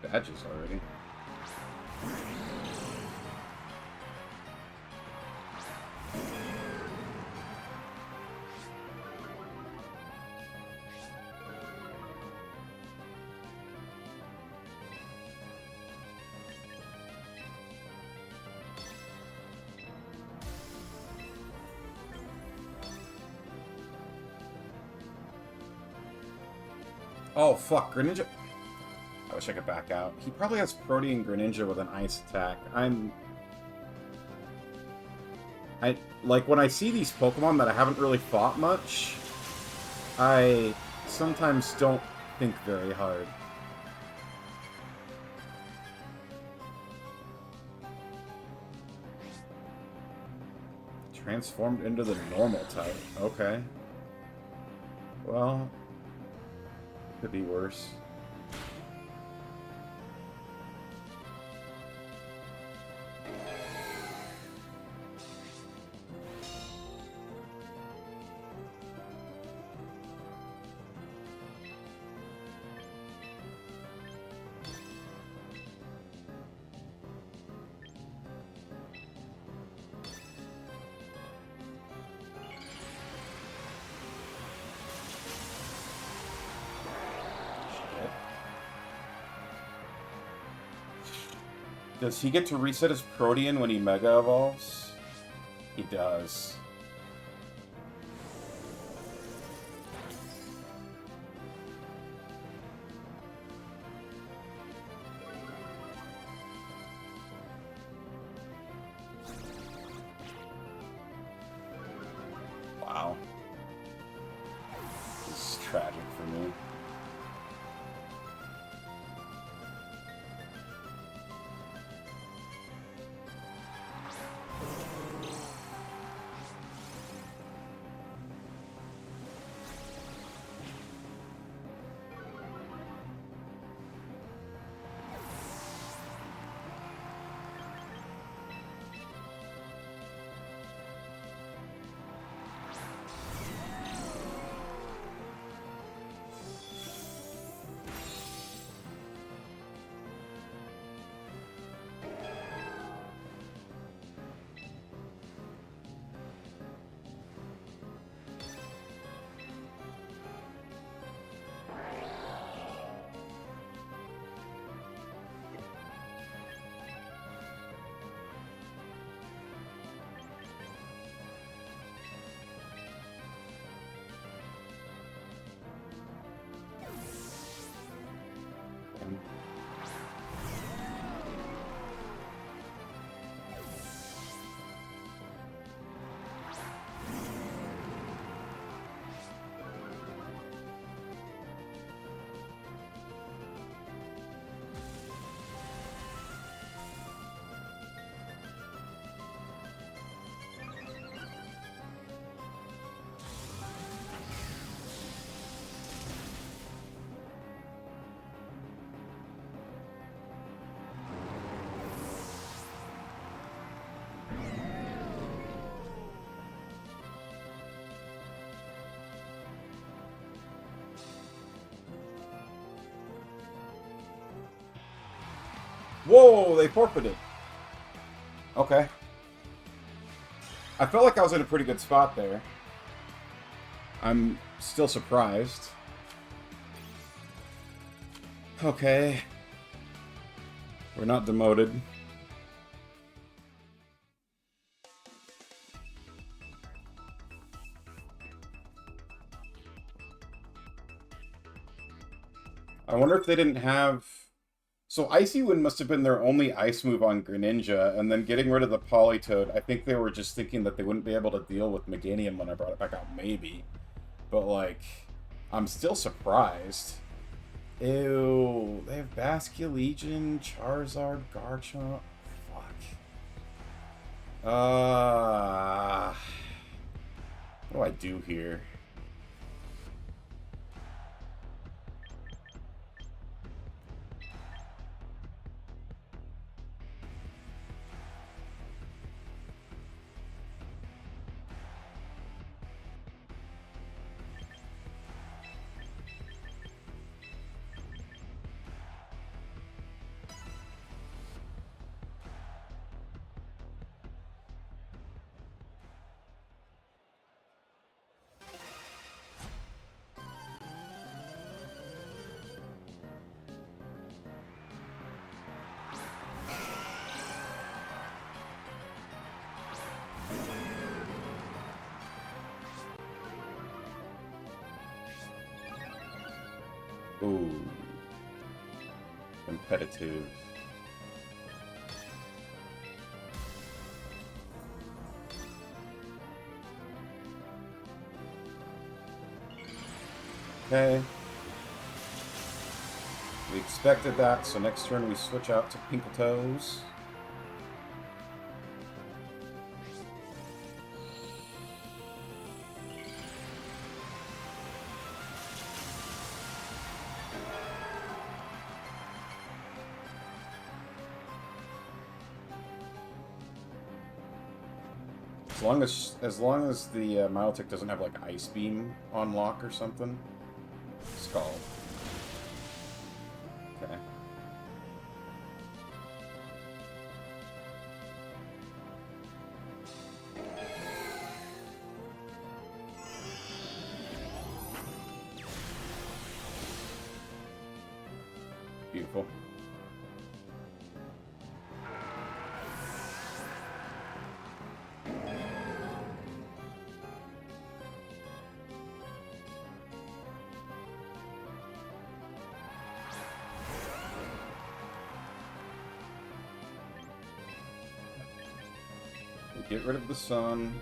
badges already. Oh, fuck, Greninja. I wish I could back out. He probably has Protean Greninja with an ice attack. Like, when I see these Pokemon that I haven't really fought much, I sometimes don't think very hard. Transformed into the normal type. Okay. Well, could be worse. Does he get to reset his Protean when he Mega Evolves? He does. Wow. This is tragic for me. Whoa, they forfeited. Okay. I felt like I was in a pretty good spot there. I'm still surprised. Okay. We're not demoted. I wonder if they didn't have... So Icy Wind must have been their only ice move on Greninja, and then getting rid of the Politoed, I think they were just thinking that they wouldn't be able to deal with Meganium when I brought it back out, maybe. But, like, I'm still surprised. Ew, they have Basculegion, Charizard, Garchomp. Fuck. What do I do here? Ooh. Competitive. Okay. We expected that, so next turn we switch out to Pinkle Toes. As long as the Milotic doesn't have like Ice Beam on lock or something. Scald. Okay. Beautiful. Get rid of the sun.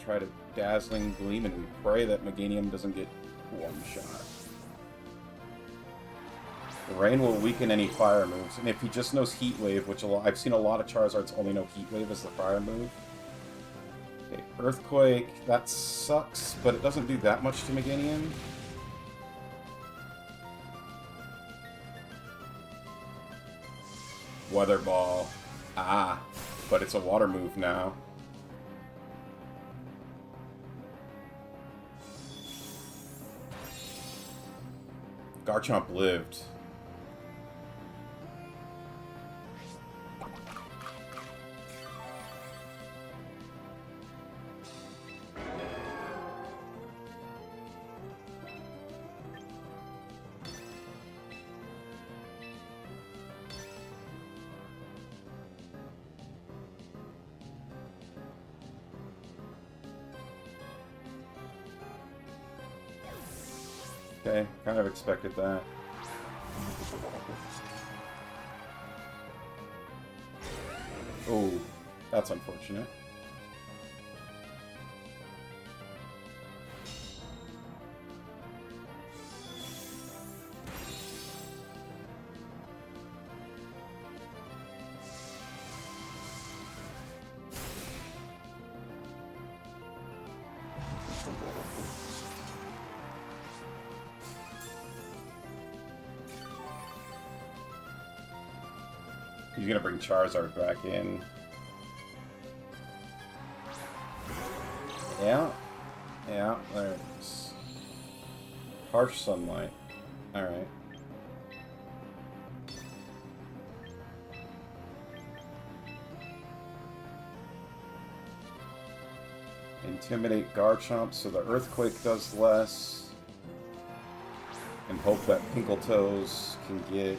Try to Dazzling Gleam, and we pray that Meganium doesn't get one shot. The rain will weaken any fire moves, and if he just knows Heat Wave, which I've seen a lot of Charizards only know Heat Wave as the fire move. Okay, Earthquake, that sucks, but it doesn't do that much to Meganium. Weather Ball. Ah, but it's a water move now. Garchomp lived. Okay, kind of expected that. Oh, that's unfortunate. He's gonna bring Charizard back in. Yeah. Yeah, there it is. Harsh Sunlight. Alright. Intimidate Garchomp so the Earthquake does less. And hope that Pinkletoes can get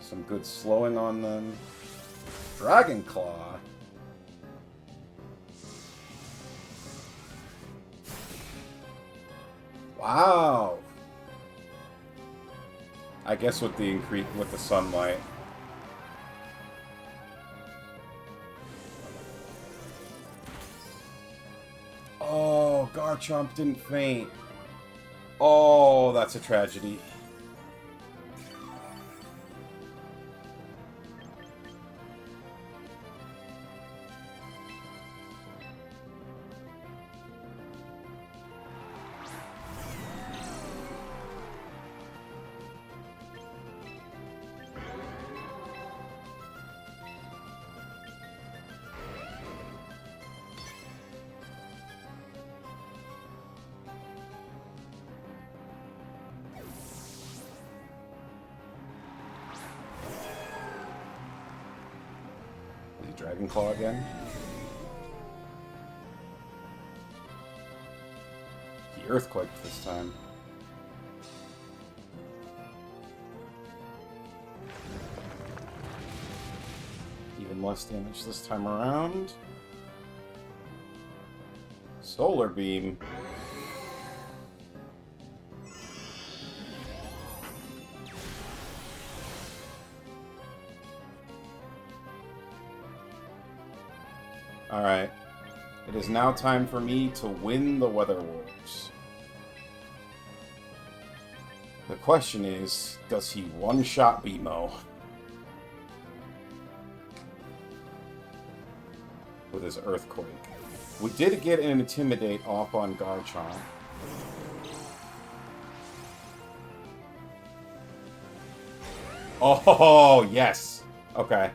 some good slowing on them. Dragon Claw. Wow. I guess with the sunlight. Oh, Garchomp didn't faint. Oh, that's a tragedy. Dragon Claw again. He Earthquaked this time. Even less damage this time around. Solar Beam. Alright. It is now time for me to win the Weather Wars. The question is, does he one-shot BMO? With his Earthquake. We did get an Intimidate off on Garchomp. Oh, yes! Okay.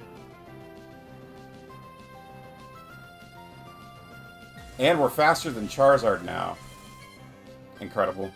And we're faster than Charizard now. Incredible.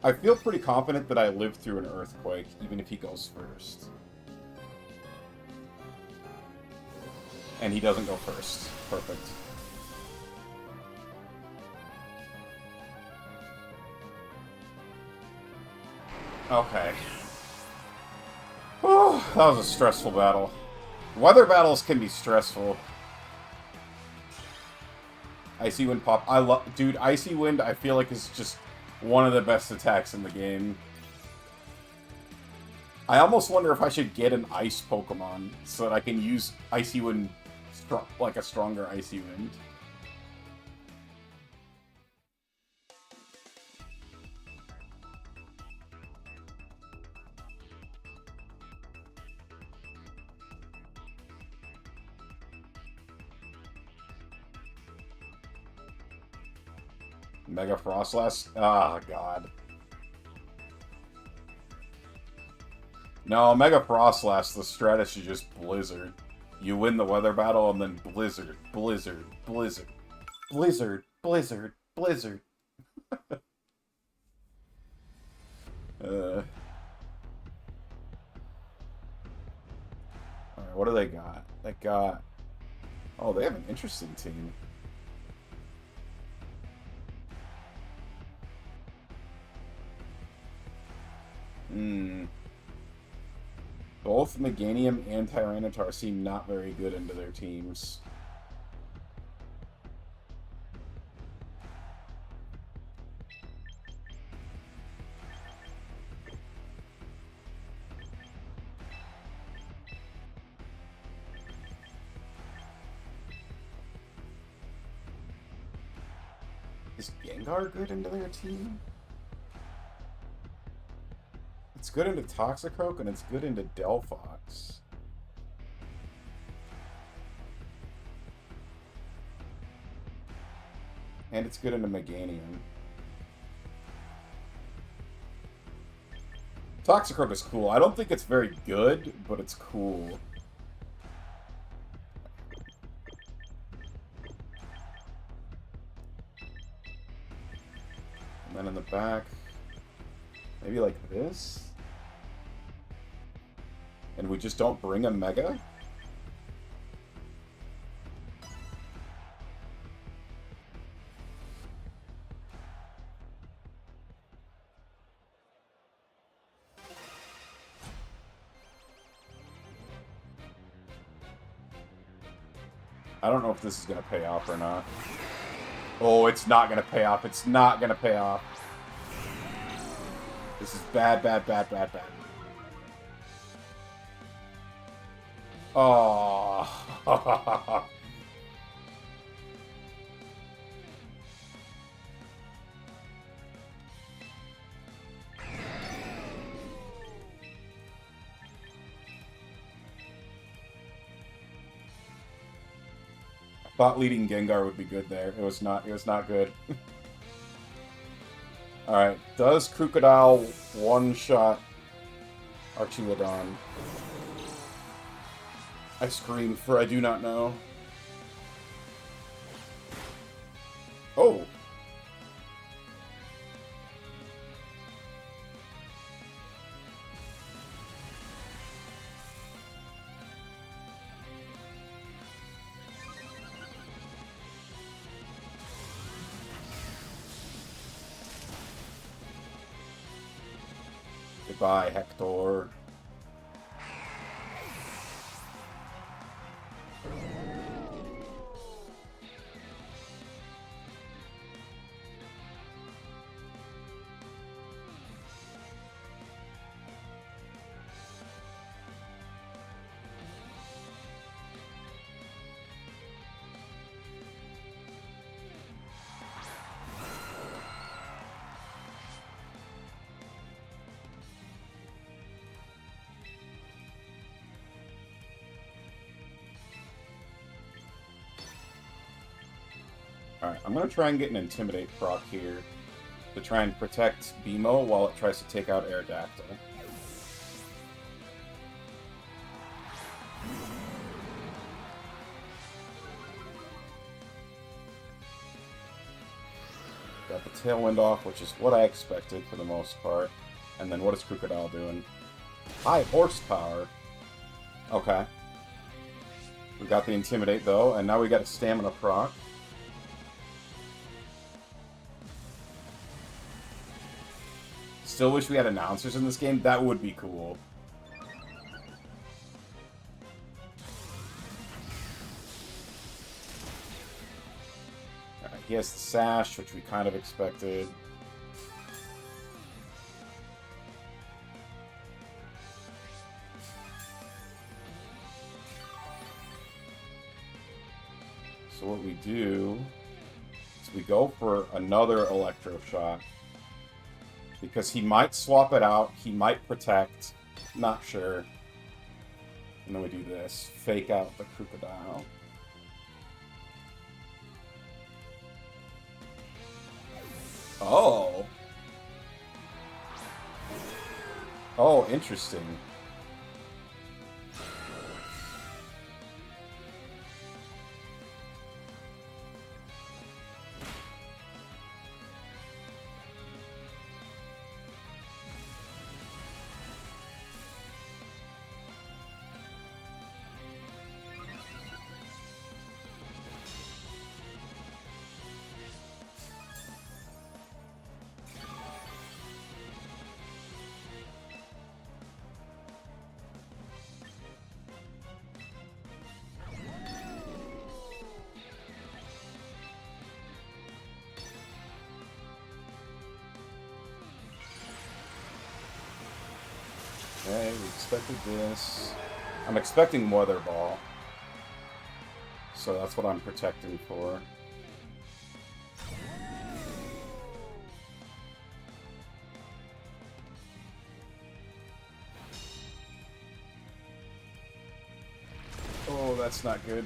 I feel pretty confident that I lived through an Earthquake, even if he goes first. And he doesn't go first. Perfect. Okay. Oh, that was a stressful battle. Weather battles can be stressful. Icy Wind pop. Dude, Icy Wind I feel like is just one of the best attacks in the game. I almost wonder if I should get an Ice Pokemon so that I can use Icy Wind like a stronger Icy Wind. Mega Frostlass? Ah, God. No, Mega Frostlass, the strategy is just Blizzard. You win the weather battle and then Blizzard, Blizzard, Blizzard, Blizzard, Blizzard, Blizzard. Alright, what do they got? They got... Oh, they have an interesting team. Both Meganium and Tyranitar seem not very good into their teams. Is Gengar good into their team? It's good into Toxicroak, and it's good into Delphox. And it's good into Meganium. Toxicroak is cool. I don't think it's very good, but it's cool. And then in the back, maybe like this? And we just don't bring a Mega? I don't know if this is going to pay off or not. Oh, it's not going to pay off. It's not going to pay off. This is bad, bad, bad, bad, bad. Oh. Thought leading Gengar would be good there. It was not good. Alright, does Crocodile one-shot Archulodon? I scream for I do not know. Oh! Goodbye, Hector. Alright, I'm going to try and get an Intimidate proc here to try and protect BMO while it tries to take out Aerodactyl. Got the Tailwind off, which is what I expected for the most part. And then what is Crocodile doing? High horsepower. Okay. We got the Intimidate though, and now we got a Stamina proc. Still wish we had announcers in this game. That would be cool. Alright, he has the Sash, which we kind of expected. So what we do is we go for another Electro Shot. Because he might swap it out, he might protect, not sure. And then we do this, fake out the Crocodile. Oh! Oh, interesting. Okay, we expected this. I'm expecting Weather Ball. So that's what I'm protecting for. Oh, that's not good.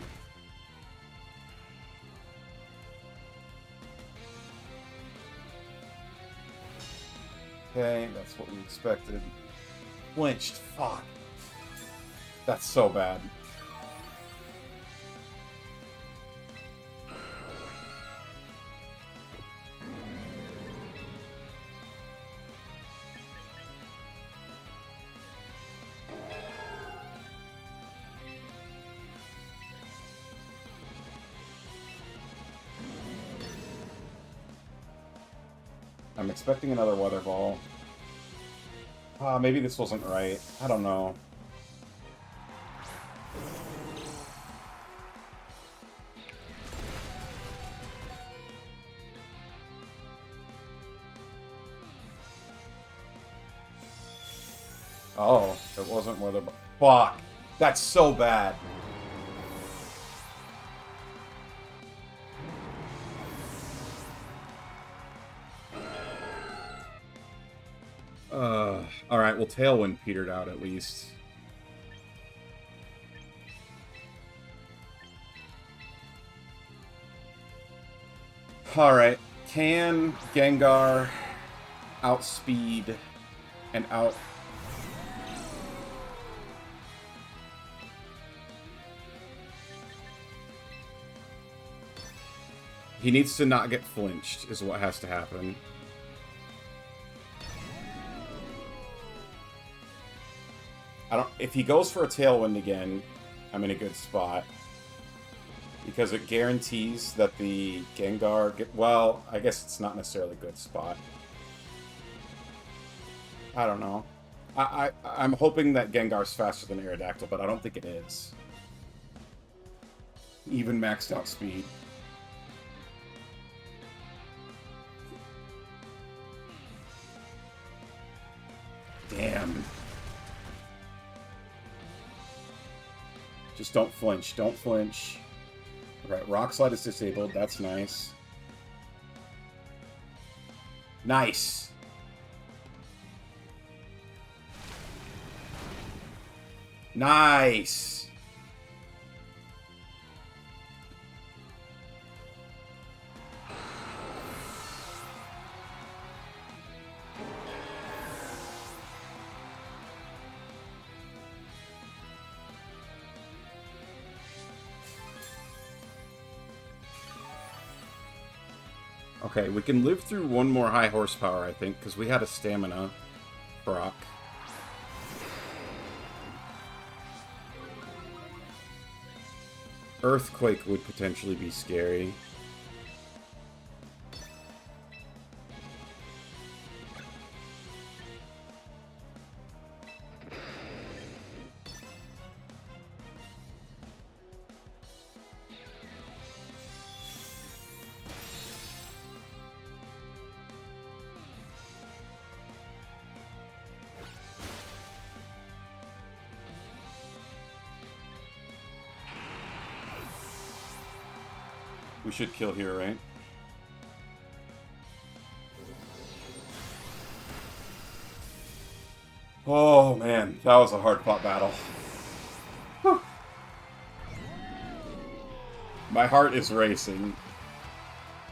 Okay, that's what we expected. Flinched. Fuck. That's so bad. I'm expecting another weather ball. Maybe this wasn't right. I don't know. Oh, it wasn't weather ball. Fuck! That's so bad. Alright, well, Tailwind petered out at least. Alright, can Gengar outspeed and out... He needs to not get flinched, is what has to happen. If he goes for a Tailwind again, I'm in a good spot. Because it guarantees that the Gengar... well, I guess it's not necessarily a good spot. I don't know. I'm hoping that Gengar's faster than Aerodactyl, but I don't think it is. Even maxed out speed. Damn. Just don't flinch. Don't flinch. Alright, Rock Slide is disabled. That's nice. Nice! Nice! Okay, we can live through one more high horsepower, I think, because we had a stamina proc. Earthquake would potentially be scary. We should kill here, right? Oh, man. That was a hard-fought battle. Whew. My heart is racing.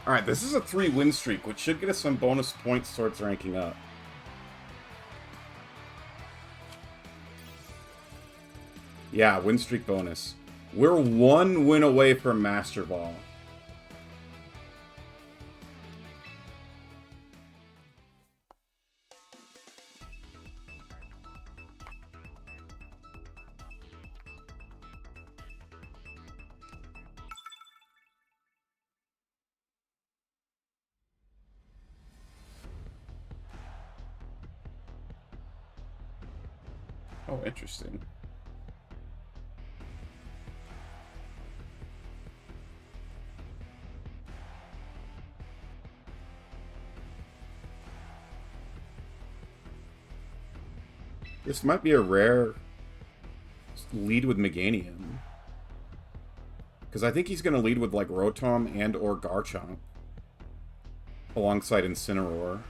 Alright, this is a 3-win streak, which should get us some bonus points towards ranking up. Yeah, win streak bonus. We're 1 win away from Master Ball. Oh, interesting. This might be a rare lead with Meganium. Because I think he's going to lead with, like, Rotom and or Garchomp. Alongside Incineroar.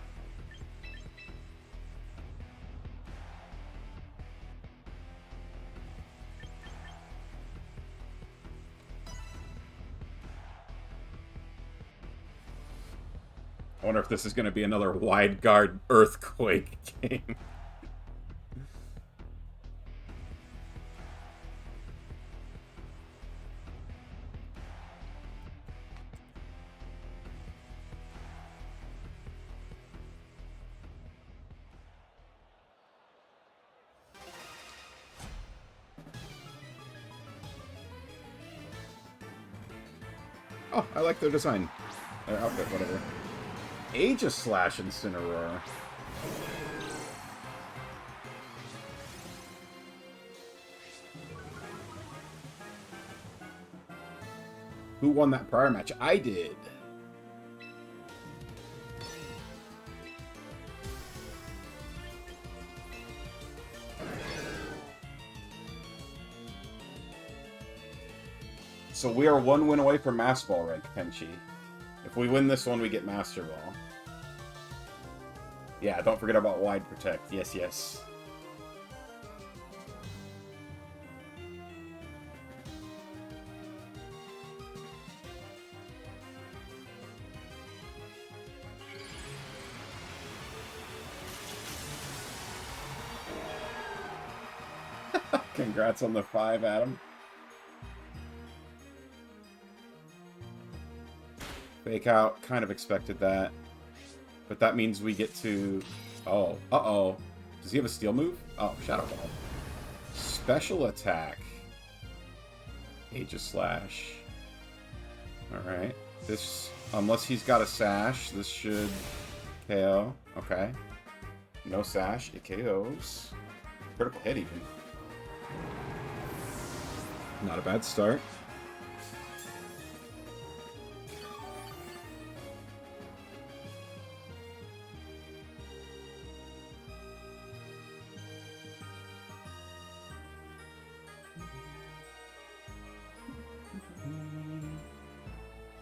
I wonder if this is going to be another wide guard earthquake game. Oh, I like their design. Their outfit, whatever. Aegis Slash Incineroar. Who won that prior match? I did. So we are 1 win away from Master Ball rank, Penchi. If we win this one, we get Master Ball. Yeah, don't forget about Wide Protect. Yes, yes. Congrats on the 5, Adam. Fake out, kind of expected that. But that means we get to... Oh, uh-oh. Does he have a steel move? Oh, Shadow Ball. Special attack. Aegis Slash. Alright. This, unless he's got a sash, this should KO. Okay. No sash, it KOs. Critical hit even. Not a bad start.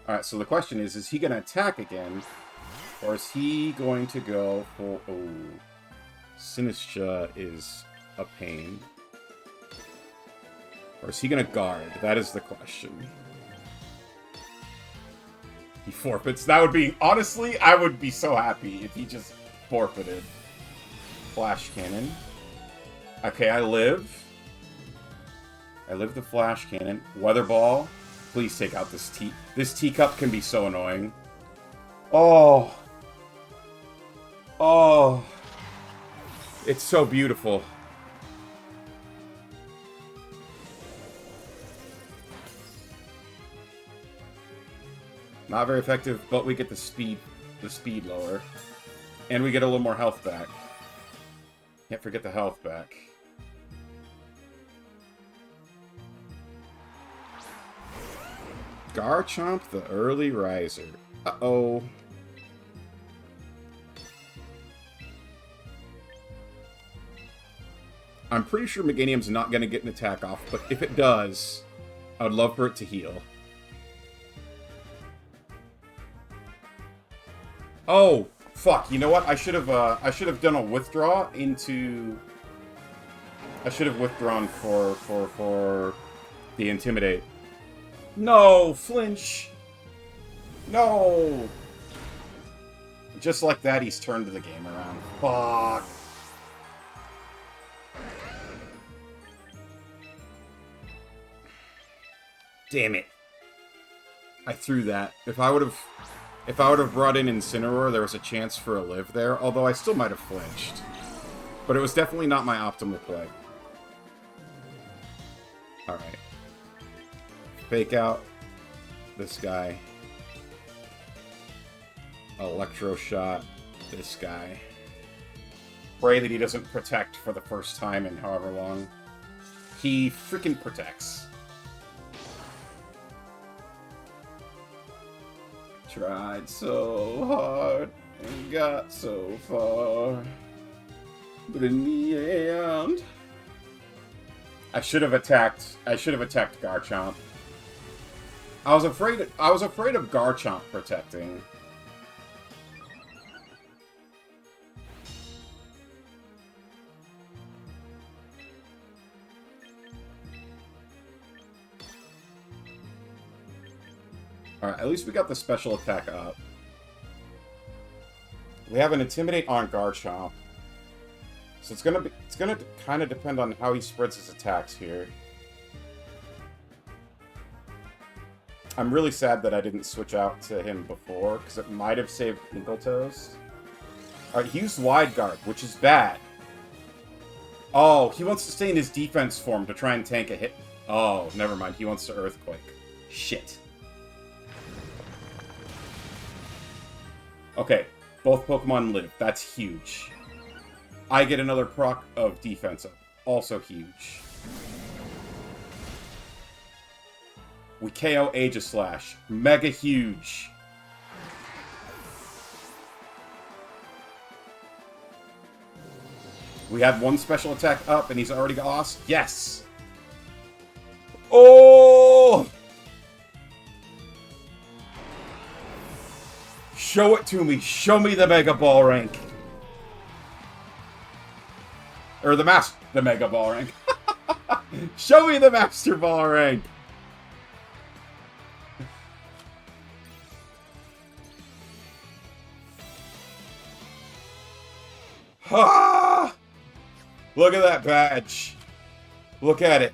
Alright, so the question is he going to attack again? Or is he going to go for... Oh. Sinistra is a pain. Or is he going to guard? That is the question. He forfeits. That would be... Honestly, I would be so happy if he just forfeited. Flash Cannon. Okay, I live. I live the Flash Cannon. Weather Ball. Please take out this tea. This teacup can be so annoying. Oh. Oh. It's so beautiful. Not very effective, but we get the speed lower. And we get a little more health back. Can't forget the health back. Garchomp, the early riser. Uh-oh. I'm pretty sure Meganium's not going to get an attack off, but if it does, I would love for it to heal. Oh, fuck. You know what? I should have done a withdraw into... I should have withdrawn for the Intimidate. No! Flinch! No! Just like that, he's turned the game around. Fuck. Damn it. I threw that. If I would have brought in Incineroar, there was a chance for a live there, although I still might have flinched. But it was definitely not my optimal play. Alright. Fake out this guy. Electro Shot this guy. Pray that he doesn't protect for the first time in however long. He freaking protects. Tried so hard and got so far. But in the end... I should have attacked Garchomp. I was afraid of Garchomp protecting. Alright, at least we got the special attack up. We have an Intimidate on Garchomp. So it's gonna kind of depend on how he spreads his attacks here. I'm really sad that I didn't switch out to him before, because it might have saved Pinkletoes. Alright, he used Wide Guard, which is bad. Oh, he wants to stay in his defense form to try and tank a hit. Oh, never mind. He wants to Earthquake. Shit. Okay, both Pokemon live. That's huge. I get another proc of defense up. Also huge. We KO Aegislash. Mega huge. We had one special attack up, and he's already got lost. Yes! Oh! Show it to me. Show me the Mega Ball rank. Or the Mega Ball rank. Show me the Master Ball rank. Ah! Look at that badge. Look at it.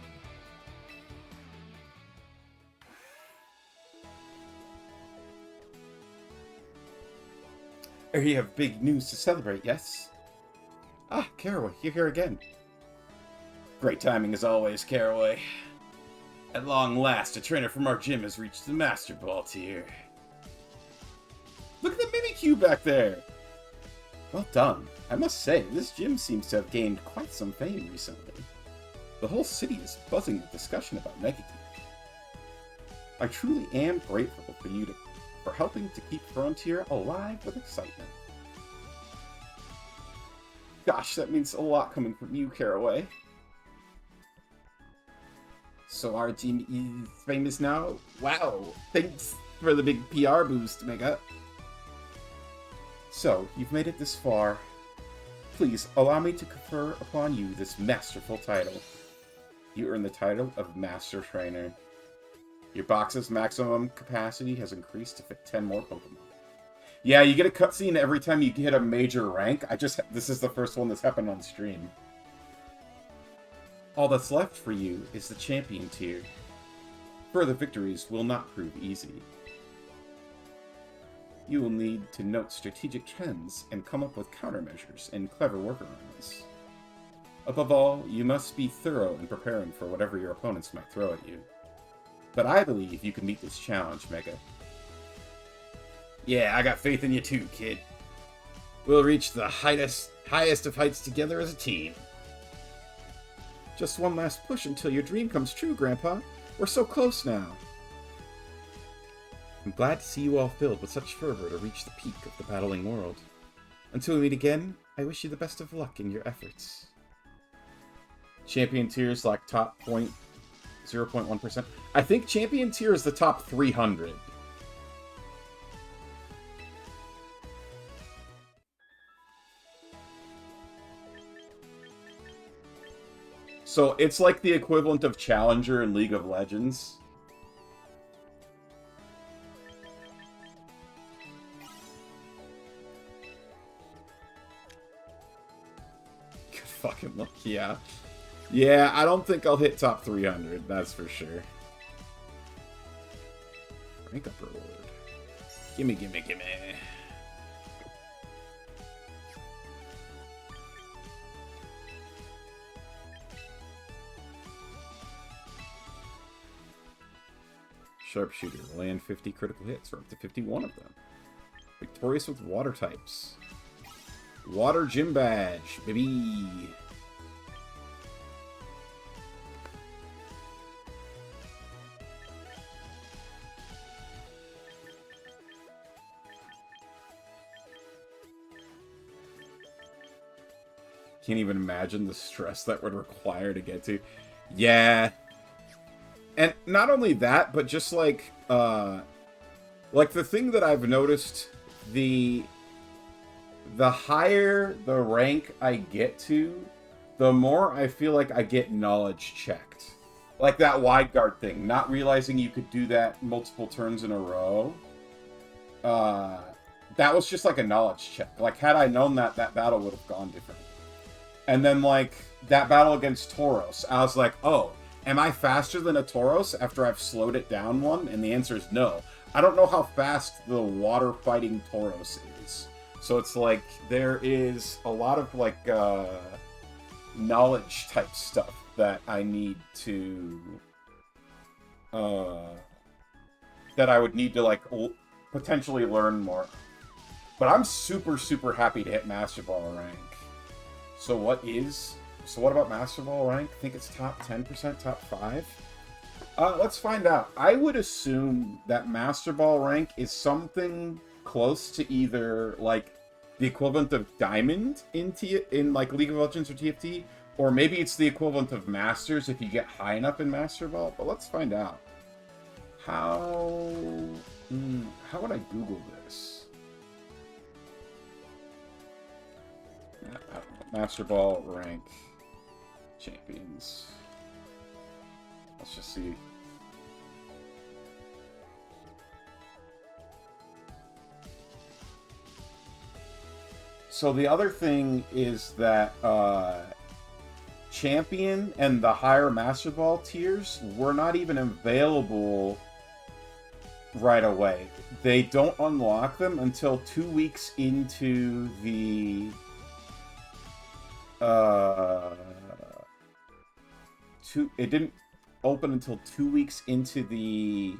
You have big news to celebrate, yes? Ah, Caraway, you're here again. Great timing as always, Caraway. At long last, a trainer from our gym has reached the Master Ball tier. Look at the Mimikyu back there! Well done. I must say, this gym seems to have gained quite some fame recently. The whole city is buzzing with discussion about Mega Gear. I truly am grateful for you for helping to keep Frontier alive with excitement. Gosh, that means a lot coming from you, Caraway. So our team is famous now? Wow, thanks for the big PR boost, Mega. So, you've made it this far. Please, allow me to confer upon you this masterful title. You earn the title of Master Trainer. Your box's maximum capacity has increased to fit 10 more Pokemon. Yeah, you get a cutscene every time you hit a major rank. This is the first one that's happened on stream. All that's left for you is the Champion tier. Further victories will not prove easy. You will need to note strategic trends and come up with countermeasures and clever workarounds. Above all, you must be thorough in preparing for whatever your opponents might throw at you. But I believe you can meet this challenge, Mega. Yeah, I got faith in you too, kid. We'll reach the highest of heights together as a team. Just one last push until your dream comes true, Grandpa. We're so close now. I'm glad to see you all filled with such fervor to reach the peak of the battling world. Until we meet again, I wish you the best of luck in your efforts. Champion tier is like top 0.1%. I think Champion tier is the top 300. So it's like the equivalent of Challenger in League of Legends. Good fucking luck, yeah. Yeah, I don't think I'll hit top 300, that's for sure. Rank up reward. Gimme, gimme, gimme. Sharpshooter. Land 50 critical hits, or up to 51 of them. Victorious with water types. Water Gym Badge, baby! Can't even imagine the stress that would require to get to. Yeah. And not only that, but just like the thing that I've noticed, the higher the rank I get to, the more I feel like I get knowledge checked. Like that wide guard thing, not realizing you could do that multiple turns in a row. that was just like a knowledge check. Like, had I known that, that battle would have gone differently. And then, like, that battle against Tauros, I was like, oh, am I faster than a Tauros after I've slowed it down one? And the answer is no. I don't know how fast the water-fighting Tauros is. So it's like, there is a lot of, like, knowledge-type stuff that I need to... that I would need to, like, potentially learn more. But I'm super, super happy to hit Master Ball rank. So what about Master Ball rank? I think it's top 10%, top 5? Let's find out. I would assume that Master Ball rank is something close to either, like, the equivalent of Diamond in like, League of Legends or TFT, or maybe it's the equivalent of Masters if you get high enough in Master Ball, but let's find out. How would I Google this? Master Ball rank champions. Let's just see. So the other thing is that champion and the higher Master Ball tiers were not even available right away. They don't unlock them until 2 weeks into the it didn't open until 2 weeks into the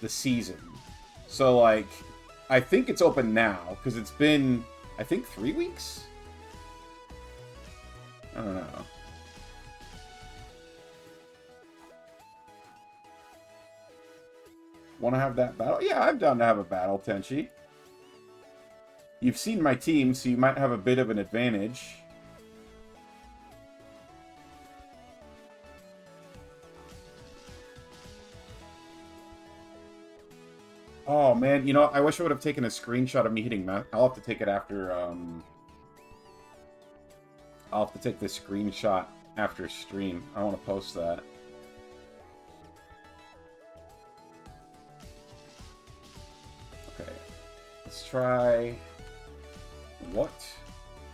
season. So, like, I think it's open now because it's been, I think, 3 weeks. I don't know. Want to have that battle? Yeah, I'm down to have a battle, Tenchi. You've seen my team, so you might have a bit of an advantage. Oh, man, you know, I wish I would have taken a screenshot of me hitting I'll have to take it after, I'll have to take this screenshot after stream. I want to post that. Okay. Let's try... What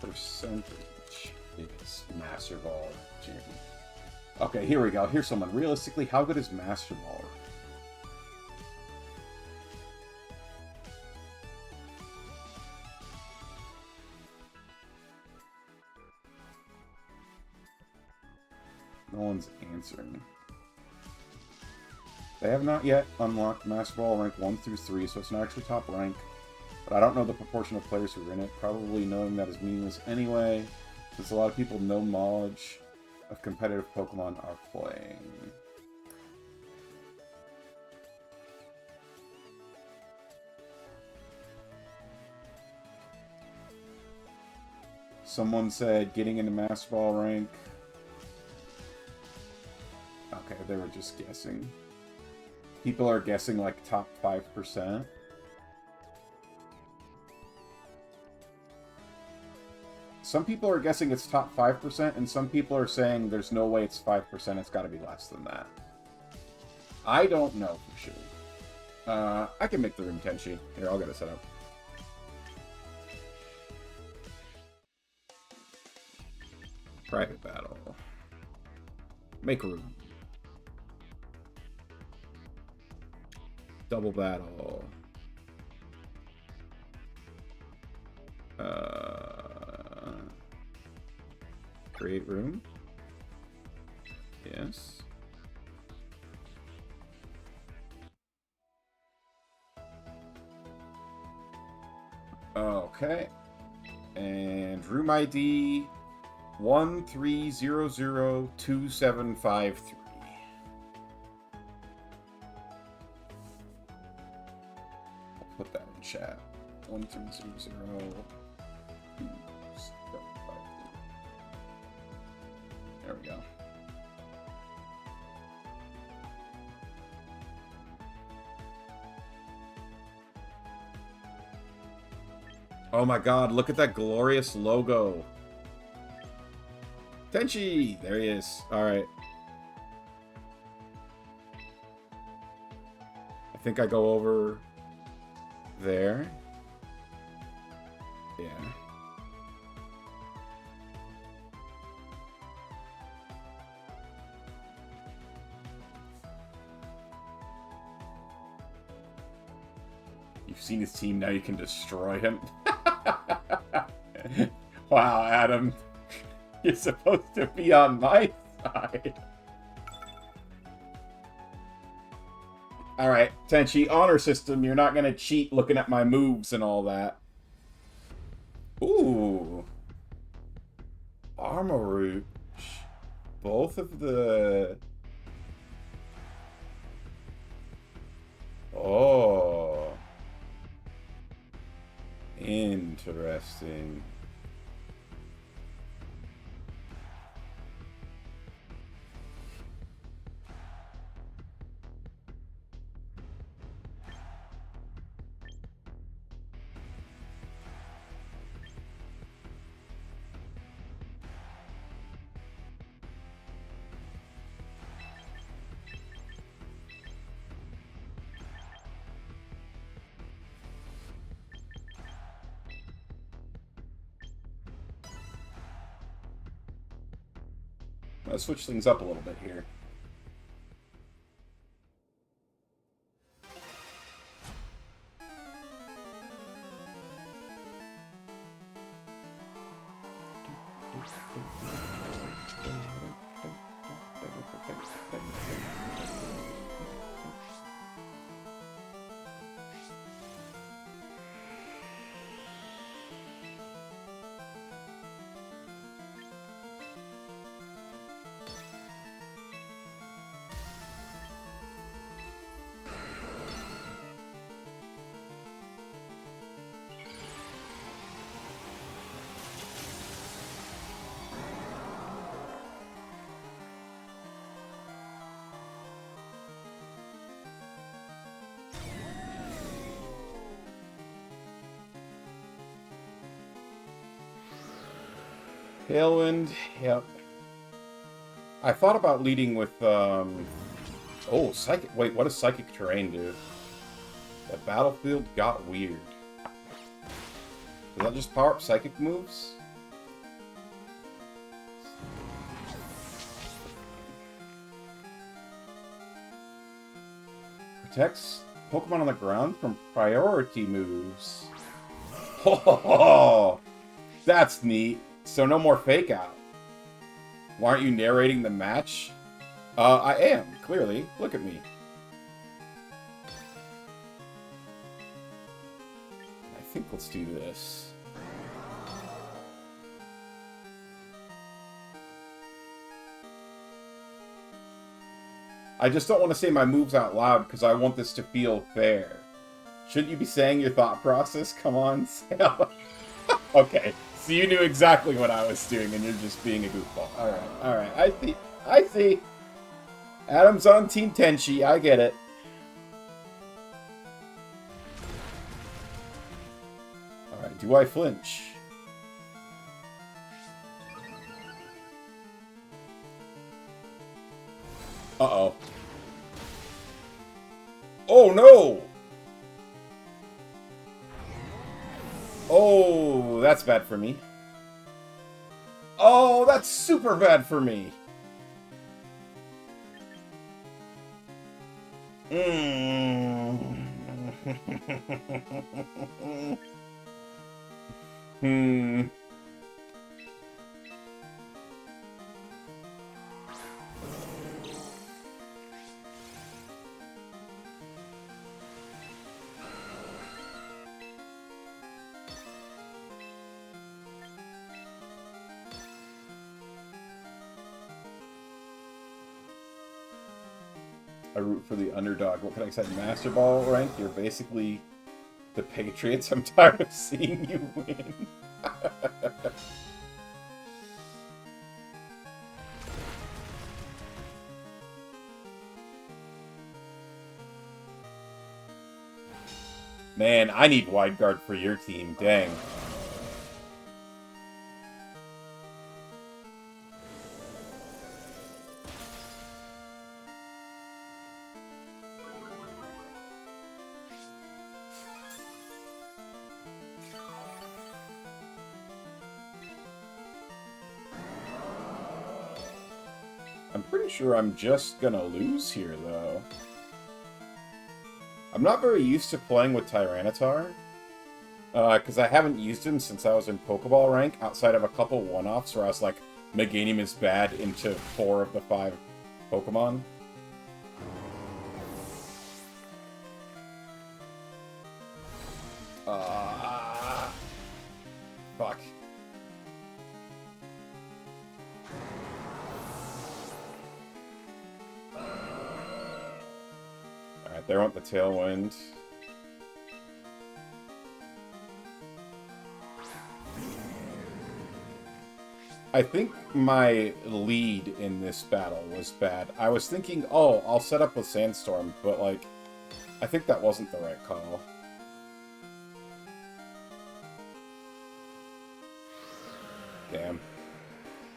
percentage is Master Ball champion? Okay, here we go. Here's someone. Realistically, how good is Master Ball? No one's answering. They have not yet unlocked Master Ball rank 1 through 3, so it's not actually top rank. But I don't know the proportion of players who are in it. Probably knowing that is meaningless anyway, since a lot of people no knowledge of competitive Pokemon are playing. Someone said getting into Master Ball rank. Okay, they were just guessing. People are guessing like top 5%. Some people are guessing it's top 5%, and some people are saying there's no way it's 5%, it's got to be less than that. I don't know for sure. I can make the room Tenchi. Here, I'll get it set up. Private battle. Make room. Double battle. Create room. Yes. Okay. And room ID 13002753. I'll put that in chat. 13002753. There we go. Oh my god, look at that glorious logo. Tenchi! There he is. Alright. I think I go over there. Yeah. You've seen his team, now you can destroy him. Wow, Adam. You're supposed to be on my side. Alright, Tenchi, honor system. You're not gonna cheat looking at my moves and all that. Ooh. Armor. Both of the... Oh. Interesting. Let's switch things up a little bit here. Tailwind, yep. I thought about leading with, Oh, Psychic... Wait, what does Psychic Terrain do? The battlefield got weird. Does that just power up Psychic moves? Protects Pokemon on the ground from priority moves. Oh, that's neat. So no more fake out. Why aren't you narrating the match? I am, clearly. Look at me. I think let's do this. I just don't want to say my moves out loud because I want this to feel fair. Shouldn't you be saying your thought process? Come on, Sam. Okay. So you knew exactly what I was doing, and you're just being a goofball. Alright, I see. Adam's on Team Tenchi, I get it. Alright, do I flinch? Uh-oh. Oh, no! Oh, that's bad for me. Oh, that's super bad for me. Hmm. I root for the underdog. What can I say? Master Ball rank? You're basically the Patriots. I'm tired of seeing you win. Man, I need wide guard for your team. Dang. I'm pretty sure I'm just gonna lose here, though. I'm not very used to playing with Tyranitar, because I haven't used him since I was in Pokeball rank, outside of a couple one-offs where I was like, Meganium is bad into 4 of the 5 Pokemon. Fuck. Alright, there went the Tailwind. I think my lead in this battle was bad. I was thinking, oh, I'll set up with Sandstorm, but, like, I think that wasn't the right call. Damn.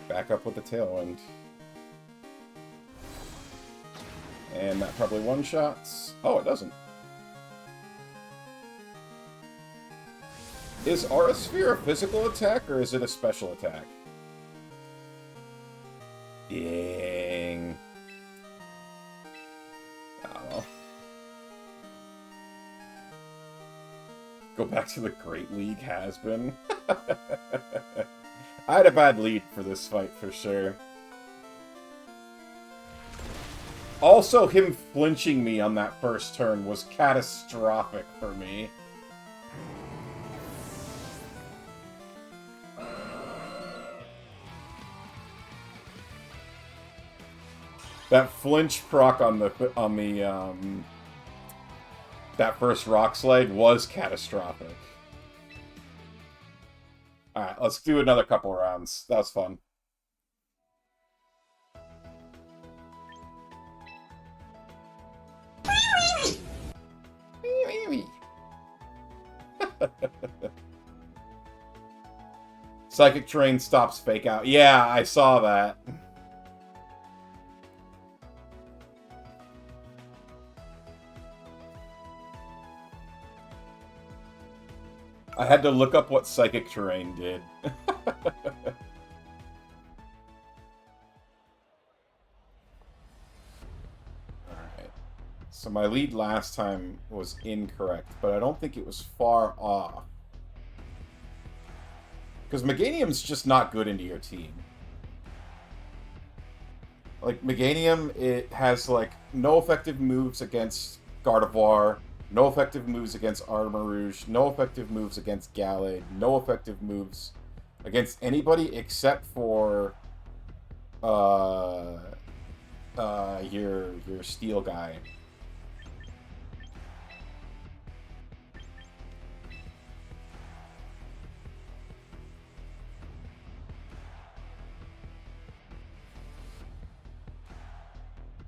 Back up with the Tailwind. And that probably one-shots. Oh, it doesn't. Is Aura Sphere a physical attack, or is it a special attack? Dang. Oh, well. Go back to the Great League has-been. I had a bad lead for this fight, for sure. Also, him flinching me on that first turn was catastrophic for me. That flinch proc on the that first Rock Slide was catastrophic. Alright, let's do another couple rounds. That was fun. Psychic Terrain stops Fake Out. Yeah, I saw that. I had to look up what Psychic Terrain did. Alright. So my lead last time was incorrect, but I don't think it was far off. Because Meganium's just not good into your team. Like, Meganium, it has, like, no effective moves against Gardevoir, no effective moves against Armarouge, no effective moves against Gallade, no effective moves against anybody except for your Steel guy.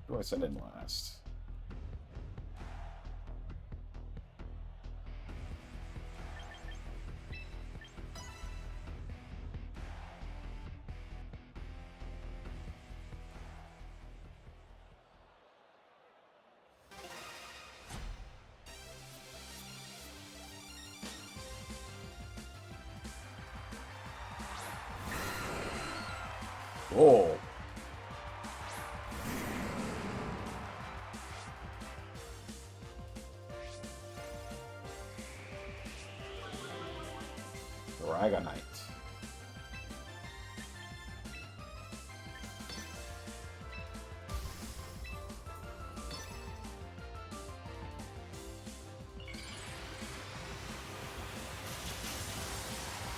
Who do I send in last? Oh. Dragonite.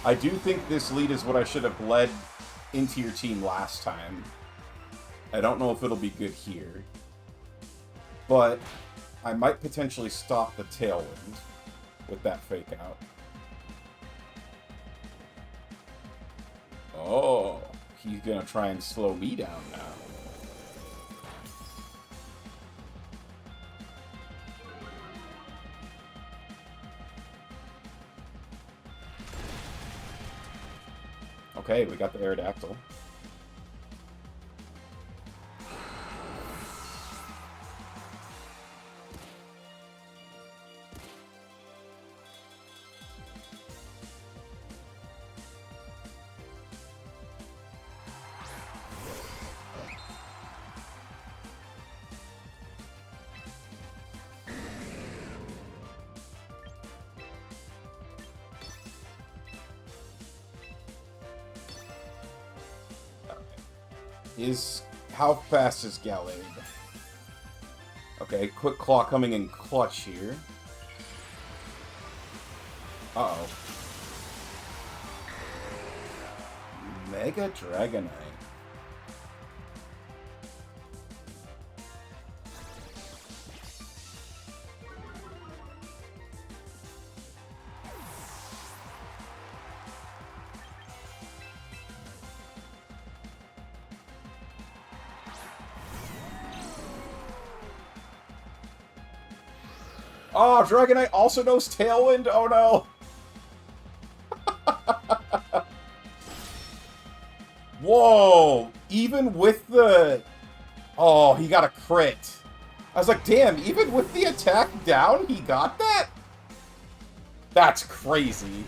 I do think this lead is what I should have led into your team last time. I don't know if it'll be good here. But I might potentially stop the Tailwind with that Fake Out. Oh, he's gonna try and slow me down now. Okay, we got the Aerodactyl. How fast is Gallade? Okay, Quick Claw coming in clutch here. Uh-oh. Mega Dragonite. Oh, Dragonite also knows Tailwind? Oh no! Whoa! Even with the... Oh, he got a crit. I was like, damn, even with the attack down, he got that? That's crazy.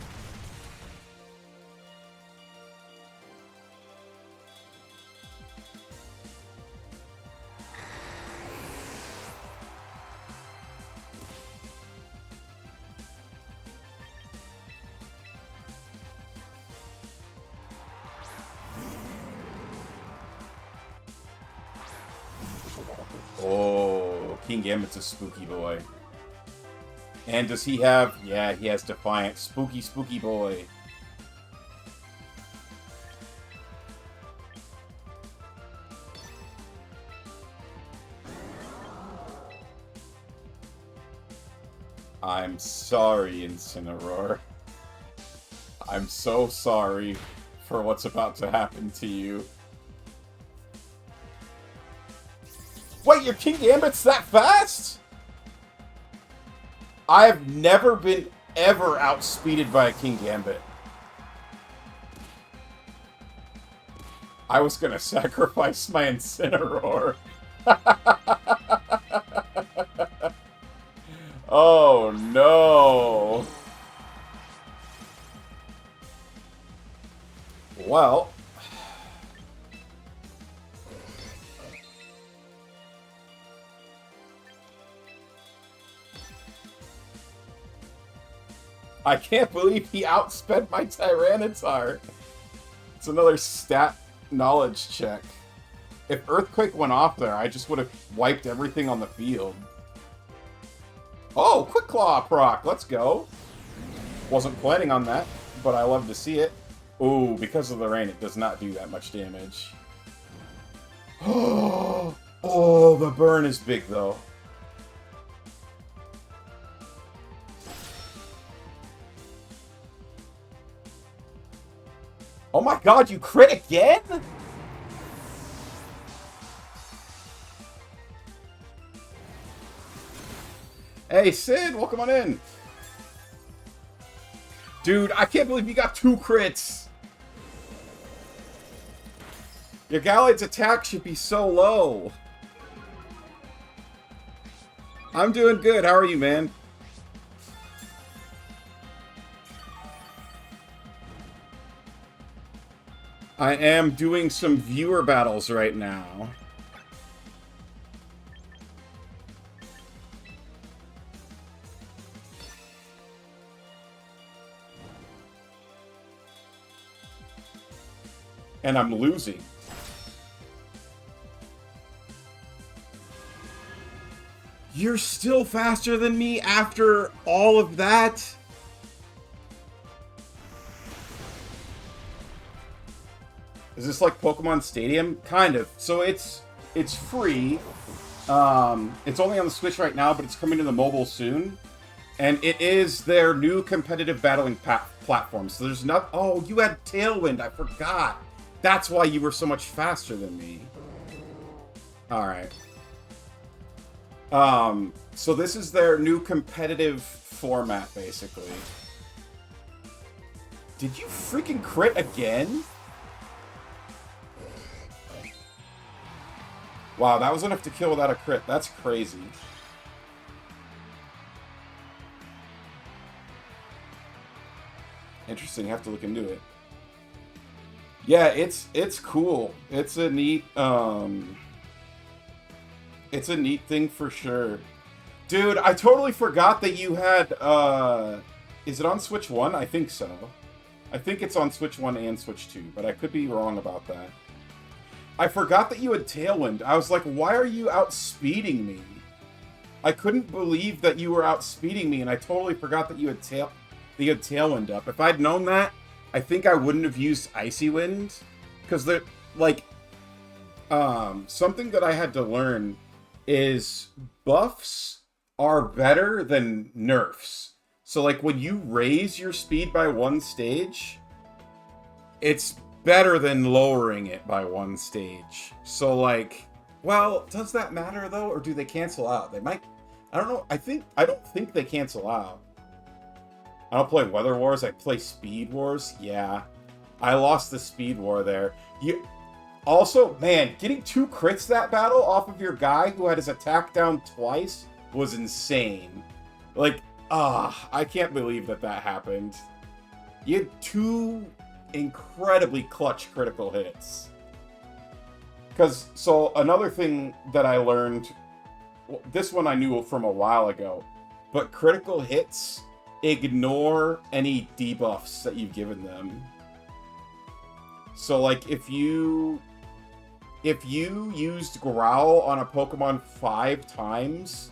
Oh, King Gambit's a spooky boy. And does he have... Yeah, he has Defiant. Spooky, spooky boy. I'm sorry, Incineroar. I'm so sorry for what's about to happen to you. Wait, your King Gambit's that fast? I've never been ever outspeeded by a King Gambit. I was gonna sacrifice my Incineroar. Oh no. Well... I can't believe he outsped my Tyranitar. It's another stat knowledge check. If Earthquake went off there, I just would have wiped everything on the field. Oh, Quick Claw proc. Let's go. Wasn't planning on that, but I love to see it. Ooh, because of the rain, it does not do that much damage. Oh, the burn is big, though. Oh my god, you crit again? Hey, Sid, welcome on in. Dude, I can't believe you got 2 crits. Your Gallade's attack should be so low. I'm doing good. How are you, man? I am doing some viewer battles right now. And I'm losing. You're still faster than me after all of that? Is this like Pokemon Stadium? Kind of. So it's free. It's only on the Switch right now, but it's coming to the mobile soon. And it is their new competitive battling platform. So there's not... Oh, you had Tailwind. I forgot. That's why you were so much faster than me. Alright. So this is their new competitive format, basically. Did you freaking crit again? Wow, that was enough to kill without a crit. That's crazy. Interesting, I have to look into it. Yeah, it's cool. It's a neat thing for sure. Dude, I totally forgot that you had is it on Switch 1? I think so. I think it's on Switch 1 and Switch 2, but I could be wrong about that. I forgot that you had Tailwind. I was like, why are you outspeeding me? I couldn't believe that you were outspeeding me, and I totally forgot that you had Tailwind up. If I'd known that, I think I wouldn't have used Icy Wind. Because they're, like, something that I had to learn is buffs are better than nerfs. So, like, when you raise your speed by one stage, it's better than lowering it by one stage. So, like, well, does that matter, though? Or do they cancel out? They might... I don't know. I don't think they cancel out. I don't play Weather Wars. I play Speed Wars. Yeah. I lost the Speed War there. Also, man, getting 2 crits that battle off of your guy who had his attack down twice was insane. Like, I can't believe that happened. You had 2 incredibly clutch critical hits. So another thing that I learned, this one I knew from a while ago, but critical hits ignore any debuffs that you've given them. So, like, if you used Growl on a Pokemon 5 times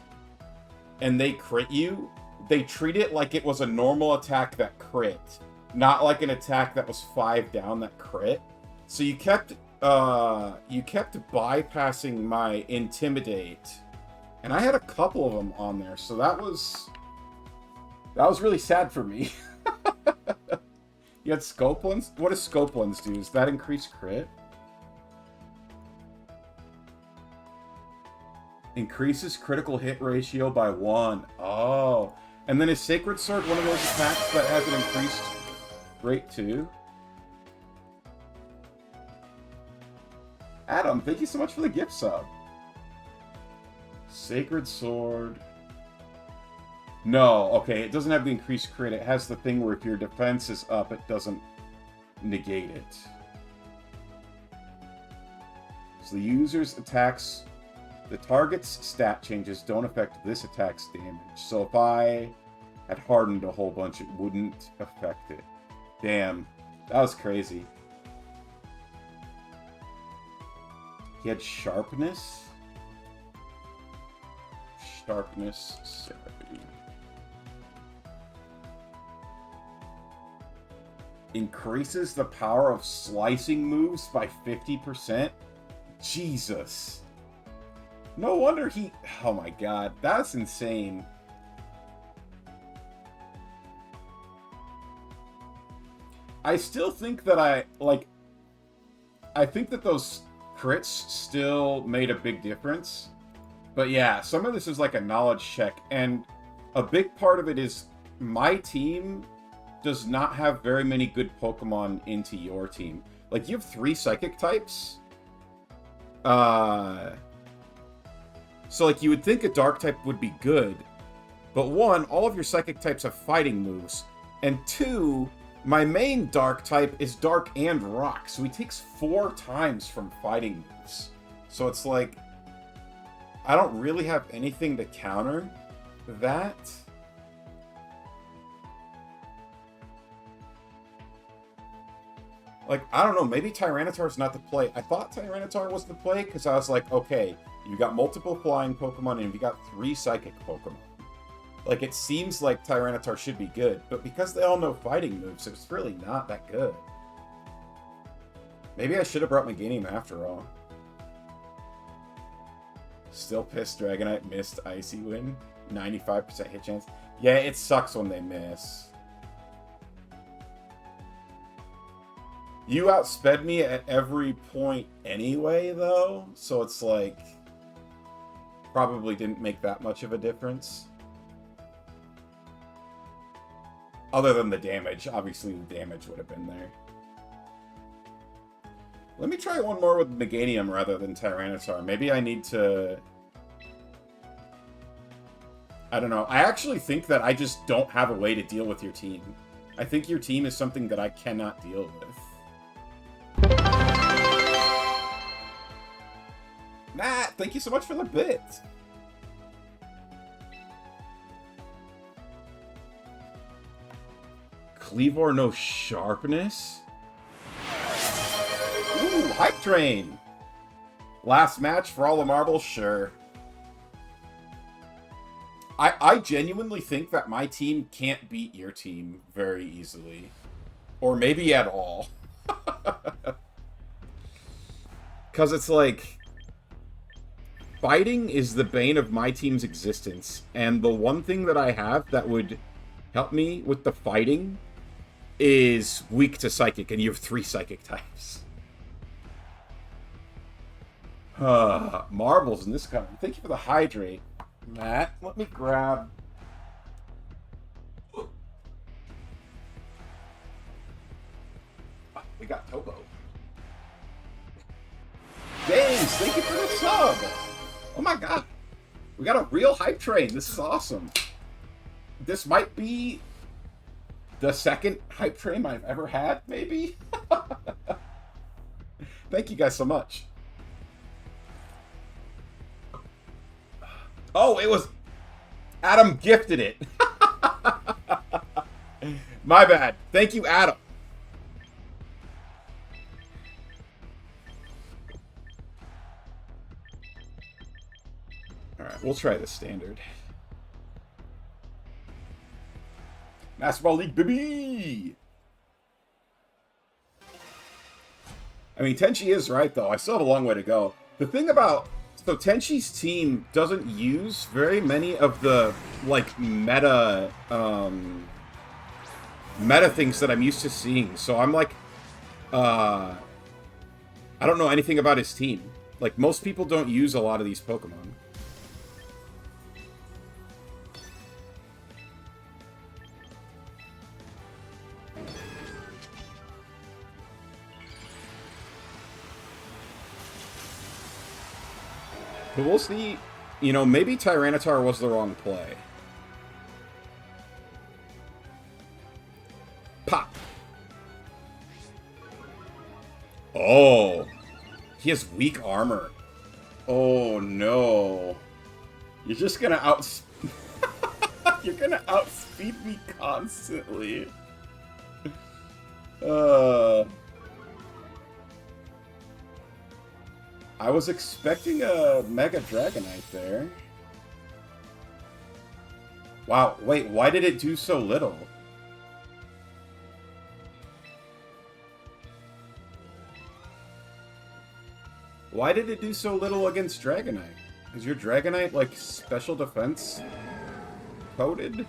and they crit you, they treat it like it was a normal attack that crit, not like an attack that was 5 down that crit. So you kept bypassing my Intimidate, and I had a couple of them on there, so that was really sad for me. You had Scope Lens? What does Scope Lens do? Does that increase crit? Increases critical hit ratio by 1. Oh. And then is Sacred Sword one of those attacks that has an increased rate too? Adam, thank you so much for the gift sub. Sacred Sword. No, okay, it doesn't have the increased crit. It has the thing where if your defense is up, it doesn't negate it. So the user's attacks, the target's stat changes don't affect this attack's damage. So if I had hardened a whole bunch, it wouldn't affect it. Damn, that was crazy. He had Sharpness. Sharpness 70. Increases the power of slicing moves by 50%? Jesus. No wonder he... Oh my god, that's insane. I still think that I think that those crits still made a big difference. But yeah, some of this is like a knowledge check, and a big part of it is my team does not have very many good Pokemon into your team. Like, you have 3 Psychic types. So, like, you would think a Dark type would be good, but 1, all of your Psychic types have fighting moves, and 2, my main Dark type is Dark and Rock, so he takes 4 times from fighting moves. So it's like, I don't really have anything to counter that. Like, I don't know, maybe Tyranitar's not the play. I thought Tyranitar was the play, because I was like, okay, you got multiple flying Pokemon, and you got 3 psychic Pokemon. Like, it seems like Tyranitar should be good, but because they all know fighting moves, it's really not that good. Maybe I should have brought Meganium after all. Still pissed Dragonite missed Icy Wind. 95% hit chance. Yeah, it sucks when they miss. You outsped me at every point anyway, though, so it's like... probably didn't make that much of a difference. Other than the damage. Obviously, the damage would have been there. Let me try one more with Meganium rather than Tyranitar. Maybe I need to... I don't know. I actually think that I just don't have a way to deal with your team. I think your team is something that I cannot deal with. Matt, thank you so much for the bit. Cleavor no sharpness? Ooh, Hype Train! Last match for all the marbles? Sure. I genuinely think that my team can't beat your team very easily. Or maybe at all. Because it's like... Fighting is the bane of my team's existence. And the one thing that I have that would help me with the fighting is weak to psychic. And you have 3 psychic types. Marbles in this country. Thank you for the hydrate, Matt. Let me grab... We got Tobo. James, thank you for the sub. Oh my god. We got a real hype train. This is awesome. This might be the second hype train I've ever had, maybe? Thank you guys so much. Oh, it was... Adam gifted it. My bad. Thank you, Adam. Alright, we'll try the standard. Basketball League, baby! I mean, Tenchi is right, though. I still have a long way to go. The thing about... So Tenchi's team doesn't use very many of the, like, meta things that I'm used to seeing. So I'm like, I don't know anything about his team. Like, most people don't use a lot of these Pokemon. But we'll see, you know, maybe Tyranitar was the wrong play. Pop! Oh! He has weak armor. Oh no. You're just gonna You're gonna outspeed me constantly. I was expecting a Mega Dragonite there. Wow, wait, why did it do so little? Why did it do so little against Dragonite? Is your Dragonite, like, special defense coded?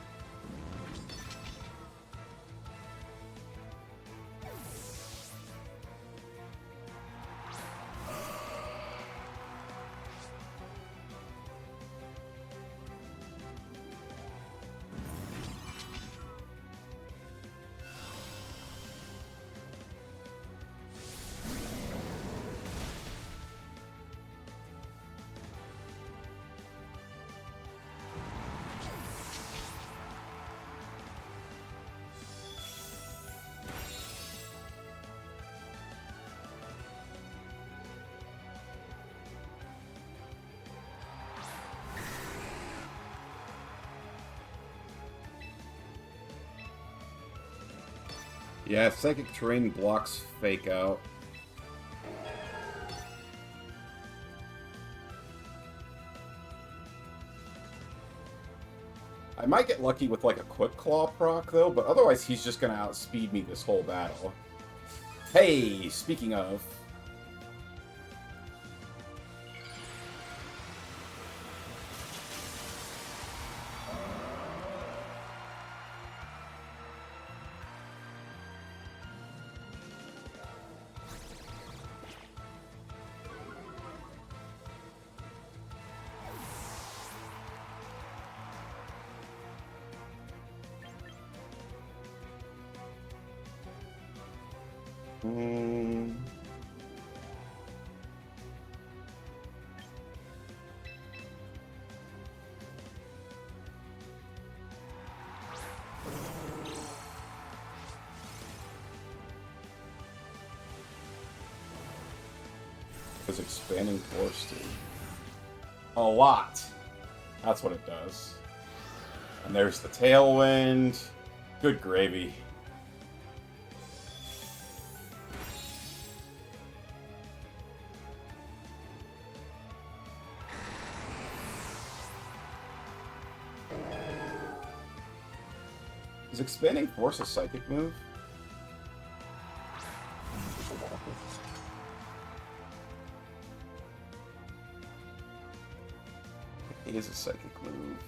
Yeah, Psychic Terrain blocks Fake Out. I might get lucky with like a Quick Claw proc though, but otherwise he's just gonna outspeed me this whole battle. Hey, speaking of... Does expanding force do? A lot. That's what it does. And there's the Tailwind. Good gravy. Is Expanding Force a psychic move? It is a psychic move.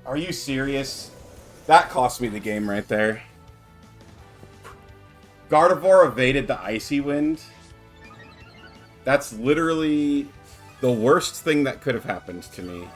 Are you serious? That cost me the game right there. Gardevoir evaded the Icy Wind. That's literally the worst thing that could have happened to me.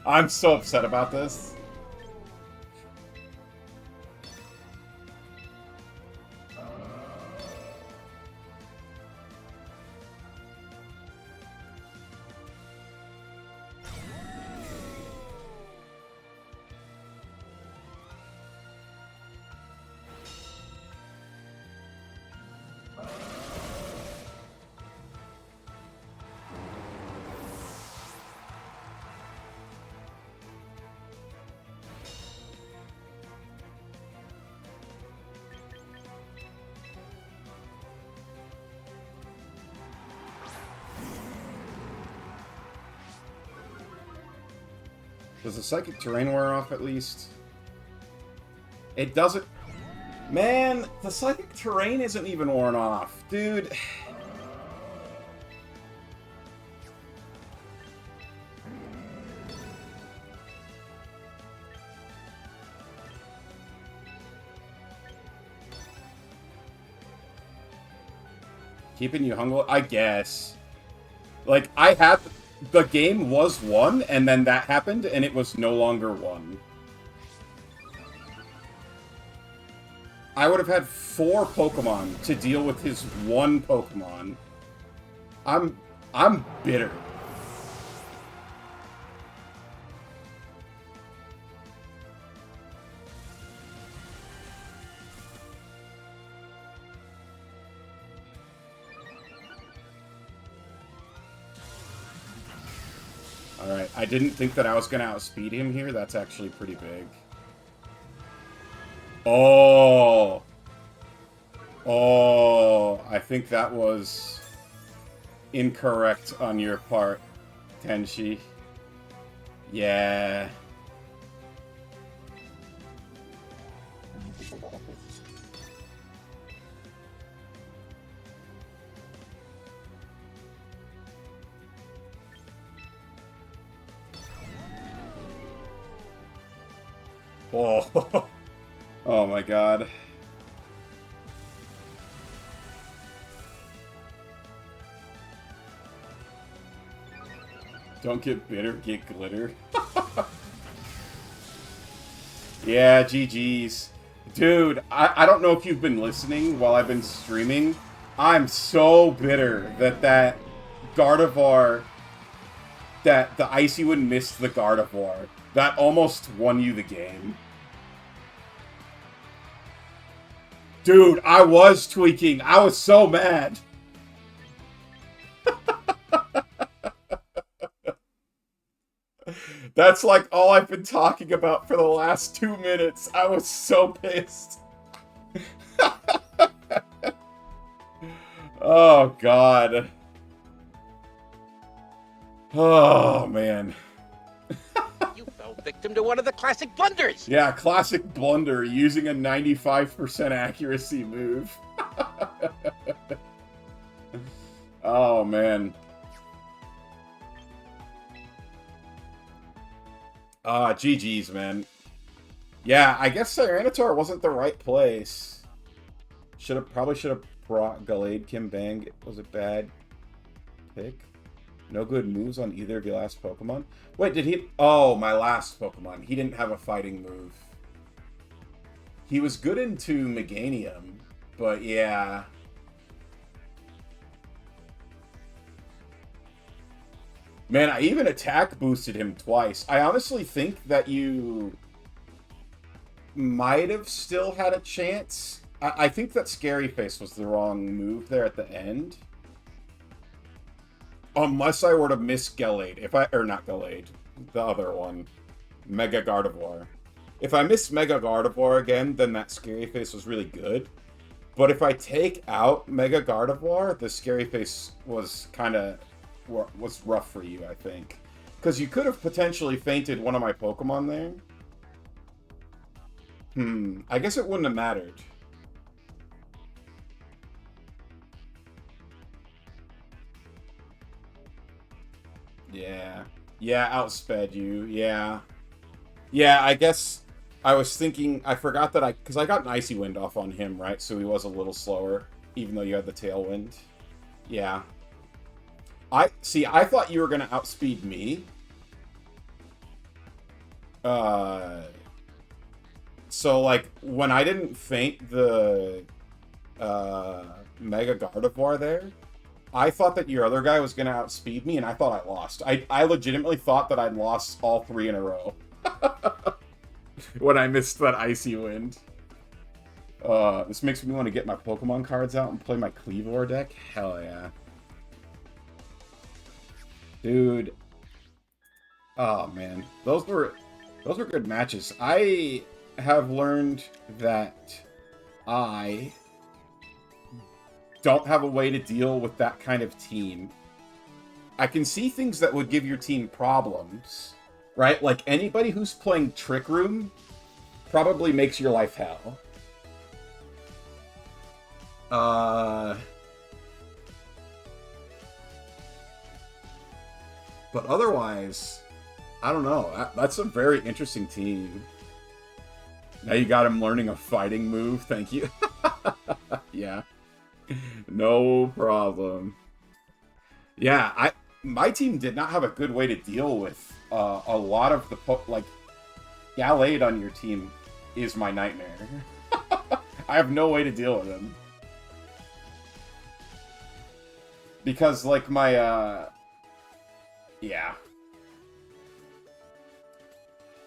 I'm so upset about this. Does the Psychic Terrain wear off at least? It doesn't... Man, the Psychic Terrain isn't even worn off. Dude. Keeping you hungry? I guess. Like, I had... The game was won, and then that happened, and it was no longer won. I would have had 4 Pokemon to deal with his 1 Pokemon. I'm bitter. Alright, I didn't think that I was going to outspeed him here. That's actually pretty big. Oh! Oh, I think that was incorrect on your part, Tenshi. Yeah. Oh, oh my god. Don't get bitter, get glitter. Yeah, GG's. Dude, I don't know if you've been listening while I've been streaming. I'm so bitter that Gardevoir, that the Icy Wind missed the Gardevoir. That almost won you the game. Dude, I was tweaking. I was so mad. That's like all I've been talking about for the last 2 minutes. I was so pissed. Oh, God. Oh, man. You fell victim to one of the classic blunders. Yeah, classic blunder using a 95% accuracy move. Oh, man. GG's, man. Yeah, I guess Tyranitar wasn't the right place. Probably should have brought Gallade Kimbang. Was a bad pick. No good moves on either of your last Pokemon. Wait, did he? Oh, my last Pokemon. He didn't have a fighting move. He was good into Meganium, but yeah. Man, I even attack boosted him twice. I honestly think that you might have still had a chance. I think that Scary Face was the wrong move there at the end. Unless I were to miss Gallade. Or not Gallade. The other one. Mega Gardevoir. If I miss Mega Gardevoir again, then that Scary Face was really good. But if I take out Mega Gardevoir, the Scary Face was was rough for you, I think. Because you could have potentially fainted one of my Pokemon there. I guess it wouldn't have mattered. Yeah. Yeah, outsped you. Yeah. Yeah, I guess I was thinking... I forgot that because I got an Icy Wind off on him, right? So he was a little slower, even though you had the Tailwind. Yeah. I thought you were going to outspeed me. So, like, when I didn't faint the Mega Gardevoir there, I thought that your other guy was going to outspeed me, and I thought I lost. I legitimately thought that I'd lost all 3 in a row. When I missed that Icy Wind. This makes me want to get my Pokemon cards out and play my Cleavor deck. Hell yeah. Dude. Oh, man. Those were good matches. I have learned that I don't have a way to deal with that kind of team. I can see things that would give your team problems, right? Like anybody who's playing Trick Room probably makes your life hell. But otherwise, I don't know. That's a very interesting team. Now you got him learning a fighting move. Thank you. Yeah. No problem. Yeah, my team did not have a good way to deal with a lot of the... Like, Gallade on your team is my nightmare. I have no way to deal with him. Because, like, my... Yeah.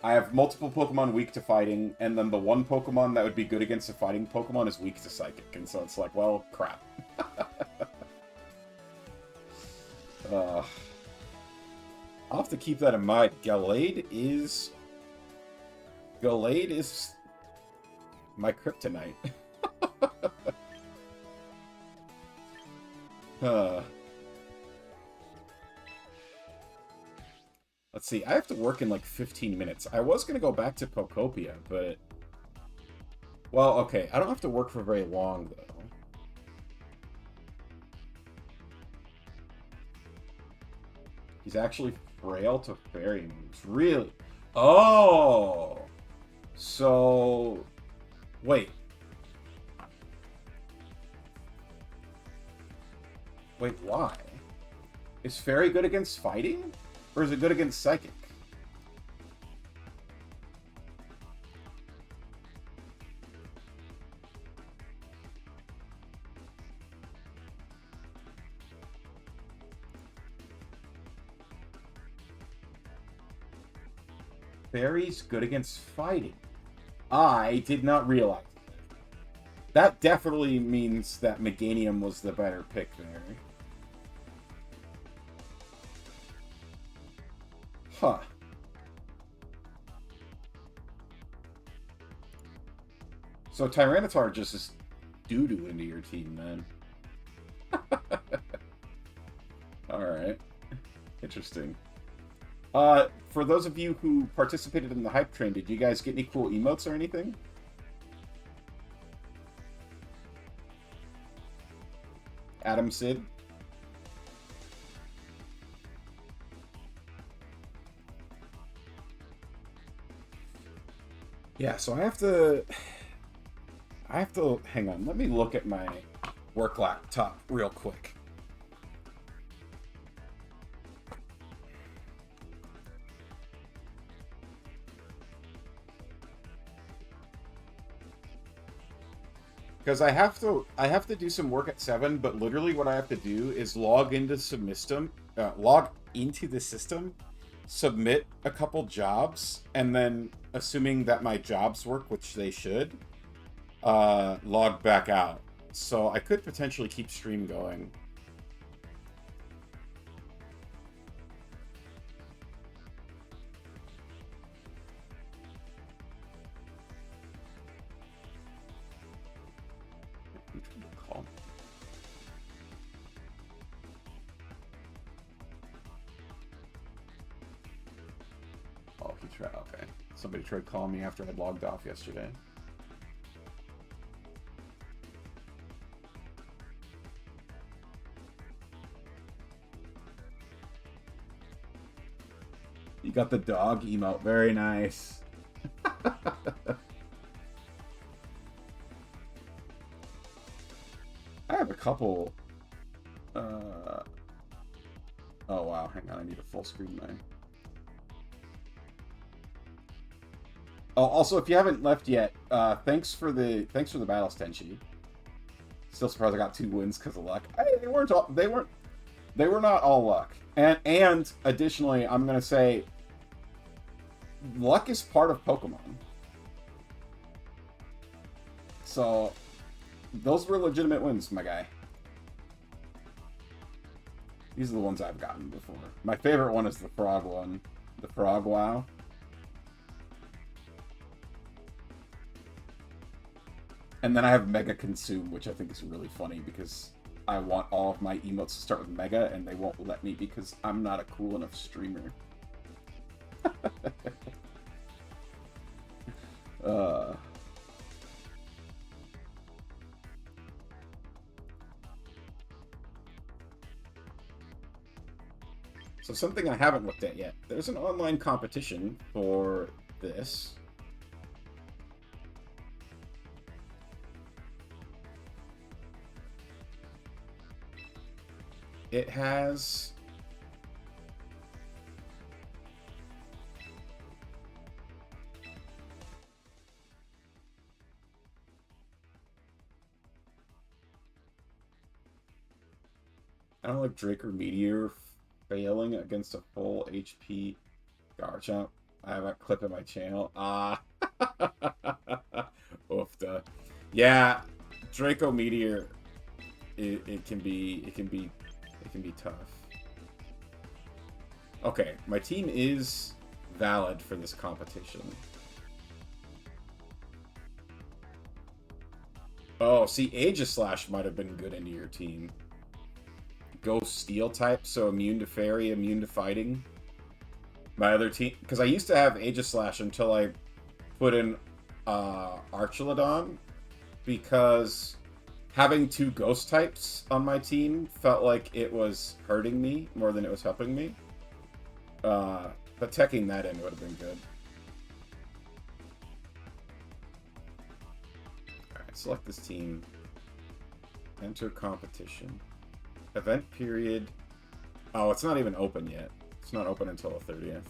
I have multiple Pokemon weak to fighting, and then the one Pokemon that would be good against a fighting Pokemon is weak to Psychic, and so it's like, well, crap. I'll have to keep that in mind. Gallade is my kryptonite. Let's see, I have to work in like 15 minutes. I was going to go back to Pokopia, but... Well, okay, I don't have to work for very long, though. He's actually frail to fairy moves. Really? Oh! So... Wait. Wait, why? Is fairy good against fighting? Or is it good against Psychic? Fairy's good against fighting. I did not realize. That definitely means that Meganium was the better pick there. Huh. So Tyranitar just is doo-doo into your team, then. Alright. Interesting. For those of you who participated in the hype train, did you guys get any cool emotes or anything? Adam Sid? Yeah, so I have to hang on. Let me look at my work laptop real quick. Because I have to do some work at 7, but literally what I have to do is log into the system, submit a couple jobs, and then assuming that my jobs work, which they should, log back out. So I could potentially keep stream going. Call. Oh, he tried. Okay. Somebody tried calling me after I'd logged off yesterday. You got the dog emote. Very nice. I have a couple. Oh wow, hang on, I need a full screen there. Oh, also, if you haven't left yet, thanks for the battles, Tenchi. Still surprised I got 2 wins because of luck. They were not all luck. And additionally, I'm gonna say, luck is part of Pokemon. So those were legitimate wins, my guy. These are the ones I've gotten before. My favorite one is the frog one. The frog wow. And then I have Mega Consume, which I think is really funny because I want all of my emotes to start with Mega, and they won't let me because I'm not a cool enough streamer. So something I haven't looked at yet. There's an online competition for this. It has... I don't like Draker Meteor failing against a full HP Garchomp. I have a clip in my channel. Ah. Oofda. Yeah, Draco Meteor. It can be tough. Okay, my team is valid for this competition. Oh, see, Aegislash might have been good into your team. Ghost Steel type, so immune to Fairy, immune to Fighting. My other team, because I used to have Aegislash until I put in Archelodon, because having 2 Ghost types on my team felt like it was hurting me more than it was helping me. But teching that in would have been good. Alright, select this team. Enter competition. Event period. Oh, it's not even open yet. It's not open until the 30th.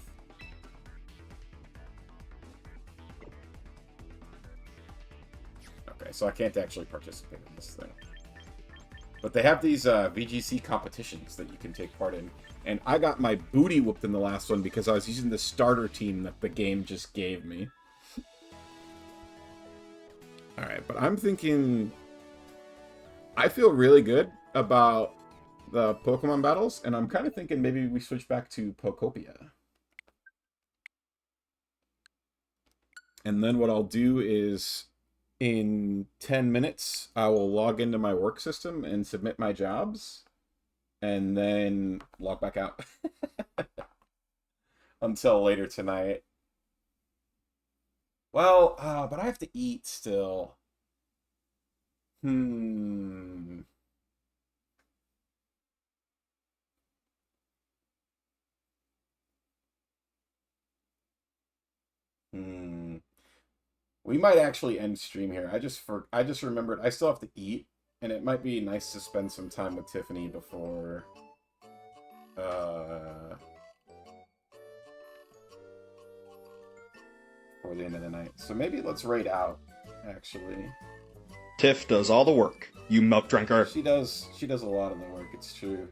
Okay, so I can't actually participate in this thing. But they have these VGC competitions that you can take part in. And I got my booty whooped in the last one because I was using the starter team that the game just gave me. Alright, but I'm thinking... I feel really good about the Pokemon battles, and I'm kind of thinking maybe we switch back to Pokopia. And then what I'll do is, in 10 minutes, I will log into my work system and submit my jobs, and then log back out. Until later tonight. Well, but I have to eat still. Hmm. We might actually end stream here. I just remembered I still have to eat, and it might be nice to spend some time with Tiffany before the end of the night. So maybe let's raid out, actually. Tiff does all the work, you milk drinker. She does a lot of the work, it's true.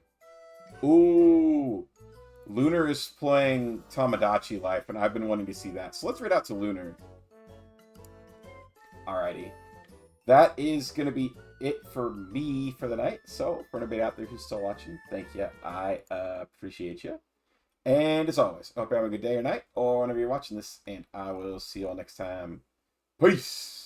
Ooh! Lunar is playing Tamagotchi Life, and I've been wanting to see that. So let's raid out to Lunar. Alrighty. That is going to be it for me for the night. So, for anybody out there who's still watching, thank you. I appreciate you. And as always, I hope you're having a good day or night, or whenever you're watching this, and I will see you all next time. Peace!